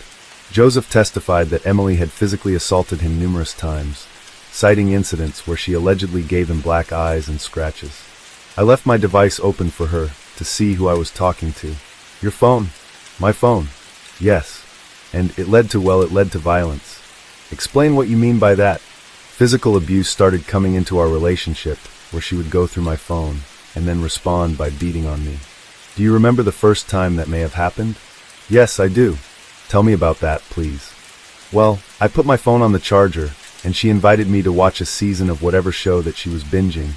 Joseph testified that Emily had physically assaulted him numerous times, citing incidents where she allegedly gave him black eyes and scratches. I left my device open for her to see who I was talking to. Your phone? My phone. Yes. And it led to violence. Explain what you mean by that. Physical abuse started coming into our relationship, where she would go through my phone and then respond by beating on me. Do you remember the first time that may have happened? Yes, I do. Tell me about that, please. Well, I put my phone on the charger, and she invited me to watch a season of whatever show that she was binging,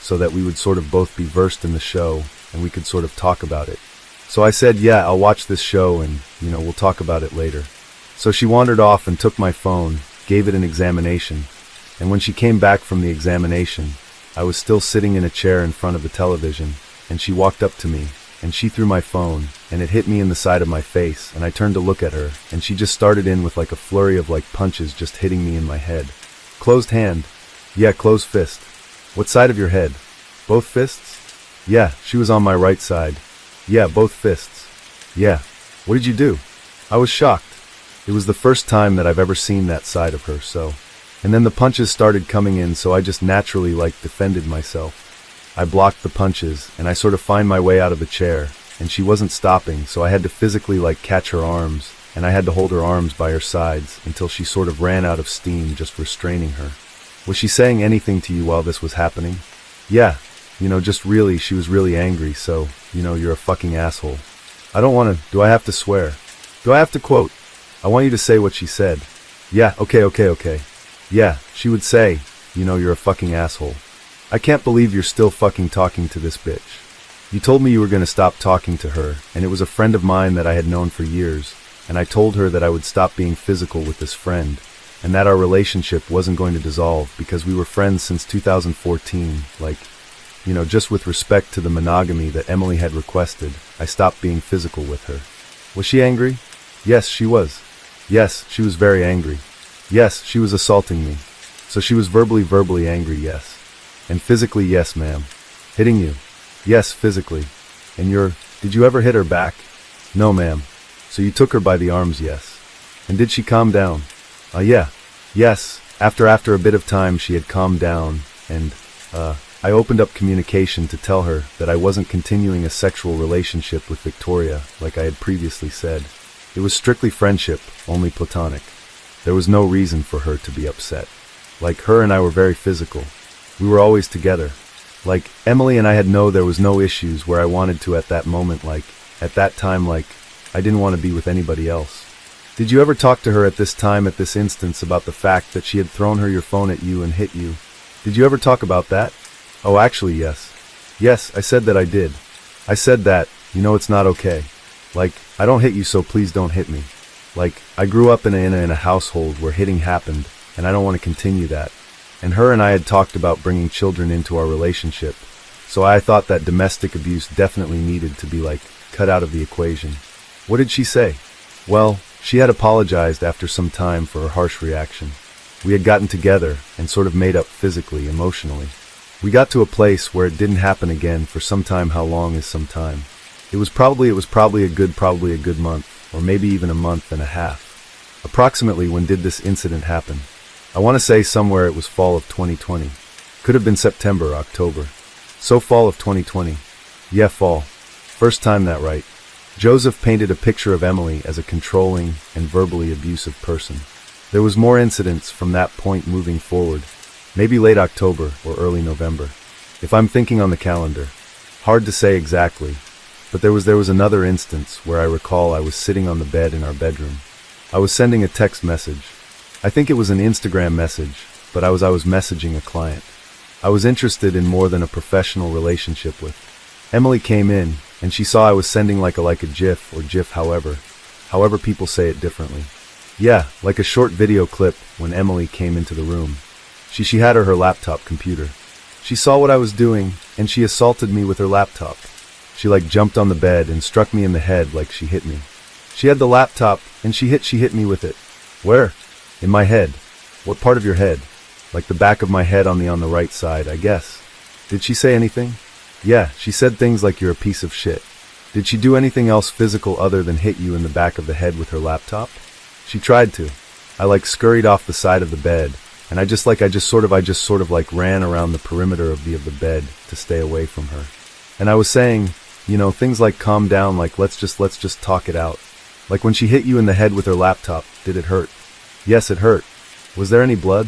so that we would sort of both be versed in the show, and we could sort of talk about it. So I said, yeah, I'll watch this show, and, we'll talk about it later. So she wandered off and took my phone, gave it an examination, and when she came back from the examination, I was still sitting in a chair in front of the television, and she walked up to me, and she threw my phone, and it hit me in the side of my face, and I turned to look at her, and she just started in with like a flurry of punches just hitting me in my head. Closed hand. Yeah, closed fist. What side of your head? Both fists? Yeah, she was on my right side. Yeah, both fists. Yeah. What did you do? I was shocked. It was the first time that I've ever seen that side of her, so. And then the punches started coming in, so I just naturally defended myself. I blocked the punches, and I sort of find my way out of the chair, and she wasn't stopping, so I had to physically catch her arms, and I had to hold her arms by her sides until she sort of ran out of steam, just restraining her. Was she saying anything to you while this was happening? Yeah, she was really angry, so, you're a fucking asshole. I don't want to, do I have to swear? Do I have to quote? I want you to say what she said. Yeah, okay. Yeah, she would say, you're a fucking asshole. I can't believe you're still fucking talking to this bitch. You told me you were going to stop talking to her, and it was a friend of mine that I had known for years, and I told her that I would stop being physical with this friend, and that our relationship wasn't going to dissolve because we were friends since 2014, just with respect to the monogamy that Emily had requested, I stopped being physical with her. Was she angry? Yes, she was. Yes, she was very angry. Yes, she was assaulting me. So she was verbally angry, yes. And physically, yes, ma'am. Hitting you? Yes, physically. And did you ever hit her back? No, ma'am. So you took her by the arms, yes. And did she calm down? Yeah. Yes. After a bit of time, she had calmed down, and, I opened up communication to tell her that I wasn't continuing a sexual relationship with Victoria, like I had previously said. It was strictly friendship, only platonic. There was no reason for her to be upset. Her and I were very physical. We were always together. Emily and I had there was no issues where I wanted to at that moment, at that time, I didn't want to be with anybody else. Did you ever talk to her at this time, at this instance, about the fact that she had thrown your phone at you and hit you? Did you ever talk about that? Oh, actually, yes. Yes, I said that I did. I said that, it's not okay. I don't hit you, so please don't hit me. I grew up in a household where hitting happened, and I don't want to continue that. And her and I had talked about bringing children into our relationship, so I thought that domestic abuse definitely needed to be, cut out of the equation. What did she say? Well, she had apologized after some time for her harsh reaction. We had gotten together and sort of made up physically, emotionally. We got to a place where it didn't happen again for some time. How long is some time? It was probably a good month, or maybe even a month and a half. Approximately when did this incident happen? I want to say somewhere it was fall of 2020. Could have been September, October. So fall of 2020. Yeah, fall. First time that right. Joseph painted a picture of Emily as a controlling and verbally abusive person. There was more incidents from that point moving forward. Maybe late October or early November. If I'm thinking on the calendar. Hard to say exactly. But there was another instance where I recall I was sitting on the bed in our bedroom. I was sending a text message. I think it was an Instagram message, but I was messaging a client. I was interested in more than a professional relationship with. Emily came in, and she saw I was sending like a GIF or GIF however people say it differently. Yeah, like a short video clip when Emily came into the room. She had her laptop computer. She saw what I was doing, and she assaulted me with her laptop. She jumped on the bed and struck me in the head like she hit me. She had the laptop, and she hit me with it. Where? In my head. What part of your head? The back of my head on the right side, I guess. Did she say anything? Yeah, she said things like you're a piece of shit. Did she do anything else physical other than hit you in the back of the head with her laptop? She tried to. I scurried off the side of the bed, And I just sort of like ran around the perimeter of the bed to stay away from her. And I was saying, things like calm down, like let's just talk it out. Like when she hit you in the head with her laptop, did it hurt? Yes, it hurt. Was there any blood?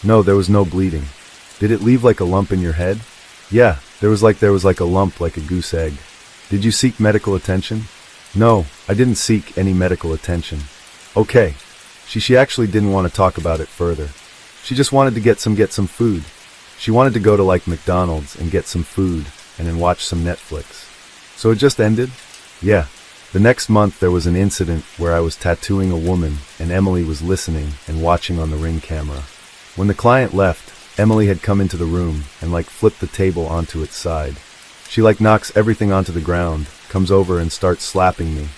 No, there was no bleeding. Did it leave like a lump in your head? Yeah, there was like a lump, like a goose egg. Did you seek medical attention? No, I didn't seek any medical attention. Okay. She actually didn't want to talk about it further. She just wanted to get some food. She wanted to go to like McDonald's and get some food and then watch some Netflix. So it just ended? Yeah. The next month there was an incident where I was tattooing a woman and Emily was listening and watching on the Ring camera. When the client left, Emily had come into the room and like flipped the table onto its side. She like knocks everything onto the ground, comes over and starts slapping me.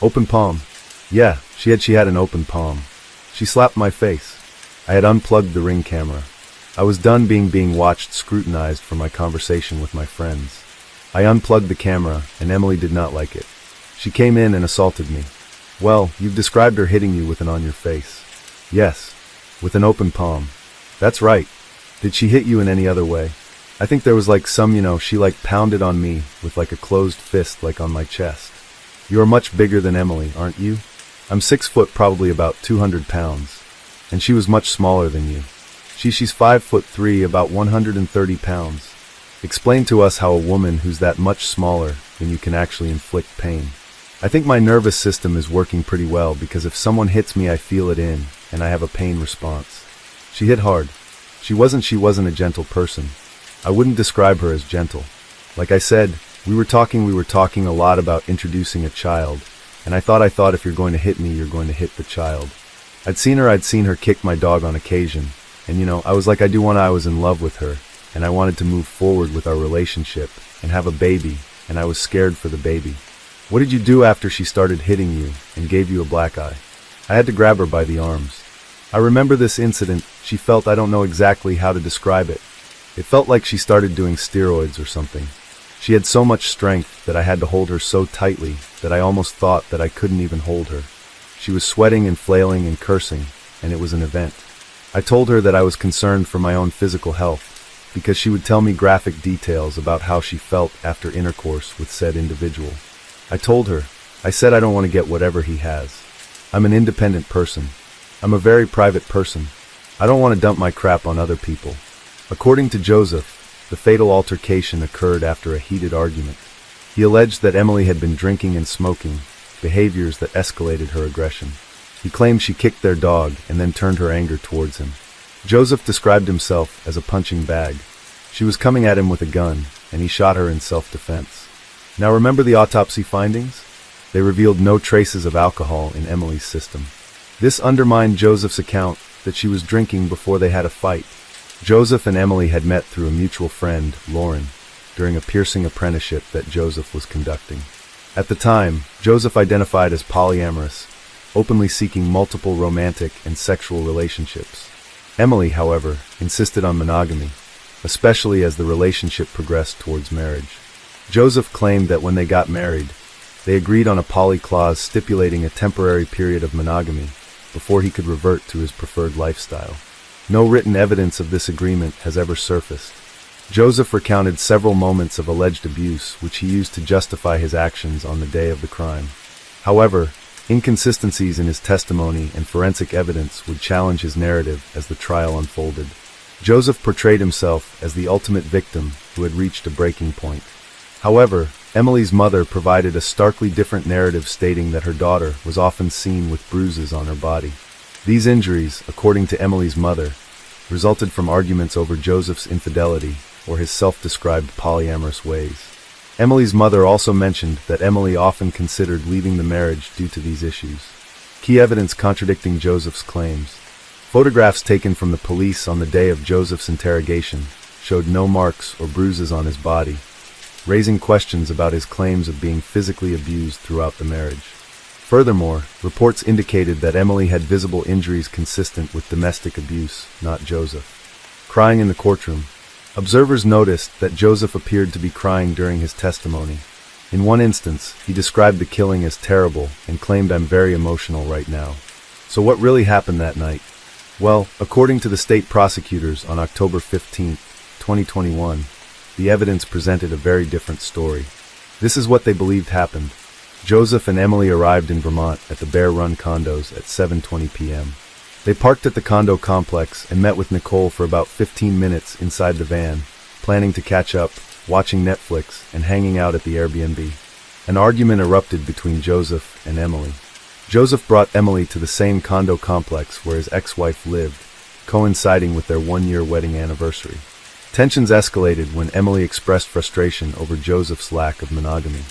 Open palm. Yeah, she had an open palm. She slapped my face. I had unplugged the Ring camera. I was done being watched, scrutinized for my conversation with my friends. I unplugged the camera, and Emily did not like it. She came in and assaulted me. Well, you've described her hitting you with an on your face. Yes, with an open palm. That's right. Did she hit you in any other way? I think there was like she like pounded on me with like a closed fist like on my chest. You are much bigger than Emily, aren't you? I'm 6 foot, probably about 200 pounds. And she was much smaller than you. She's 5'3", about 130 pounds. Explain to us how a woman who's that much smaller than you can actually inflict pain. I think my nervous system is working pretty well because if someone hits me I feel it in, and I have a pain response. She hit hard. She wasn't a gentle person. I wouldn't describe her as gentle. Like I said, we were talking a lot about introducing a child, and I thought if you're going to hit me, you're going to hit the child. I'd seen her kick my dog on occasion, and I was like, I was in love with her, and I wanted to move forward with our relationship, and have a baby, and I was scared for the baby. What did you do after she started hitting you, and gave you a black eye? I had to grab her by the arms. I remember this incident. She felt, I don't know exactly how to describe it. It felt like she started doing steroids or something. She had so much strength that I had to hold her so tightly that I almost thought that I couldn't even hold her. She was sweating and flailing and cursing, and it was an event. I told her that I was concerned for my own physical health, because she would tell me graphic details about how she felt after intercourse with said individual. I said I don't want to get whatever he has. I'm an independent person. I'm a very private person. I don't want to dump my crap on other people. According to Joseph, the fatal altercation occurred after a heated argument. He alleged that Emily had been drinking and smoking, behaviors that escalated her aggression. He claimed she kicked their dog and then turned her anger towards him. Joseph described himself as a punching bag. She was coming at him with a gun, and he shot her in self-defense. Now remember the autopsy findings? They revealed no traces of alcohol in Emily's system. This undermined Joseph's account that she was drinking before they had a fight. Joseph and Emily had met through a mutual friend, Lauren, during a piercing apprenticeship that Joseph was conducting. At the time, Joseph identified as polyamorous, openly seeking multiple romantic and sexual relationships. Emily, however, insisted on monogamy, especially as the relationship progressed towards marriage. Joseph claimed that when they got married, they agreed on a poly clause stipulating a temporary period of monogamy before he could revert to his preferred lifestyle. No written evidence of this agreement has ever surfaced. Joseph recounted several moments of alleged abuse which he used to justify his actions on the day of the crime. However, inconsistencies in his testimony and forensic evidence would challenge his narrative as the trial unfolded. Joseph portrayed himself as the ultimate victim who had reached a breaking point. However, Emily's mother provided a starkly different narrative, stating that her daughter was often seen with bruises on her body. These injuries, according to Emily's mother, resulted from arguments over Joseph's infidelity or his self-described polyamorous ways. Emily's mother also mentioned that Emily often considered leaving the marriage due to these issues. Key evidence contradicting Joseph's claims. Photographs taken from the police on the day of Joseph's interrogation showed no marks or bruises on his body, raising questions about his claims of being physically abused throughout the marriage. Furthermore, reports indicated that Emily had visible injuries consistent with domestic abuse, not Joseph. Crying in the courtroom. Observers noticed that Joseph appeared to be crying during his testimony. In one instance, he described the killing as terrible and claimed, "I'm very emotional right now." So what really happened that night? Well, according to the state prosecutors on October 15, 2021, the evidence presented a very different story. This is what they believed happened. Joseph and Emily arrived in Vermont at the Bear Run condos at 7:20 p.m. They parked at the condo complex and met with Nicole for about 15 minutes inside the van, planning to catch up, watching Netflix, and hanging out at the Airbnb. An argument erupted between Joseph and Emily. Joseph brought Emily to the same condo complex where his ex-wife lived, coinciding with their one-year wedding anniversary. Tensions escalated when Emily expressed frustration over Joseph's lack of monogamy.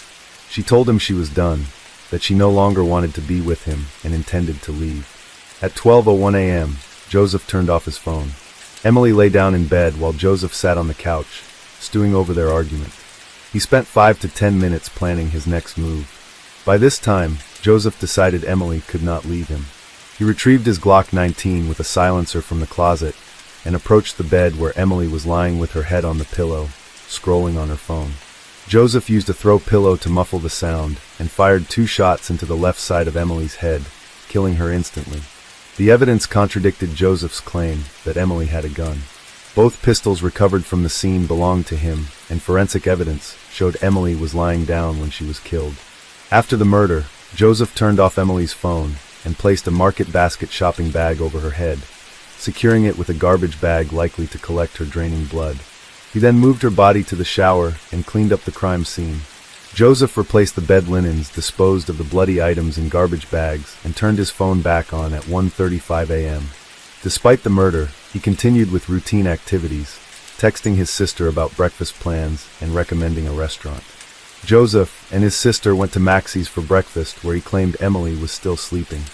She told him she was done, that she no longer wanted to be with him and intended to leave. At 12:01 a.m., Joseph turned off his phone. Emily lay down in bed while Joseph sat on the couch, stewing over their argument. He spent 5 to 10 minutes planning his next move. By this time, Joseph decided Emily could not leave him. He retrieved his Glock 19 with a silencer from the closet and approached the bed where Emily was lying with her head on the pillow, scrolling on her phone. Joseph used a throw pillow to muffle the sound and fired 2 shots into the left side of Emily's head, killing her instantly. The evidence contradicted Joseph's claim that Emily had a gun. Both pistols recovered from the scene belonged to him, and forensic evidence showed Emily was lying down when she was killed. After the murder, Joseph turned off Emily's phone and placed a market basket shopping bag over her head, securing it with a garbage bag likely to collect her draining blood. He then moved her body to the shower and cleaned up the crime scene. Joseph replaced the bed linens, disposed of the bloody items in garbage bags, and turned his phone back on at 1:35 a.m. Despite the murder, he continued with routine activities, texting his sister about breakfast plans and recommending a restaurant. Joseph and his sister went to Maxie's for breakfast, where he claimed Emily was still sleeping.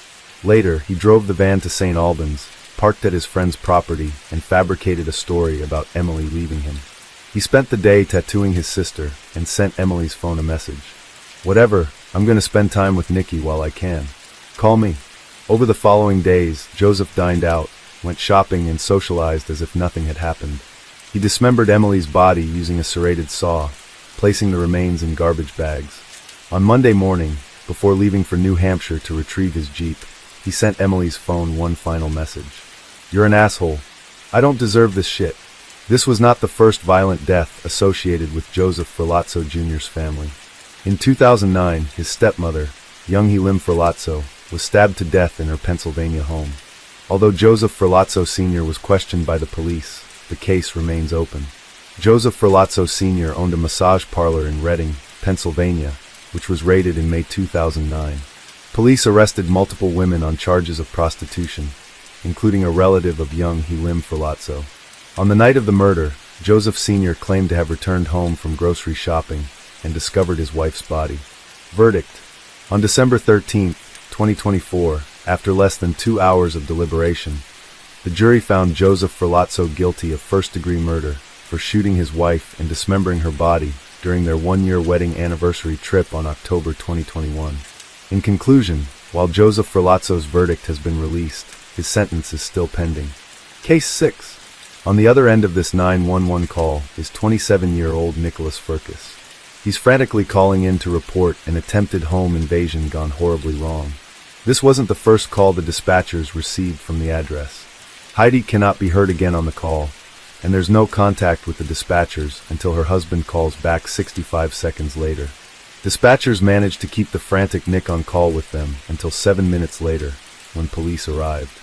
Later, he drove the van to St. Albans, parked at his friend's property, and fabricated a story about Emily leaving him. He spent the day tattooing his sister and sent Emily's phone a message. "Whatever, I'm going to spend time with Nikki while I can. Call me." Over the following days, Joseph dined out, went shopping, and socialized as if nothing had happened. He dismembered Emily's body using a serrated saw, placing the remains in garbage bags. On Monday morning, before leaving for New Hampshire to retrieve his Jeep, he sent Emily's phone one final message. "You're an asshole. I don't deserve this shit." This was not the first violent death associated with Joseph Ferlazzo Jr.'s family. In 2009, his stepmother, young Helene Ferlazzo, was stabbed to death in her Pennsylvania home. Although Joseph Ferlazzo Sr. was questioned by the police, the case remains open. Joseph Ferlazzo Sr. owned a massage parlor in Reading, Pennsylvania, which was raided in May 2009. Police arrested multiple women on charges of prostitution, including a relative of young Helene Ferlazzo. On the night of the murder, Joseph Sr. claimed to have returned home from grocery shopping and discovered his wife's body. Verdict. On December 13, 2024, after less than 2 hours of deliberation, the jury found Joseph Ferlazzo guilty of first-degree murder for shooting his wife and dismembering her body during their one-year wedding anniversary trip on October 2021. In conclusion, while Joseph Ferlazzo's verdict has been released, his sentence is still pending. Case 6. On the other end of this 911 call is 27-year-old Nicholas Furcus. He's frantically calling in to report an attempted home invasion gone horribly wrong. This wasn't the first call the dispatchers received from the address. Heidi cannot be heard again on the call, and there's no contact with the dispatchers until her husband calls back 65 seconds later. Dispatchers managed to keep the frantic Nick on call with them until 7 minutes later, when police arrived.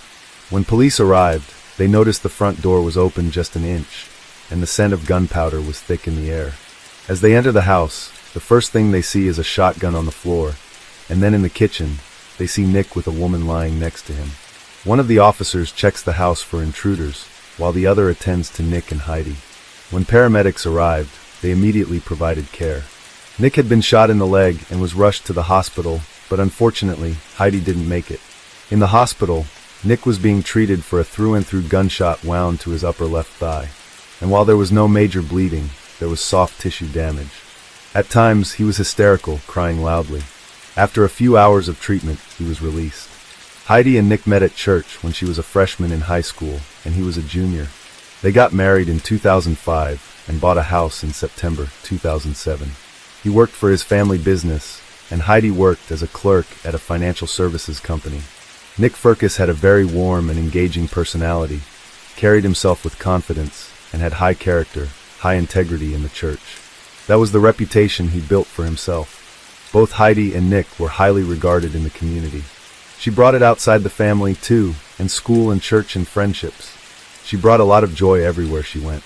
When police arrived, they noticed the front door was open just an inch, and the scent of gunpowder was thick in the air. As they enter the house, the first thing they see is a shotgun on the floor, and then in the kitchen, they see Nick with a woman lying next to him. One of the officers checks the house for intruders, while the other attends to Nick and Heidi. When paramedics arrived, they immediately provided care. Nick had been shot in the leg and was rushed to the hospital, but unfortunately, Heidi didn't make it. In the hospital, Nick was being treated for a through-and-through gunshot wound to his upper left thigh, and while there was no major bleeding, there was soft tissue damage. At times, he was hysterical, crying loudly. After a few hours of treatment, he was released. Heidi and Nick met at church when she was a freshman in high school, and he was a junior. They got married in 2005 and bought a house in September 2007. He worked for his family business, and Heidi worked as a clerk at a financial services company. Nick Furcus had a very warm and engaging personality, carried himself with confidence, and had high character, high integrity in the church. That was the reputation he built for himself. Both Heidi and Nick were highly regarded in the community. She brought it outside the family, too, in school and church and friendships. She brought a lot of joy everywhere she went.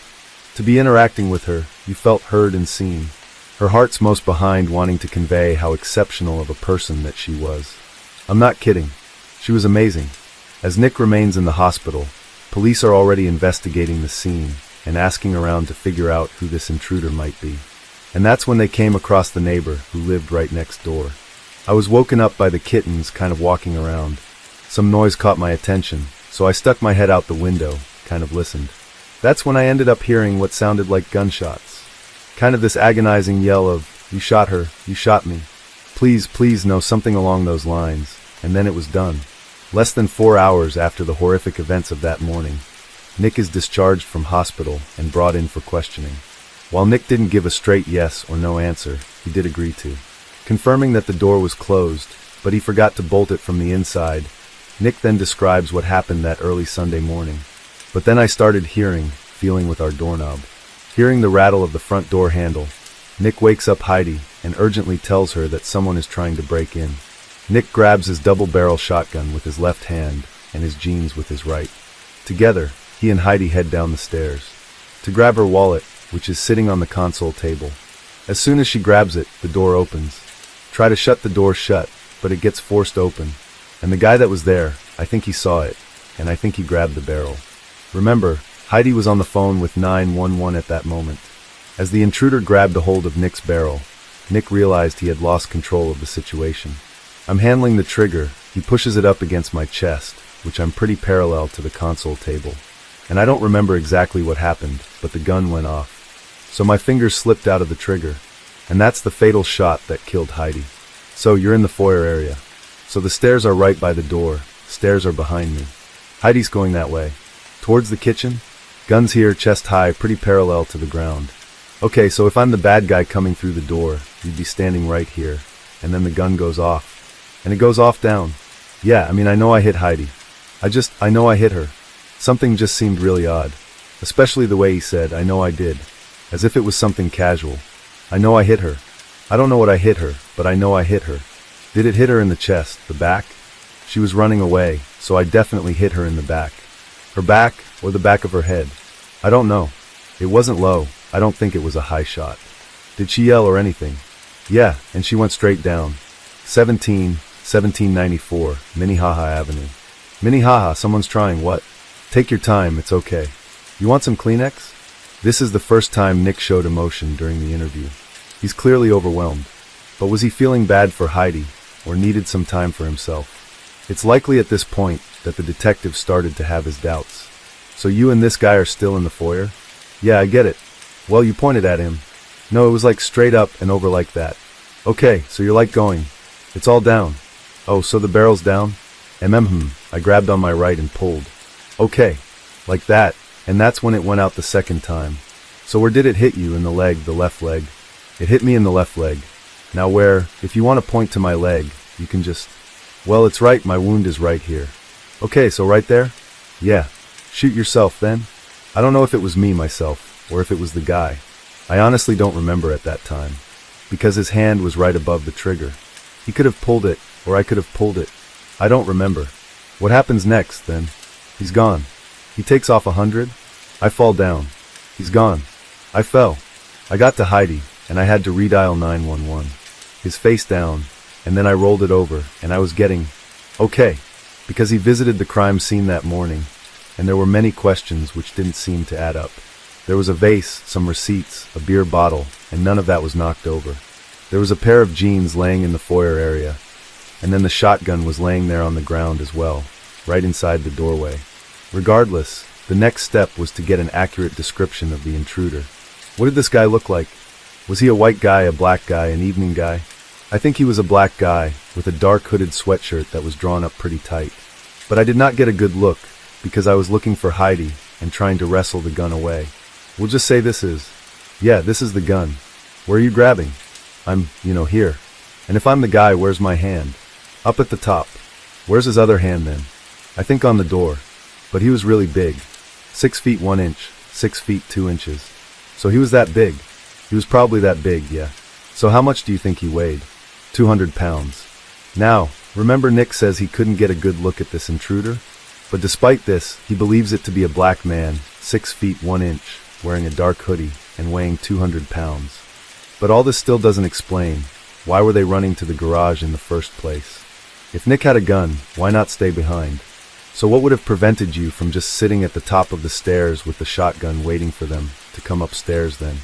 To be interacting with her, you felt heard and seen. Her heart's most behind wanting to convey how exceptional of a person that she was. I'm not kidding. She was amazing. As Nick remains in the hospital, police are already investigating the scene and asking around to figure out who this intruder might be. And that's when they came across the neighbor who lived right next door. I was woken up by the kittens kind of walking around. Some noise caught my attention, so I stuck my head out the window, kind of listened. That's when I ended up hearing what sounded like gunshots. Kind of this agonizing yell of, "You shot her, you shot me. Please, please," no, something along those lines. And then it was done. Less than 4 hours after the horrific events of that morning, Nick is discharged from hospital and brought in for questioning. While Nick didn't give a straight yes or no answer, he did agree to, confirming that the door was closed, but he forgot to bolt it from the inside. Nick then describes what happened that early Sunday morning. But then I started feeling with our doorknob. Hearing the rattle of the front door handle, Nick wakes up Heidi and urgently tells her that someone is trying to break in. Nick grabs his double-barrel shotgun with his left hand and his jeans with his right. Together, he and Heidi head down the stairs to grab her wallet, which is sitting on the console table. As soon as she grabs it, the door opens. Try to shut the door shut, but it gets forced open. And the guy that was there, I think he saw it, and I think he grabbed the barrel. Remember, Heidi was on the phone with 911 at that moment. As the intruder grabbed a hold of Nick's barrel, Nick realized he had lost control of the situation. I'm handling the trigger. He pushes it up against my chest, which I'm pretty parallel to the console table. And I don't remember exactly what happened, but the gun went off. So my fingers slipped out of the trigger. And that's the fatal shot that killed Heidi. So you're in the foyer area. So the stairs are right by the door. Stairs are behind me. Heidi's going that way. Towards the kitchen. Guns here, chest high, pretty parallel to the ground. Okay, so if I'm the bad guy coming through the door, you'd be standing right here. And then the gun goes off. And it goes off down. Yeah, I know I hit Heidi. I know I hit her. Something just seemed really odd. Especially the way he said, "I know I did." As if it was something casual. I know I hit her. I don't know what I hit her, but I know I hit her. Did it hit her in the chest, the back? She was running away, so I definitely hit her in the back. Her back, or the back of her head. I don't know. It wasn't low. I don't think it was a high shot. Did she yell or anything? Yeah, and she went straight down. 1794, Minnehaha Avenue. Minnehaha, someone's trying what? Take your time, it's okay. You want some Kleenex? This is the first time Nick showed emotion during the interview. He's clearly overwhelmed. But was he feeling bad for Heidi, or needed some time for himself? It's likely at this point that the detective started to have his doubts. So you and this guy are still in the foyer? Yeah, I get it. Well, you pointed at him. No, it was like straight up and over like that. Okay, so you're like going. It's all down. Oh, so the barrel's down? I grabbed on my right and pulled. Okay, like that, and that's when it went out the second time. So where did it hit you? In the leg, the left leg? It hit me in the left leg. Now where, if you want to point to my leg, you can just... Well, it's right, my wound is right here. Okay, so right there? Yeah. Shoot yourself then? I don't know if it was me myself, or if it was the guy. I honestly don't remember at that time. Because his hand was right above the trigger. He could have pulled it, or I could have pulled it. I don't remember. What happens next, then? He's gone. He takes off 100. I fall down. He's gone. I fell. I got to Heidi, and I had to redial 911. His face down, and then I rolled it over, and I was getting... Okay, because he visited the crime scene that morning, and there were many questions which didn't seem to add up. There was a vase, some receipts, a beer bottle, and none of that was knocked over. There was a pair of jeans laying in the foyer area, and then the shotgun was laying there on the ground as well, right inside the doorway. Regardless, the next step was to get an accurate description of the intruder. What did this guy look like? Was he a white guy, a black guy, an evening guy? I think he was a black guy, with a dark hooded sweatshirt that was drawn up pretty tight. But I did not get a good look, because I was looking for Heidi and trying to wrestle the gun away. We'll just say this is... Yeah, this is the gun. Where are you grabbing? I'm, here. And if I'm the guy, where's my hand? Up at the top. Where's his other hand then? I think on the door. But he was really big. 6 feet 1 inch, 6 feet 2 inches. So he was that big. He was probably that big, yeah. So how much do you think he weighed? 200 pounds. Now, remember Nick says he couldn't get a good look at this intruder? But despite this, he believes it to be a black man, 6 feet 1 inch, wearing a dark hoodie and weighing 200 pounds. But all this still doesn't explain, why were they running to the garage in the first place? If Nick had a gun, why not stay behind? So what would have prevented you from just sitting at the top of the stairs with the shotgun waiting for them to come upstairs then?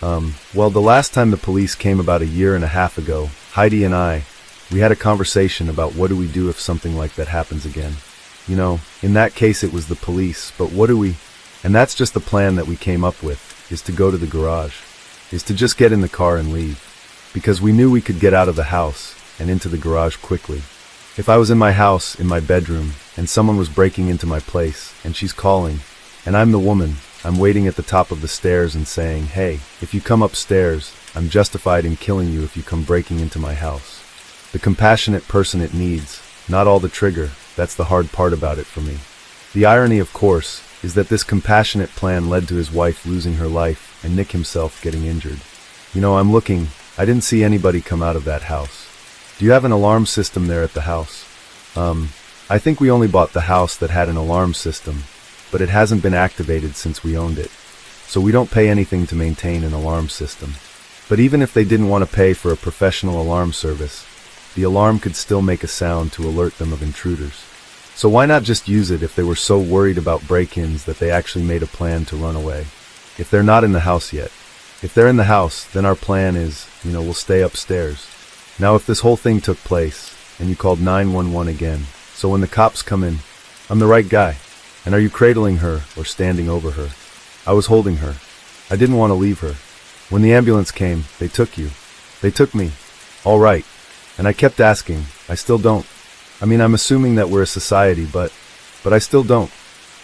Well, the last time the police came about a year and a half ago, Heidi and I, we had a conversation about what do we do if something like that happens again. You know, in that case it was the police, but what do we... And that's just the plan that we came up with, is to go to the garage, is to just get in the car and leave. Because we knew we could get out of the house and into the garage quickly. If I was in my house, in my bedroom, and someone was breaking into my place, and she's calling, and I'm the woman, I'm waiting at the top of the stairs and saying, hey, if you come upstairs, I'm justified in killing you if you come breaking into my house. The compassionate person it needs, not all the trigger, that's the hard part about it for me. The irony, of course, is that this compassionate plan led to his wife losing her life and Nick himself getting injured. You know, I'm looking, I didn't see anybody come out of that house. Do you have an alarm system there at the house? I think we only bought the house that had an alarm system, but it hasn't been activated since we owned it. So we don't pay anything to maintain an alarm system. But even if they didn't want to pay for a professional alarm service, the alarm could still make a sound to alert them of intruders. So why not just use it if they were so worried about break-ins that they actually made a plan to run away? If they're not in the house yet. If they're in the house, then our plan is, we'll stay upstairs. Now if this whole thing took place, and you called 911 again, so when the cops come in, I'm the right guy. And are you cradling her or standing over her? I was holding her. I didn't want to leave her. When the ambulance came, they took you. They took me. All right. And I kept asking. I still don't. I'm assuming that we're a society, but I still don't.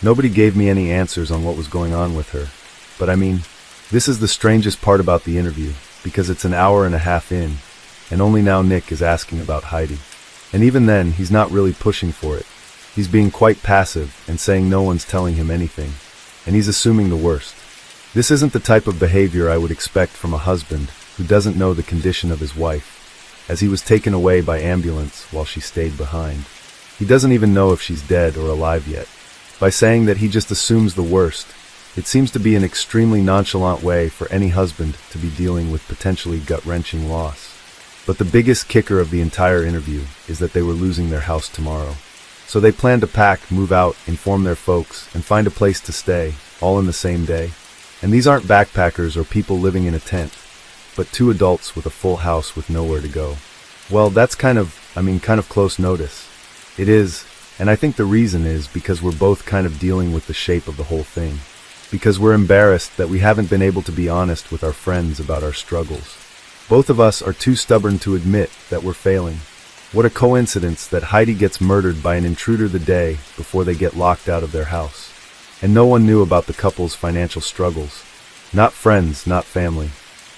Nobody gave me any answers on what was going on with her. But this is the strangest part about the interview, because it's an hour and a half in, and only now Nick is asking about Heidi. And even then, he's not really pushing for it. He's being quite passive and saying no one's telling him anything, and he's assuming the worst. This isn't the type of behavior I would expect from a husband who doesn't know the condition of his wife, as he was taken away by ambulance while she stayed behind. He doesn't even know if she's dead or alive yet. By saying that he just assumes the worst, it seems to be an extremely nonchalant way for any husband to be dealing with potentially gut-wrenching loss. But the biggest kicker of the entire interview is that they were losing their house tomorrow. So they planned to pack, move out, inform their folks, and find a place to stay, all in the same day. And these aren't backpackers or people living in a tent, but 2 adults with a full house with nowhere to go. Well, that's kind of close notice. It is, and I think the reason is because we're both kind of dealing with the shape of the whole thing. Because we're embarrassed that we haven't been able to be honest with our friends about our struggles. Both of us are too stubborn to admit that we're failing. What a coincidence that Heidi gets murdered by an intruder the day before they get locked out of their house. And no one knew about the couple's financial struggles. Not friends, not family.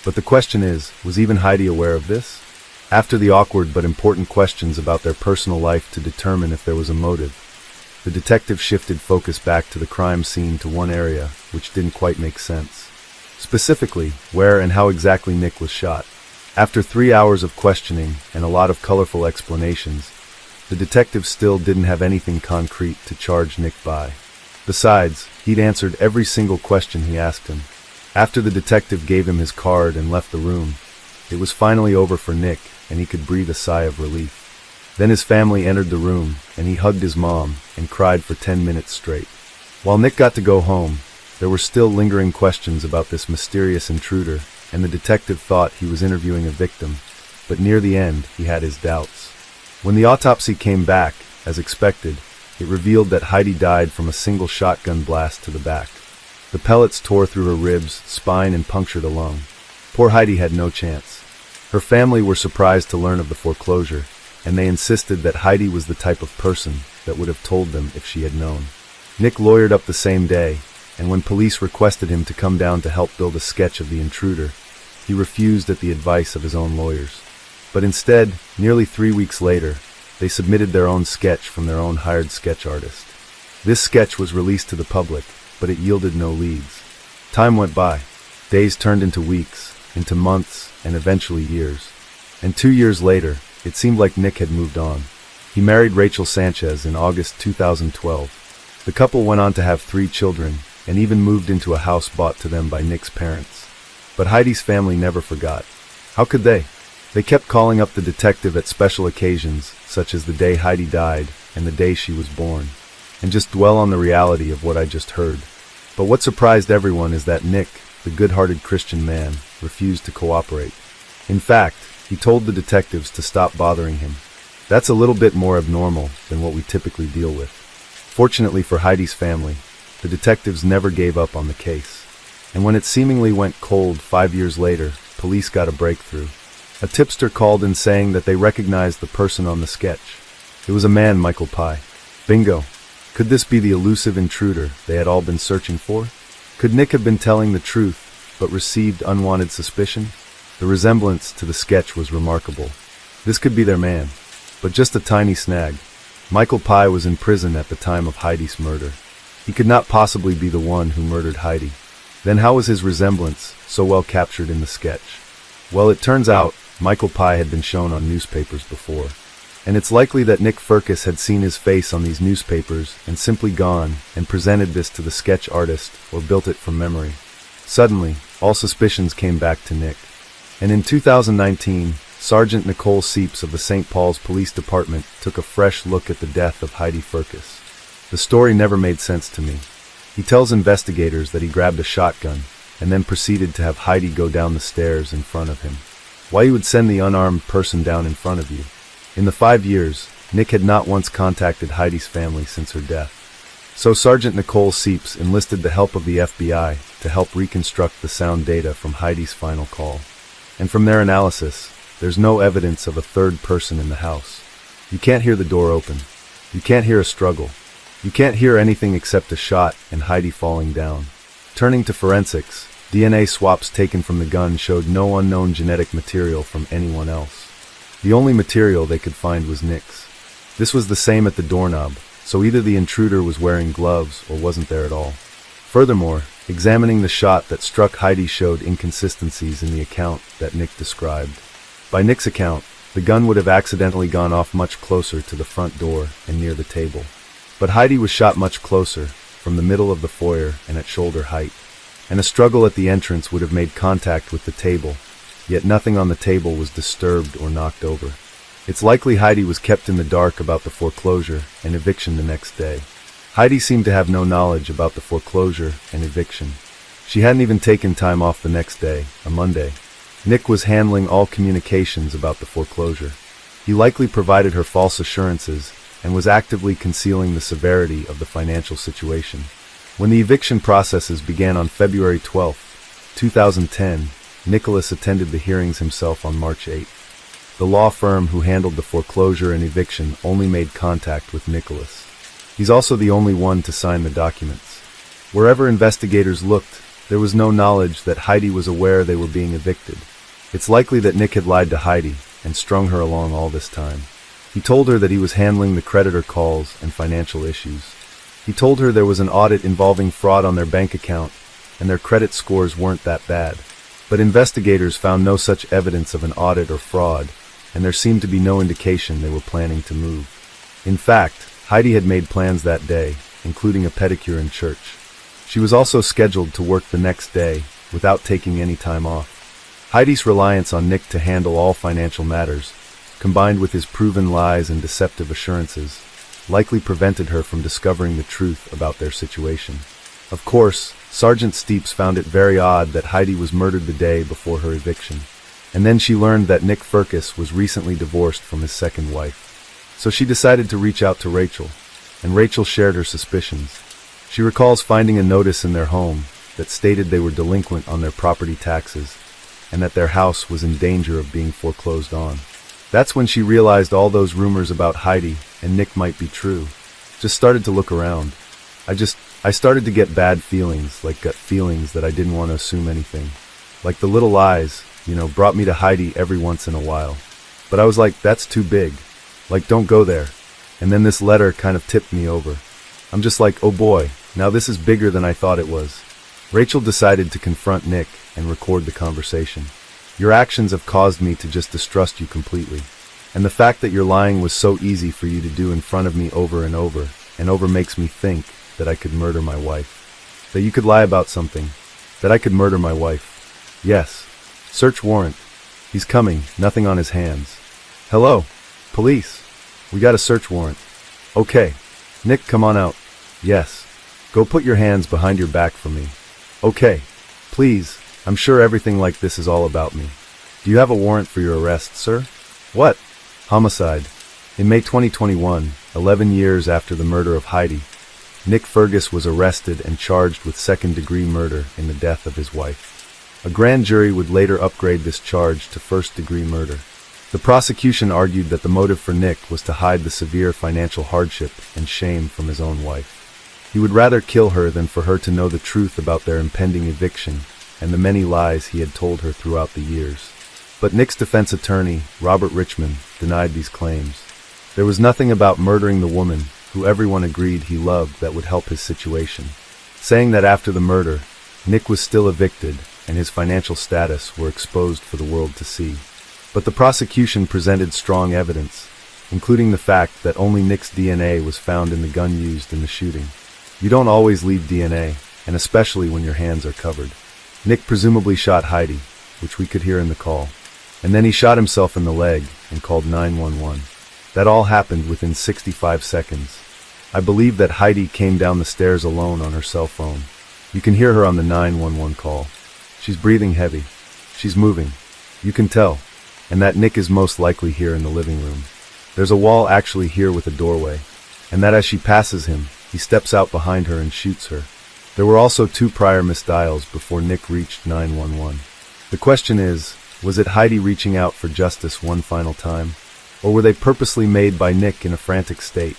But the question is, was even Heidi aware of this? After the awkward but important questions about their personal life to determine if there was a motive, the detective shifted focus back to the crime scene to one area which didn't quite make sense. Specifically, where and how exactly Nick was shot. After 3 hours of questioning and a lot of colorful explanations, the detective still didn't have anything concrete to charge Nick by. Besides, he'd answered every single question he asked him. After the detective gave him his card and left the room, it was finally over for Nick, and he could breathe a sigh of relief. Then his family entered the room, and he hugged his mom and cried for 10 minutes straight. While Nick got to go home, there were still lingering questions about this mysterious intruder, and the detective thought he was interviewing a victim, but near the end he had his doubts. When the autopsy came back, as expected, it revealed that Heidi died from a single shotgun blast to the back. The pellets tore through her ribs, spine, and punctured a lung. Poor Heidi had no chance. Her family were surprised to learn of the foreclosure, and they insisted that Heidi was the type of person that would have told them if she had known. Nick lawyered up the same day, and when police requested him to come down to help build a sketch of the intruder, he refused at the advice of his own lawyers. But instead, nearly 3 weeks later, they submitted their own sketch from their own hired sketch artist. This sketch was released to the public, but it yielded no leads. Time went by. Days turned into weeks, into months, and eventually years. And 2 years later, it seemed like Nick had moved on. He married Rachel Sanchez in August 2012. The couple went on to have 3 children, and even moved into a house bought to them by Nick's parents. But Heidi's family never forgot. How could they? They kept calling up the detective at special occasions, such as the day Heidi died and the day she was born, and just dwell on the reality of what I just heard. But what surprised everyone is that Nick, the good-hearted Christian man, refused to cooperate. In fact, he told the detectives to stop bothering him. That's a little bit more abnormal than what we typically deal with. Fortunately for Heidi's family, the detectives never gave up on the case. And when it seemingly went cold 5 years later, police got a breakthrough. A tipster called in saying that they recognized the person on the sketch. It was a man, Michael Pye. Bingo. Could this be the elusive intruder they had all been searching for? Could Nick have been telling the truth, but received unwanted suspicion? The resemblance to the sketch was remarkable. This could be their man. But just a tiny snag. Michael Pye was in prison at the time of Heidi's murder. He could not possibly be the one who murdered Heidi. Then how was his resemblance so well captured in the sketch? Well, it turns out Michael Pye had been shown on newspapers before. And it's likely that Nick Firkus had seen his face on these newspapers and simply gone and presented this to the sketch artist or built it from memory. Suddenly, all suspicions came back to Nick. And in 2019, Sergeant Nicole Seeps of the St. Paul's Police Department took a fresh look at the death of Heidi Firkus. The story never made sense to me. He tells investigators that he grabbed a shotgun and then proceeded to have Heidi go down the stairs in front of him. Why he would send the unarmed person down in front of you? In the 5 years, Nick had not once contacted Heidi's family since her death. So Sergeant Nicole Seeps enlisted the help of the FBI to help reconstruct the sound data from Heidi's final call. And from their analysis, there's no evidence of a third person in the house. You can't hear the door open. You can't hear a struggle. You can't hear anything except a shot and Heidi falling down. Turning to forensics, DNA swabs taken from the gun showed no unknown genetic material from anyone else. The only material they could find was Nick's. This was the same at the doorknob, so either the intruder was wearing gloves or wasn't there at all. Furthermore, examining the shot that struck Heidi showed inconsistencies in the account that Nick described. By Nick's account, the gun would have accidentally gone off much closer to the front door and near the table. But Heidi was shot much closer, from the middle of the foyer and at shoulder height. And a struggle at the entrance would have made contact with the table, yet nothing on the table was disturbed or knocked over. It's likely Heidi was kept in the dark about the foreclosure and eviction the next day. Heidi seemed to have no knowledge about the foreclosure and eviction. She hadn't even taken time off the next day, a Monday. Nick was handling all communications about the foreclosure. He likely provided her false assurances and was actively concealing the severity of the financial situation. When the eviction processes began on February 12, 2010, Nicholas attended the hearings himself on March 8. The law firm who handled the foreclosure and eviction only made contact with Nicholas. He's also the only one to sign the documents. Wherever investigators looked, there was no knowledge that Heidi was aware they were being evicted. It's likely that Nick had lied to Heidi and strung her along all this time. He told her that he was handling the creditor calls and financial issues. He told her there was an audit involving fraud on their bank account and their credit scores weren't that bad. But investigators found no such evidence of an audit or fraud, and there seemed to be no indication they were planning to move. In fact, Heidi had made plans that day, including a pedicure in church. She was also scheduled to work the next day, without taking any time off. Heidi's reliance on Nick to handle all financial matters, combined with his proven lies and deceptive assurances, likely prevented her from discovering the truth about their situation. Of course, Sergeant Steeps found it very odd that Heidi was murdered the day before her eviction. And then she learned that Nick Firkus was recently divorced from his second wife. So she decided to reach out to Rachel, and Rachel shared her suspicions. She recalls finding a notice in their home that stated they were delinquent on their property taxes, and that their house was in danger of being foreclosed on. That's when she realized all those rumors about Heidi and Nick might be true. Just started to look around. I started to get bad feelings, like gut feelings that I didn't want to assume anything. Like the little lies, brought me to Heidi every once in a while. But I was like, that's too big. Like, don't go there. And then this letter kind of tipped me over. I'm just like, oh boy, now this is bigger than I thought it was. Rachel decided to confront Nick and record the conversation. Your actions have caused me to just distrust you completely. And the fact that your lying was so easy for you to do in front of me over and over makes me think that I could murder my wife. That you could lie about something. That I could murder my wife. Yes. Search warrant. He's coming, nothing on his hands. Hello? Police. We got a search warrant. Okay. Nick, come on out. Yes. Go put your hands behind your back for me. Okay. Please. I'm sure everything like this is all about me. Do you have a warrant for your arrest, sir? What? Homicide. In May 2021, 11 years after the murder of Heidi, Nick Fergus was arrested and charged with second-degree murder in the death of his wife. A grand jury would later upgrade this charge to first-degree murder. The prosecution argued that the motive for Nick was to hide the severe financial hardship and shame from his own wife. He would rather kill her than for her to know the truth about their impending eviction and the many lies he had told her throughout the years. But Nick's defense attorney, Robert Richmond, denied these claims. There was nothing about murdering the woman, who everyone agreed he loved, that would help his situation, saying that after the murder, Nick was still evicted and his financial status were exposed for the world to see. But the prosecution presented strong evidence, including the fact that only Nick's DNA was found in the gun used in the shooting. You don't always leave DNA, and especially when your hands are covered. Nick presumably shot Heidi, which we could hear in the call, and then he shot himself in the leg and called 911. That all happened within 65 seconds. I believe that Heidi came down the stairs alone on her cell phone. You can hear her on the 911 call. She's breathing heavy. She's moving. You can tell. And that Nick is most likely here in the living room. There's a wall actually here with a doorway, and that as she passes him, he steps out behind her and shoots her. There were also 2 prior missed dials before Nick reached 911. The question is, was it Heidi reaching out for justice one final time? Or were they purposely made by Nick in a frantic state?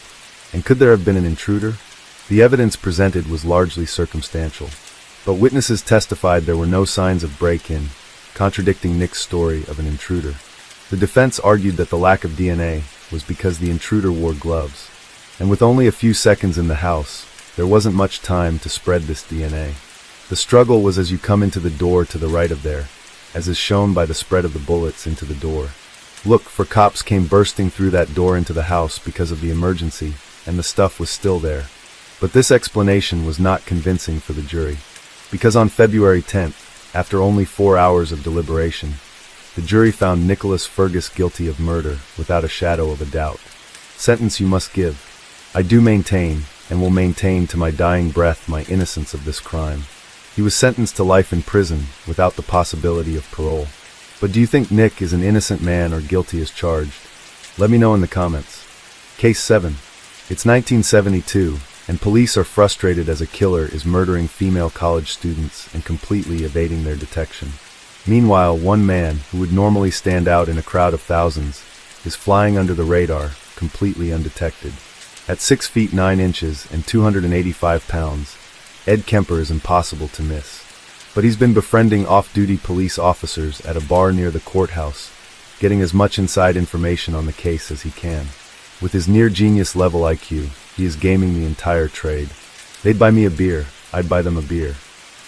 And could there have been an intruder? The evidence presented was largely circumstantial, but witnesses testified there were no signs of break-in, contradicting Nick's story of an intruder. The defense argued that the lack of DNA was because the intruder wore gloves, and with only a few seconds in the house, there wasn't much time to spread this DNA. The struggle was as you come into the door to the right of there, as is shown by the spread of the bullets into the door. Look, for cops came bursting through that door into the house because of the emergency, and the stuff was still there. But this explanation was not convincing for the jury, because on February 10th, after only 4 hours of deliberation, the jury found Nicholas Fergus guilty of murder without a shadow of a doubt. Sentence you must give. I do maintain, and will maintain to my dying breath, my innocence of this crime. He was sentenced to life in prison without the possibility of parole. But do you think Nick is an innocent man or guilty as charged? Let me know in the comments. Case 7. It's 1972, and police are frustrated as a killer is murdering female college students and completely evading their detection. Meanwhile, one man, who would normally stand out in a crowd of thousands, is flying under the radar, completely undetected. At 6 feet 9 inches and 285 pounds, Ed Kemper is impossible to miss. But he's been befriending off-duty police officers at a bar near the courthouse, getting as much inside information on the case as he can. With his near-genius level IQ, he is gaming the entire trade. They'd buy me a beer, I'd buy them a beer.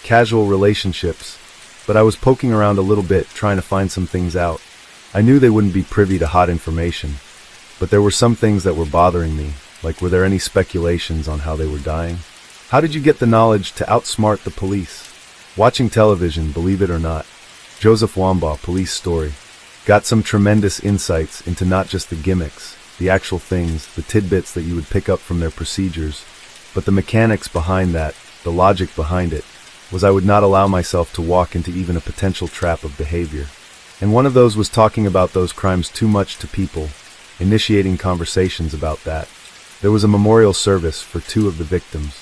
Casual relationships, but I was poking around a little bit trying to find some things out. I knew they wouldn't be privy to hot information, but there were some things that were bothering me, like were there any speculations on how they were dying? How did you get the knowledge to outsmart the police? Watching television, believe it or not. Joseph Wambaugh, Police Story. Got some tremendous insights into not just the gimmicks, the actual things, the tidbits that you would pick up from their procedures, but the mechanics behind that, the logic behind it, was I would not allow myself to walk into even a potential trap of behavior. And one of those was talking about those crimes too much to people, initiating conversations about that. There was a memorial service for 2 of the victims.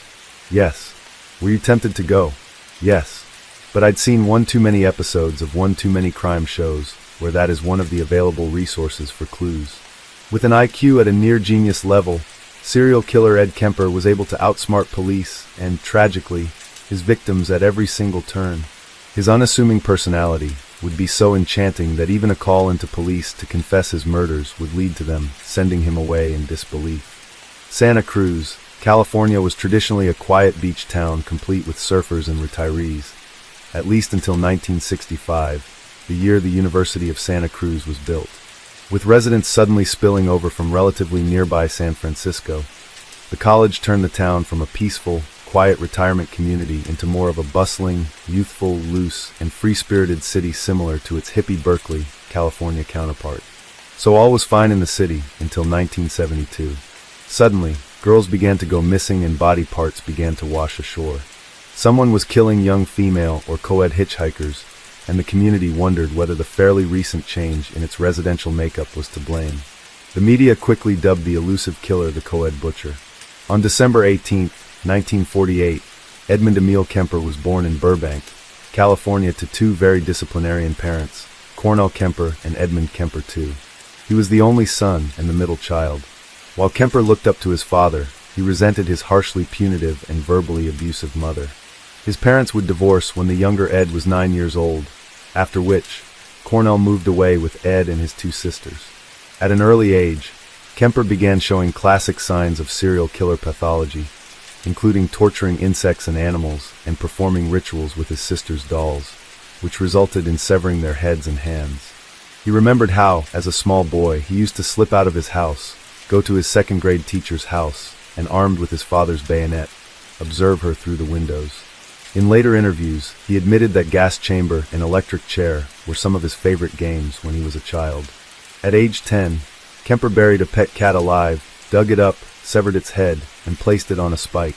Yes. Were you tempted to go? Yes. But I'd seen one too many episodes of one too many crime shows where that is one of the available resources for clues. With an IQ at a near-genius level, serial killer Ed Kemper was able to outsmart police and, tragically, his victims at every single turn. His unassuming personality, would be so enchanting that even a call into police to confess his murders would lead to them sending him away in disbelief. Santa Cruz, California was traditionally a quiet beach town complete with surfers and retirees, at least until 1965, the year the University of Santa Cruz was built. With residents suddenly spilling over from relatively nearby San Francisco, the college turned the town from a peaceful, quiet retirement community into more of a bustling, youthful, loose, and free-spirited city similar to its hippie Berkeley, California counterpart. So all was fine in the city until 1972. Suddenly, girls began to go missing and body parts began to wash ashore. Someone was killing young female or co-ed hitchhikers, and the community wondered whether the fairly recent change in its residential makeup was to blame. The media quickly dubbed the elusive killer the co-ed butcher. On December 18, 1948, Edmund Emil Kemper was born in Burbank, California to two very disciplinarian parents, Cornell Kemper and Edmund Kemper II. He was the only son and the middle child. While Kemper looked up to his father, he resented his harshly punitive and verbally abusive mother. His parents would divorce when the younger Ed was 9 years old, after which, Cornell moved away with Ed and his two sisters. At an early age, Kemper began showing classic signs of serial killer pathology, including torturing insects and animals and performing rituals with his sister's dolls, which resulted in severing their heads and hands. He remembered how, as a small boy, he used to slip out of his house, go to his second-grade teacher's house, and armed with his father's bayonet, observe her through the windows. In later interviews, he admitted that gas chamber and electric chair were some of his favorite games when he was a child. At age 10, Kemper buried a pet cat alive, dug it up, severed its head, and placed it on a spike.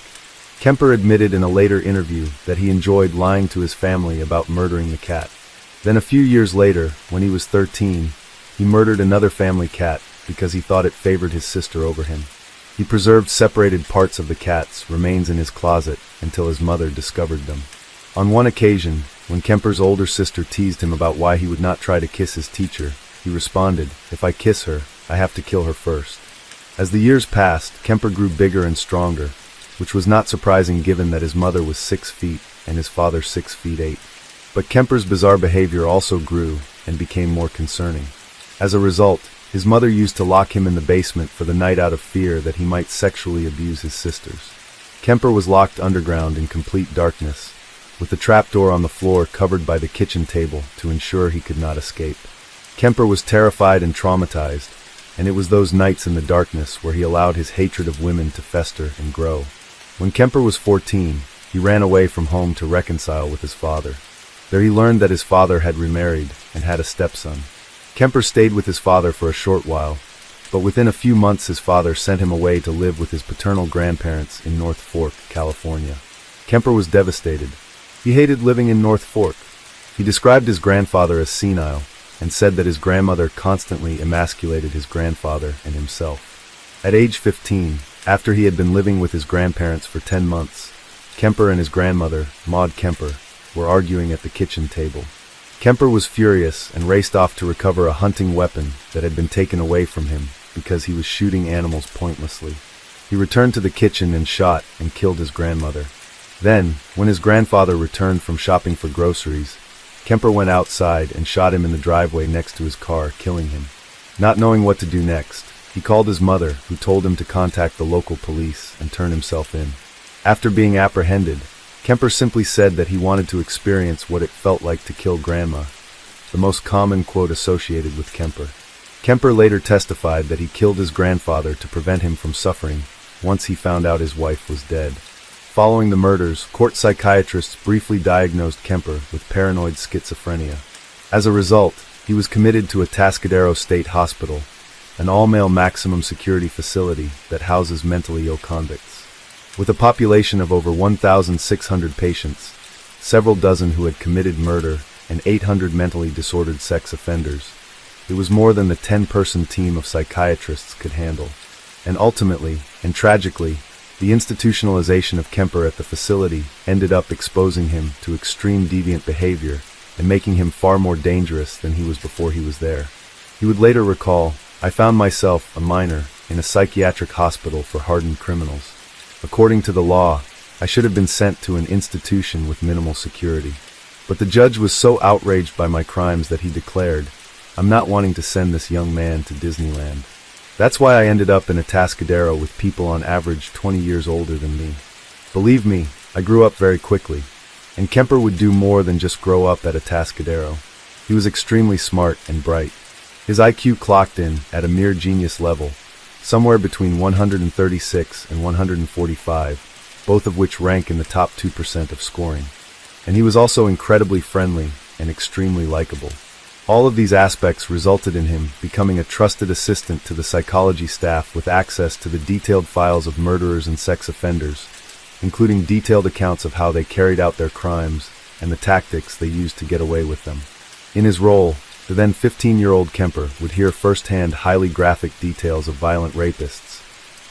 Kemper admitted in a later interview that he enjoyed lying to his family about murdering the cat. Then a few years later, when he was 13, he murdered another family cat because he thought it favored his sister over him. He preserved separated parts of the cat's remains in his closet until his mother discovered them. On one occasion, when Kemper's older sister teased him about why he would not try to kiss his teacher, he responded, "If I kiss her, I have to kill her first." As the years passed, Kemper grew bigger and stronger, which was not surprising given that his mother was 6 feet and his father 6 feet 8. But Kemper's bizarre behavior also grew and became more concerning. As a result, his mother used to lock him in the basement for the night out of fear that he might sexually abuse his sisters. Kemper was locked underground in complete darkness, with the trapdoor on the floor covered by the kitchen table to ensure he could not escape. Kemper was terrified and traumatized, and it was those nights in the darkness where he allowed his hatred of women to fester and grow. When Kemper was 14, he ran away from home to reconcile with his father. There he learned that his father had remarried and had a stepson. Kemper stayed with his father for a short while, but within a few months his father sent him away to live with his paternal grandparents in North Fork, California. Kemper was devastated. He hated living in North Fork. He described his grandfather as senile, and said that his grandmother constantly emasculated his grandfather and himself. At age 15, after he had been living with his grandparents for 10 months, Kemper and his grandmother, Maud Kemper, were arguing at the kitchen table. Kemper was furious and raced off to recover a hunting weapon that had been taken away from him because he was shooting animals pointlessly. He returned to the kitchen and shot and killed his grandmother. Then, when his grandfather returned from shopping for groceries, Kemper went outside and shot him in the driveway next to his car, killing him. Not knowing what to do next, he called his mother, who told him to contact the local police and turn himself in. After being apprehended, Kemper simply said that he wanted to experience what it felt like to kill Grandma, the most common quote associated with Kemper. Kemper later testified that he killed his grandfather to prevent him from suffering once he found out his wife was dead. Following the murders, court psychiatrists briefly diagnosed Kemper with paranoid schizophrenia. As a result, he was committed to Atascadero State Hospital, an all-male maximum security facility that houses mentally ill convicts. With a population of over 1,600 patients, several dozen who had committed murder, and 800 mentally disordered sex offenders, it was more than the 10-person team of psychiatrists could handle. And ultimately, and tragically, the institutionalization of Kemper at the facility ended up exposing him to extreme deviant behavior and making him far more dangerous than he was before he was there. He would later recall, "I found myself, a minor, in a psychiatric hospital for hardened criminals. According to the law, I should have been sent to an institution with minimal security. But the judge was so outraged by my crimes that he declared, "I'm not wanting to send this young man to Disneyland." That's why I ended up in a Atascadero with people on average 20 years older than me. Believe me, I grew up very quickly. And Kemper would do more than just grow up at a Atascadero. He was extremely smart and bright. His IQ clocked in at a mere genius level, somewhere between 136 and 145, both of which rank in the top 2% of scoring. And he was also incredibly friendly and extremely likable. All of these aspects resulted in him becoming a trusted assistant to the psychology staff with access to the detailed files of murderers and sex offenders, including detailed accounts of how they carried out their crimes and the tactics they used to get away with them. In his role, the then 15-year-old Kemper would hear firsthand highly graphic details of violent rapists,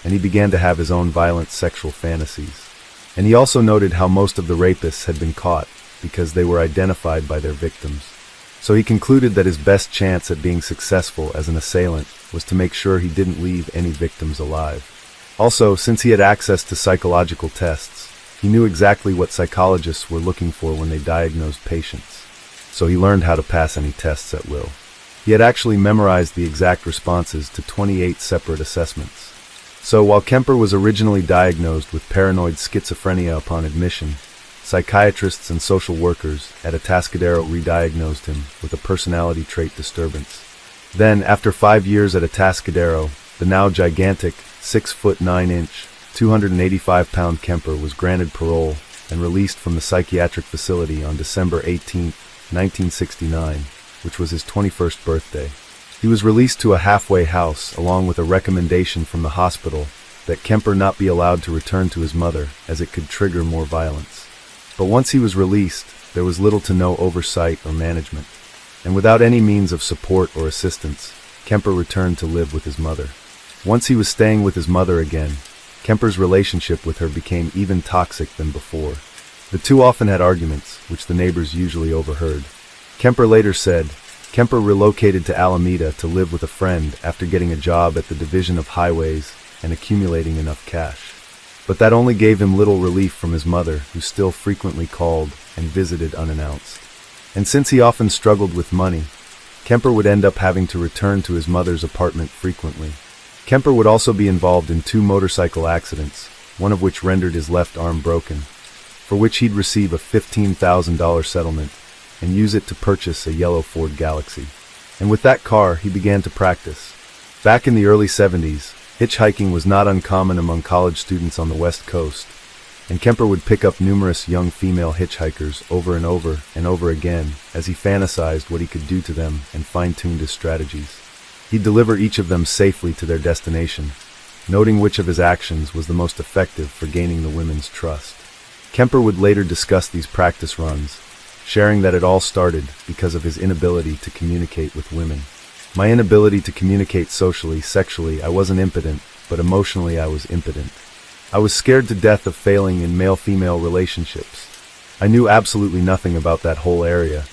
and he began to have his own violent sexual fantasies. And he also noted how most of the rapists had been caught because they were identified by their victims. So he concluded that his best chance at being successful as an assailant was to make sure he didn't leave any victims alive. Also, since he had access to psychological tests, he knew exactly what psychologists were looking for when they diagnosed patients. So he learned how to pass any tests at will. He had actually memorized the exact responses to 28 separate assessments. So while Kemper was originally diagnosed with paranoid schizophrenia upon admission, psychiatrists and social workers at Atascadero re-diagnosed him with a personality trait disturbance. Then, after 5 years at Atascadero, the now gigantic 6'9", 285-pound Kemper was granted parole and released from the psychiatric facility on December 18, 1969, which was his 21st birthday. He was released to a halfway house along with a recommendation from the hospital that Kemper not be allowed to return to his mother as it could trigger more violence. But once he was released, there was little to no oversight or management, and without any means of support or assistance, Kemper returned to live with his mother. Once he was staying with his mother again, Kemper's relationship with her became even toxic than before. The two often had arguments, which the neighbors usually overheard. Kemper later said, Kemper relocated to Alameda to live with a friend after getting a job at the Division of Highways and accumulating enough cash. But that only gave him little relief from his mother, who still frequently called and visited unannounced. And since he often struggled with money, Kemper would end up having to return to his mother's apartment frequently. Kemper would also be involved in 2 motorcycle accidents, one of which rendered his left arm broken, for which he'd receive a $15,000 settlement and use it to purchase a yellow Ford Galaxy. And with that car, he began to practice. Back in the early 70s, hitchhiking was not uncommon among college students on the West Coast, and Kemper would pick up numerous young female hitchhikers over and over again as he fantasized what he could do to them and fine-tuned his strategies. He'd deliver each of them safely to their destination, noting which of his actions was the most effective for gaining the women's trust. Kemper would later discuss these practice runs, sharing that it all started because of his inability to communicate with women. My inability to communicate socially, sexually, I wasn't impotent, but emotionally I was impotent. I was scared to death of failing in male-female relationships. I knew absolutely nothing about that whole area,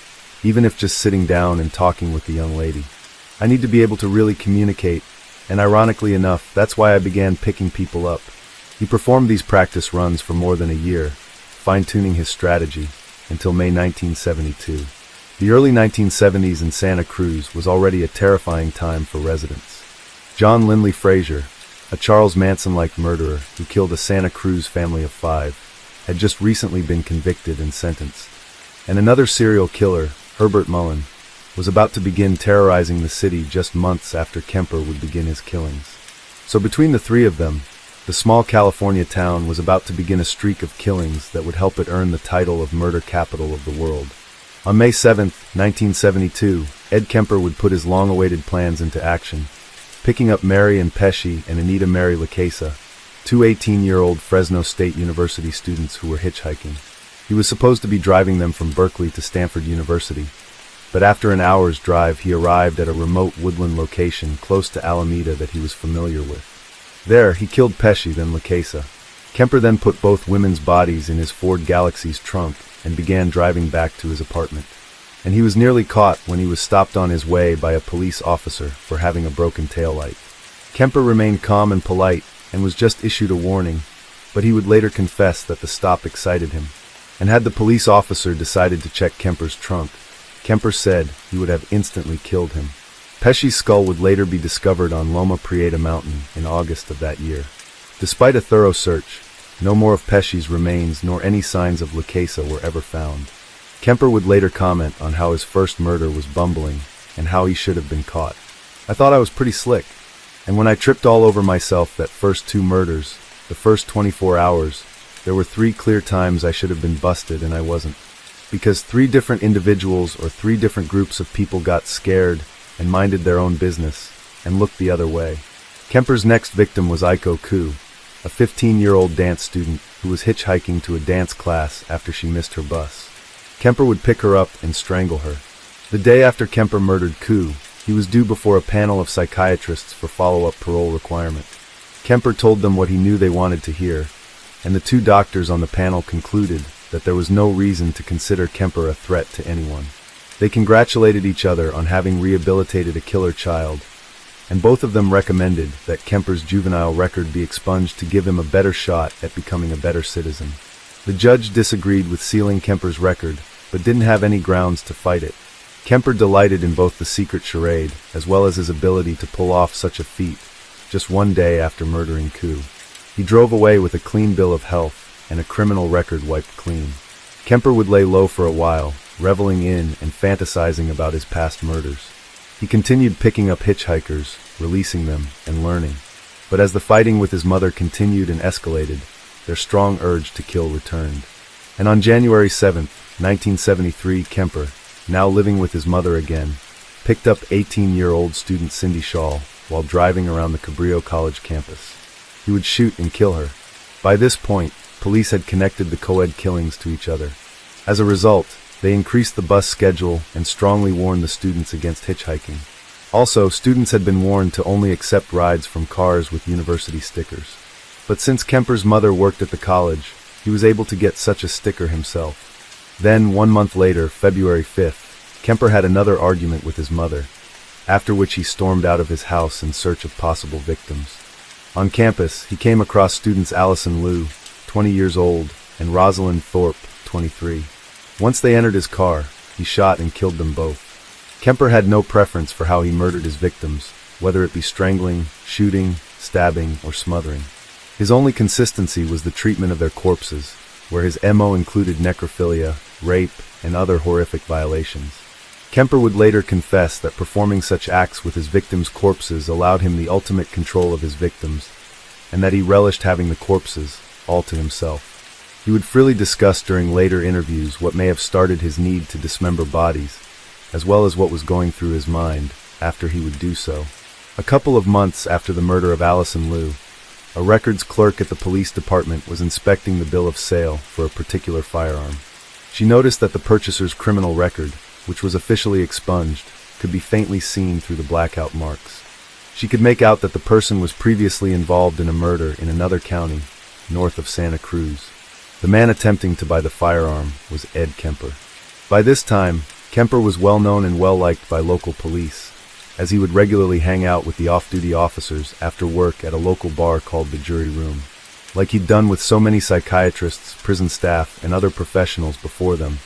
even if just sitting down and talking with the young lady. I need to be able to really communicate, and ironically enough, that's why I began picking people up. He performed these practice runs for more than a year, fine-tuning his strategy, until May 1972. The early 1970s in Santa Cruz was already a terrifying time for residents. John Lindley Frazier, a Charles Manson-like murderer who killed a Santa Cruz family of 5, had just recently been convicted and sentenced. And another serial killer, Herbert Mullen, was about to begin terrorizing the city just months after Kemper would begin his killings. So between the 3 of them, the small California town was about to begin a streak of killings that would help it earn the title of murder capital of the world. On May 7, 1972, Ed Kemper would put his long-awaited plans into action, picking up Mary and Pesci and Anita Mary LaCasa, 2 18-year-old Fresno State University students who were hitchhiking. He was supposed to be driving them from Berkeley to Stanford University, but after an hour's drive he arrived at a remote woodland location close to Alameda that he was familiar with. There, he killed Pesci, then LaCasa. Kemper then put both women's bodies in his Ford Galaxy's trunk and began driving back to his apartment. And he was nearly caught when he was stopped on his way by a police officer for having a broken taillight. Kemper remained calm and polite and was just issued a warning, but he would later confess that the stop excited him. And had the police officer decided to check Kemper's trunk, Kemper said he would have instantly killed him. Pesci's skull would later be discovered on Loma Prieta Mountain in August of that year. Despite a thorough search, no more of Pesci's remains nor any signs of Lucchesa were ever found. Kemper would later comment on how his first murder was bumbling and how he should have been caught. "I thought I was pretty slick. And when I tripped all over myself that first 2 murders, the first 24 hours, there were 3 clear times I should have been busted and I wasn't. Because 3 different individuals or 3 different groups of people got scared and minded their own business and looked the other way." Kemper's next victim was Aiko Ku, a 15-year-old dance student who was hitchhiking to a dance class after she missed her bus. Kemper would pick her up and strangle her. The day after Kemper murdered Ku, he was due before a panel of psychiatrists for follow-up parole requirement. Kemper told them what he knew they wanted to hear, and the 2 doctors on the panel concluded that there was no reason to consider Kemper a threat to anyone. They congratulated each other on having rehabilitated a killer child, and both of them recommended that Kemper's juvenile record be expunged to give him a better shot at becoming a better citizen. The judge disagreed with sealing Kemper's record, but didn't have any grounds to fight it. Kemper delighted in both the secret charade, as well as his ability to pull off such a feat, just 1 day after murdering Ku. He drove away with a clean bill of health and a criminal record wiped clean. Kemper would lay low for a while, reveling in and fantasizing about his past murders. He continued picking up hitchhikers, releasing them, and learning. But as the fighting with his mother continued and escalated, their strong urge to kill returned. And on January 7, 1973, Kemper, now living with his mother again, picked up 18-year-old student Cindy Shaw while driving around the Cabrillo College campus. He would shoot and kill her. By this point, police had connected the co-ed killings to each other. As a result, they increased the bus schedule and strongly warned the students against hitchhiking. Also, students had been warned to only accept rides from cars with university stickers. But since Kemper's mother worked at the college, he was able to get such a sticker himself. Then, 1 month later, February 5th, Kemper had another argument with his mother, after which he stormed out of his house in search of possible victims. On campus, he came across students Allison Liu, 20 years old, and Rosalind Thorpe, 23. Once they entered his car, he shot and killed them both. Kemper had no preference for how he murdered his victims, whether it be strangling, shooting, stabbing, or smothering. His only consistency was the treatment of their corpses, where his MO included necrophilia, rape, and other horrific violations. Kemper would later confess that performing such acts with his victims' corpses allowed him the ultimate control of his victims, and that he relished having the corpses all to himself. He would freely discuss during later interviews what may have started his need to dismember bodies, as well as what was going through his mind after he would do so. A couple of months after the murder of Allison Liu, a records clerk at the police department was inspecting the bill of sale for a particular firearm. She noticed that the purchaser's criminal record, which was officially expunged, could be faintly seen through the blackout marks. She could make out that the person was previously involved in a murder in another county, north of Santa Cruz. The man attempting to buy the firearm was Ed Kemper. By this time, Kemper was well known and well liked by local police, as he would regularly hang out with the off-duty officers after work at a local bar called the Jury Room. Like he'd done with so many psychiatrists, prison staff, and other professionals before them,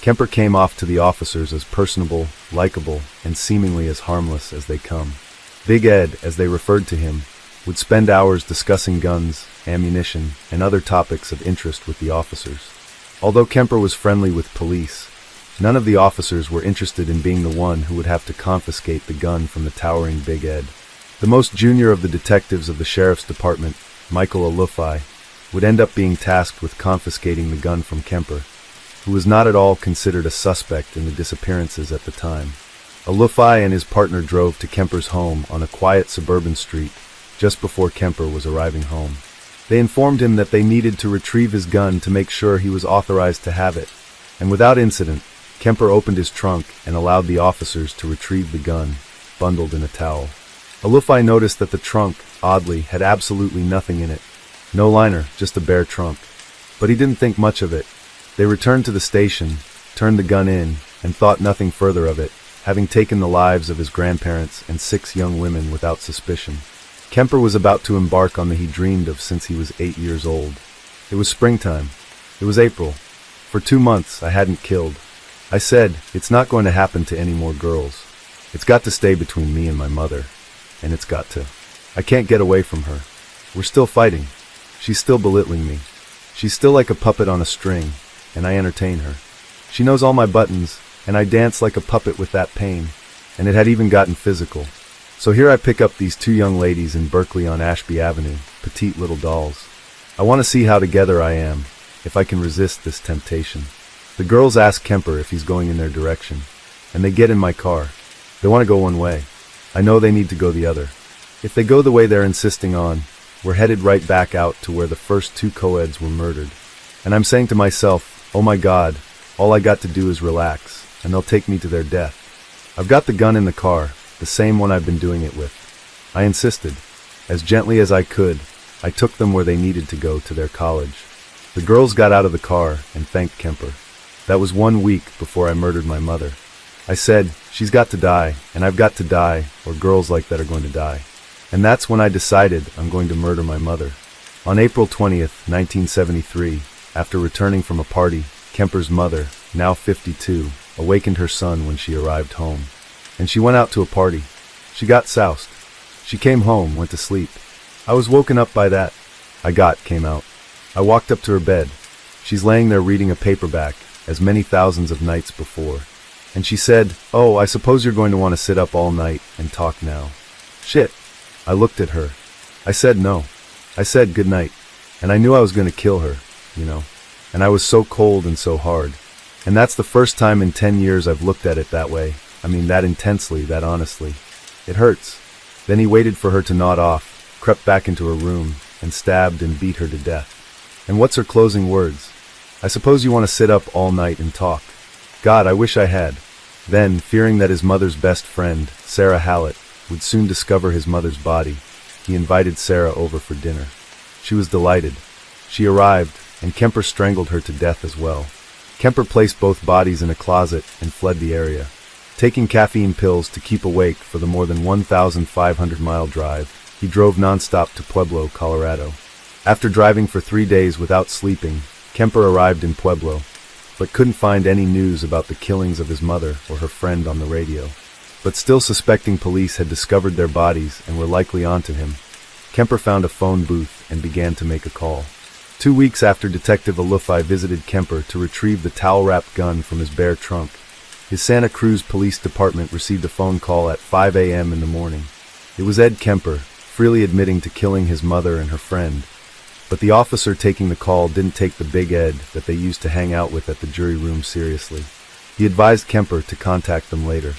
Kemper came off to the officers as personable, likable, and seemingly as harmless as they come. Big Ed, as they referred to him, would spend hours discussing guns, ammunition, and other topics of interest with the officers. Although Kemper was friendly with police, none of the officers were interested in being the one who would have to confiscate the gun from the towering Big Ed. The most junior of the detectives of the sheriff's department, Michael Alufai, would end up being tasked with confiscating the gun from Kemper, who was not at all considered a suspect in the disappearances at the time. Alufai and his partner drove to Kemper's home on a quiet suburban street just before Kemper was arriving home. They informed him that they needed to retrieve his gun to make sure he was authorized to have it, and without incident, Kemper opened his trunk and allowed the officers to retrieve the gun, bundled in a towel. Alufai noticed that the trunk, oddly, had absolutely nothing in it. No liner, just a bare trunk. But he didn't think much of it. They returned to the station, turned the gun in, and thought nothing further of it, having taken the lives of his grandparents and 6 young women without suspicion. Kemper was about to embark on the he dreamed of since he was 8 years old. It was springtime. It was April. For 2 months, I hadn't killed. I said, it's not going to happen to any more girls. It's got to stay between me and my mother. And it's got to. I can't get away from her. We're still fighting. She's still belittling me. She's still like a puppet on a string, and I entertain her. She knows all my buttons, and I dance like a puppet with that pain. And it had even gotten physical. So here I pick up these 2 young ladies in Berkeley on Ashby Avenue, petite little dolls. I want to see how together I am, if I can resist this temptation. The girls ask Kemper if he's going in their direction, and they get in my car. They want to go one way. I know they need to go the other. If they go the way they're insisting on, we're headed right back out to where the first 2 co-eds were murdered. And I'm saying to myself, oh my God, all I got to do is relax, and they'll take me to their death. I've got the gun in the car, the same one I've been doing it with. I insisted. As gently as I could, I took them where they needed to go to their college. The girls got out of the car and thanked Kemper. That was 1 week before I murdered my mother. I said, she's got to die, and I've got to die, or girls like that are going to die. And that's when I decided I'm going to murder my mother. On April 20th, 1973, after returning from a party, Kemper's mother, now 52, awakened her son when she arrived home. And she went out to a party. She got soused. She came home, went to sleep. I was woken up by that. Came out. I walked up to her bed. She's laying there reading a paperback, as many thousands of nights before. And she said, oh, I suppose you're going to want to sit up all night and talk now. Shit. I looked at her. I said no. I said good night. And I knew I was going to kill her, you know. And I was so cold and so hard. And that's the first time in 10 years I've looked at it that way. I mean, that intensely, that honestly. It hurts. Then he waited for her to nod off, crept back into her room, and stabbed and beat her to death. And what's her closing words? I suppose you want to sit up all night and talk. God, I wish I had. Then, fearing that his mother's best friend, Sarah Hallett, would soon discover his mother's body, he invited Sarah over for dinner. She was delighted. She arrived, and Kemper strangled her to death as well. Kemper placed both bodies in a closet and fled the area. Taking caffeine pills to keep awake for the more than 1,500-mile drive, he drove nonstop to Pueblo, Colorado. After driving for 3 days without sleeping, Kemper arrived in Pueblo, but couldn't find any news about the killings of his mother or her friend on the radio. But still suspecting police had discovered their bodies and were likely onto him, Kemper found a phone booth and began to make a call. 2 weeks after Detective Alufai visited Kemper to retrieve the towel-wrapped gun from his bare trunk, his Santa Cruz Police Department received a phone call at 5 a.m. in the morning. It was Ed Kemper, freely admitting to killing his mother and her friend. But the officer taking the call didn't take the big Ed that they used to hang out with at the jury room seriously. He advised Kemper to contact them later.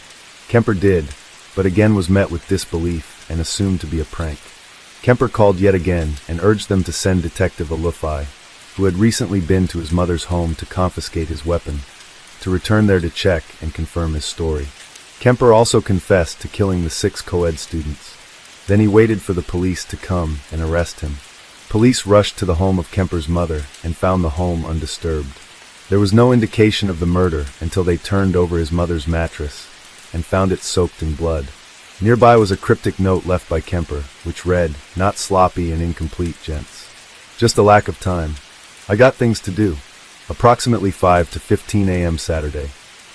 Kemper did, but again was met with disbelief and assumed to be a prank. Kemper called yet again and urged them to send Detective Alufai, who had recently been to his mother's home to confiscate his weapon, to return there to check and confirm his story. Kemper also confessed to killing the 6 co-ed students. Then he waited for the police to come and arrest him. Police rushed to the home of Kemper's mother and found the home undisturbed. There was no indication of the murder until they turned over his mother's mattress and found it soaked in blood. Nearby was a cryptic note left by Kemper, which read, "Not sloppy and incomplete, gents. Just a lack of time. I got things to do." Approximately 5 to 15 a.m. Saturday.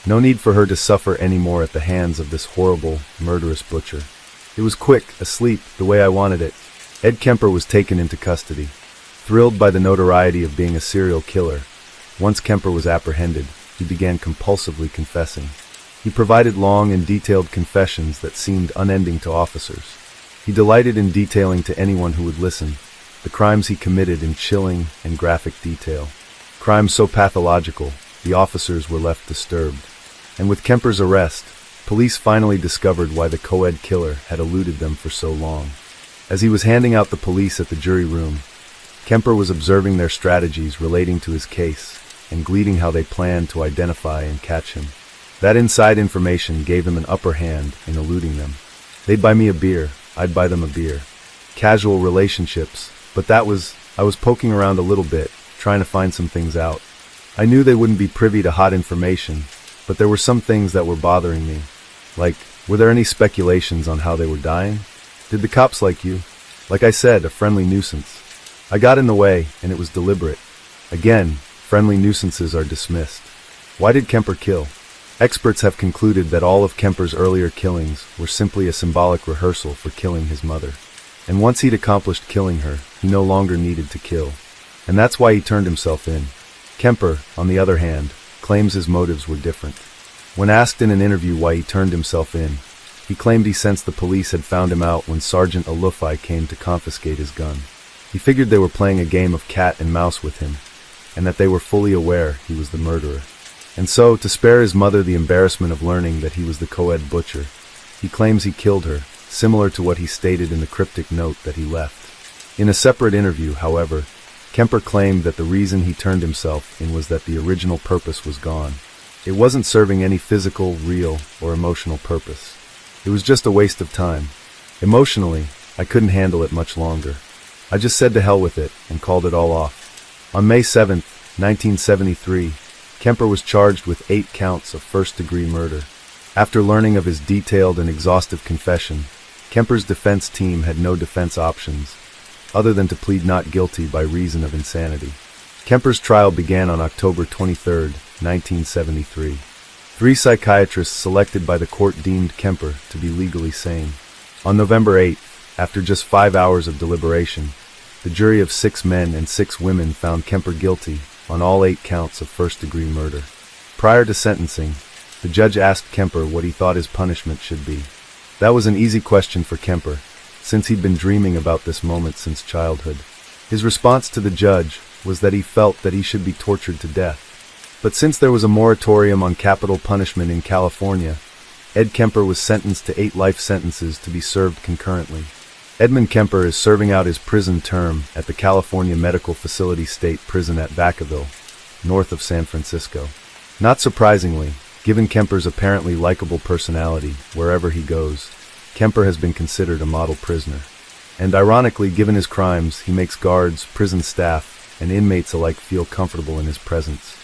No need for her to suffer any more at the hands of this horrible, murderous butcher. It was quick, asleep, the way I wanted it. Ed Kemper was taken into custody. Thrilled by the notoriety of being a serial killer, once Kemper was apprehended, he began compulsively confessing. He provided long and detailed confessions that seemed unending to officers. He delighted in detailing to anyone who would listen the crimes he committed in chilling and graphic detail. Crimes so pathological, the officers were left disturbed. And with Kemper's arrest, police finally discovered why the co-ed killer had eluded them for so long. As he was handing out the police at the jury room, Kemper was observing their strategies relating to his case and gleaning how they planned to identify and catch him. That inside information gave him an upper hand in eluding them. They'd buy me a beer, I'd buy them a beer. Casual relationships, but I was poking around a little bit, trying to find some things out. I knew they wouldn't be privy to hot information, but there were some things that were bothering me. Like, were there any speculations on how they were dying? Did the cops like you? Like I said, a friendly nuisance. I got in the way, and it was deliberate. Again, friendly nuisances are dismissed. Why did Kemper kill? Experts have concluded that all of Kemper's earlier killings were simply a symbolic rehearsal for killing his mother. And once he'd accomplished killing her, he no longer needed to kill. And that's why he turned himself in. Kemper, on the other hand, claims his motives were different. When asked in an interview why he turned himself in, he claimed he sensed the police had found him out when Sergeant Alufai came to confiscate his gun. He figured they were playing a game of cat and mouse with him, and that they were fully aware he was the murderer. And so, to spare his mother the embarrassment of learning that he was the co-ed butcher, he claims he killed her, similar to what he stated in the cryptic note that he left. In a separate interview, however, Kemper claimed that the reason he turned himself in was that the original purpose was gone. It wasn't serving any physical, real, or emotional purpose. It was just a waste of time. Emotionally, I couldn't handle it much longer. I just said to hell with it and called it all off. On May 7, 1973, Kemper was charged with 8 counts of first-degree murder. After learning of his detailed and exhaustive confession, Kemper's defense team had no defense options, other than to plead not guilty by reason of insanity. Kemper's trial began on October 23, 1973. 3 psychiatrists selected by the court deemed Kemper to be legally sane. On November 8, after just 5 hours of deliberation, the jury of 6 men and 6 women found Kemper guilty on all 8 counts of first-degree murder. Prior to sentencing, the judge asked Kemper what he thought his punishment should be. That was an easy question for Kemper, since he'd been dreaming about this moment since childhood. His response to the judge was that he felt that he should be tortured to death. But since there was a moratorium on capital punishment in California, Ed Kemper was sentenced to 8 life sentences to be served concurrently. Edmund Kemper is serving out his prison term at the California Medical Facility State Prison at Vacaville, north of San Francisco. Not surprisingly, given Kemper's apparently likable personality, wherever he goes, Kemper has been considered a model prisoner. And ironically, given his crimes, he makes guards, prison staff, and inmates alike feel comfortable in his presence.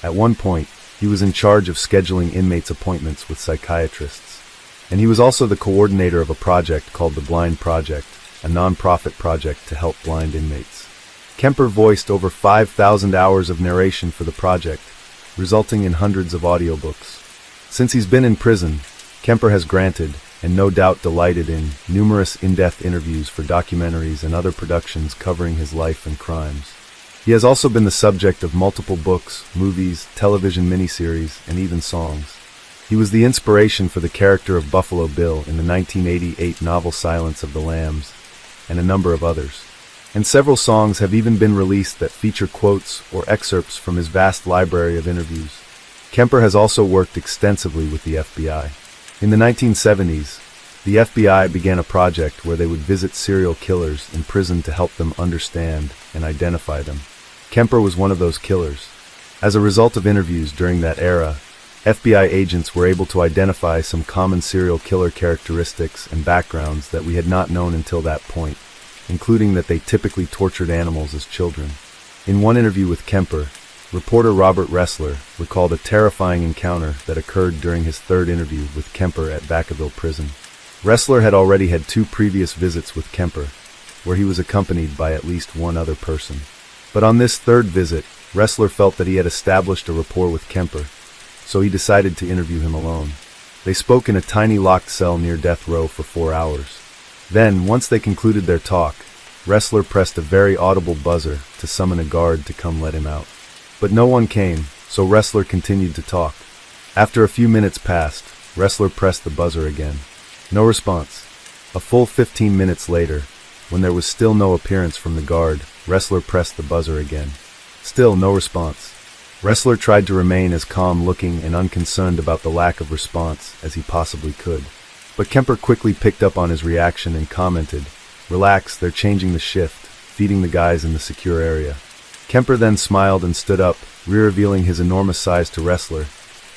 At one point, he was in charge of scheduling inmates' appointments with psychiatrists. And he was also the coordinator of a project called the Blind Project, a non-profit project to help blind inmates. Kemper voiced over 5,000 hours of narration for the project, resulting in hundreds of audiobooks. Since he's been in prison, Kemper has granted, and no doubt delighted in, numerous in-depth interviews for documentaries and other productions covering his life and crimes. He has also been the subject of multiple books, movies, television miniseries, and even songs. He was the inspiration for the character of Buffalo Bill in the 1988 novel Silence of the Lambs, and a number of others. And several songs have even been released that feature quotes or excerpts from his vast library of interviews. Kemper has also worked extensively with the FBI. In the 1970s, the FBI began a project where they would visit serial killers in prison to help them understand and identify them. Kemper was one of those killers. As a result of interviews during that era, FBI agents were able to identify some common serial killer characteristics and backgrounds that we had not known until that point, including that they typically tortured animals as children. In one interview with Kemper, reporter Robert Ressler recalled a terrifying encounter that occurred during his 3rd interview with Kemper at Vacaville Prison. Ressler had already had 2 previous visits with Kemper, where he was accompanied by at least one other person. But on this 3rd visit, Ressler felt that he had established a rapport with Kemper, so he decided to interview him alone. They spoke in a tiny locked cell near death row for 4 hours. Then, once they concluded their talk, Ressler pressed a very audible buzzer to summon a guard to come let him out. But no one came, so Ressler continued to talk. After a few minutes passed, Ressler pressed the buzzer again. No response. A full 15 minutes later, when there was still no appearance from the guard, Ressler pressed the buzzer again. Still no response. Ressler tried to remain as calm-looking and unconcerned about the lack of response as he possibly could. But Kemper quickly picked up on his reaction and commented, "Relax, they're changing the shift, feeding the guys in the secure area." Kemper then smiled and stood up, revealing his enormous size to Ressler.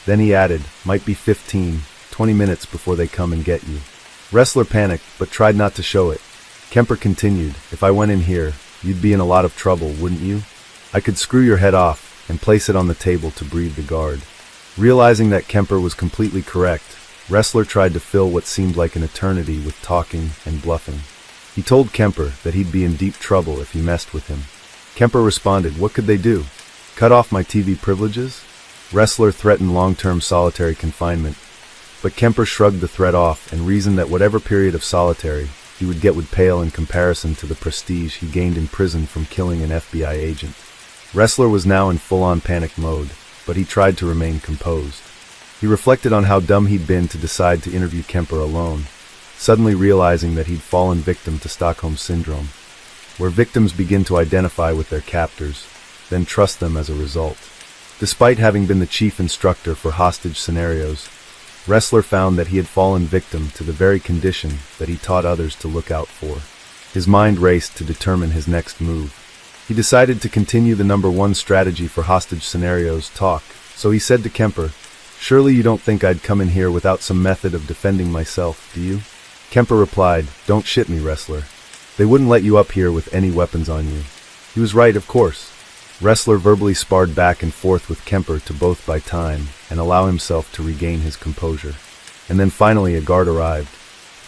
Then he added, "Might be 15, 20 minutes before they come and get you." Ressler panicked, but tried not to show it. Kemper continued, "If I went in here, you'd be in a lot of trouble, wouldn't you? I could screw your head off and place it on the table to breathe the guard." Realizing that Kemper was completely correct, Ressler tried to fill what seemed like an eternity with talking and bluffing. He told Kemper that he'd be in deep trouble if he messed with him. Kemper responded, "What could they do?" Cut off my TV privileges? Ressler threatened long-term solitary confinement, but Kemper shrugged the threat off and reasoned that whatever period of solitary he would get would pale in comparison to the prestige he gained in prison from killing an FBI agent. Ressler was now in full-on panic mode, but he tried to remain composed. He reflected on how dumb he'd been to decide to interview Kemper alone, suddenly realizing that he'd fallen victim to Stockholm Syndrome, where victims begin to identify with their captors, then trust them as a result. Despite having been the chief instructor for hostage scenarios, Ressler found that he had fallen victim to the very condition that he taught others to look out for. His mind raced to determine his next move. He decided to continue the #1 strategy for hostage scenarios, talk, so he said to Kemper, "Surely you don't think I'd come in here without some method of defending myself, do you?" Kemper replied, "Don't shit me, Ressler. They wouldn't let you up here with any weapons on you." He was right, of course. Ressler verbally sparred back and forth with Kemper to both buy time and allow himself to regain his composure. And then finally a guard arrived.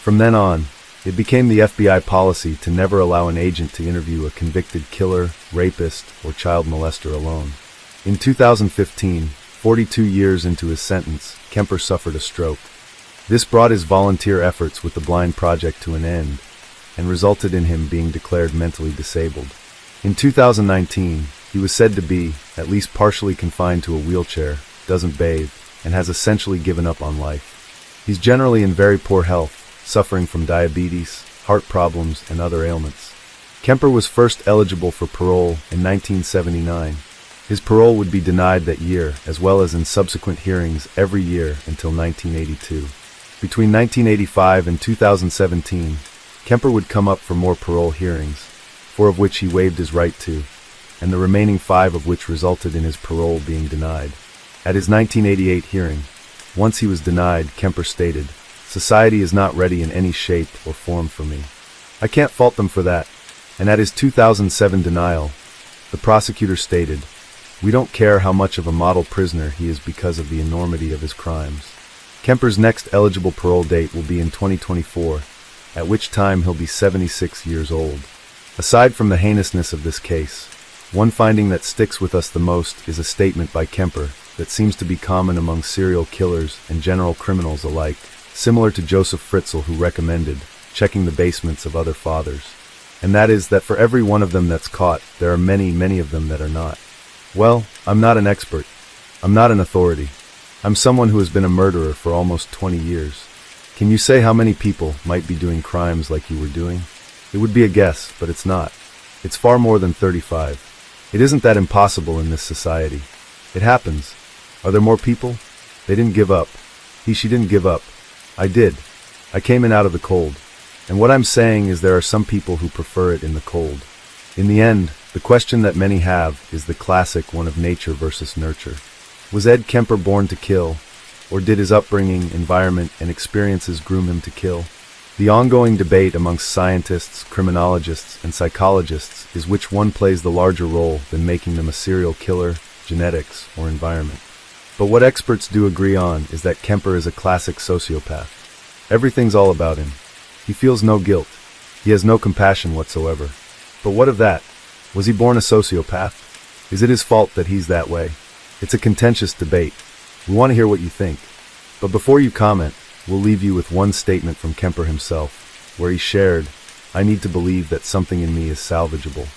From then on, it became the FBI policy to never allow an agent to interview a convicted killer, rapist, or child molester alone. In 2015, 42 years into his sentence, Kemper suffered a stroke. This brought his volunteer efforts with the Blind Project to an end, and resulted in him being declared mentally disabled. In 2019, he was said to be, at least partially confined to a wheelchair, doesn't bathe, and has essentially given up on life. He's generally in very poor health, suffering from diabetes, heart problems, and other ailments. Kemper was first eligible for parole in 1979. His parole would be denied that year, as well as in subsequent hearings every year until 1982. Between 1985 and 2017, Kemper would come up for more parole hearings, 4 of which he waived his right to, and the remaining 5 of which resulted in his parole being denied. At his 1988 hearing, once he was denied, Kemper stated, "Society is not ready in any shape or form for me. I can't fault them for that." And at his 2007 denial, the prosecutor stated, "We don't care how much of a model prisoner he is because of the enormity of his crimes." Kemper's next eligible parole date will be in 2024, at which time he'll be 76 years old. Aside from the heinousness of this case, one finding that sticks with us the most is a statement by Kemper that seems to be common among serial killers and general criminals alike, similar to Joseph Fritzl, who recommended checking the basements of other fathers. And that is that for every one of them that's caught, there are many, many of them that are not. Well, I'm not an expert. I'm not an authority. I'm someone who has been a murderer for almost 20 years. Can you say how many people might be doing crimes like you were doing? It would be a guess, but it's not. It's far more than 35. It isn't that impossible in this society. It happens. Are there more people? They didn't give up. She didn't give up. I did. I came in out of the cold. And what I'm saying is there are some people who prefer it in the cold. In the end, the question that many have is the classic one of nature versus nurture. Was Ed Kemper born to kill, or did his upbringing, environment, and experiences groom him to kill? The ongoing debate amongst scientists, criminologists, and psychologists is which one plays the larger role than making them a serial killer, genetics, or environment. But what experts do agree on is that Kemper is a classic sociopath. Everything's all about him. He feels no guilt. He has no compassion whatsoever. But what of that? Was he born a sociopath? Is it his fault that he's that way? It's a contentious debate. We want to hear what you think. But before you comment, we'll leave you with one statement from Kemper himself, where he shared, "I need to believe that something in me is salvageable."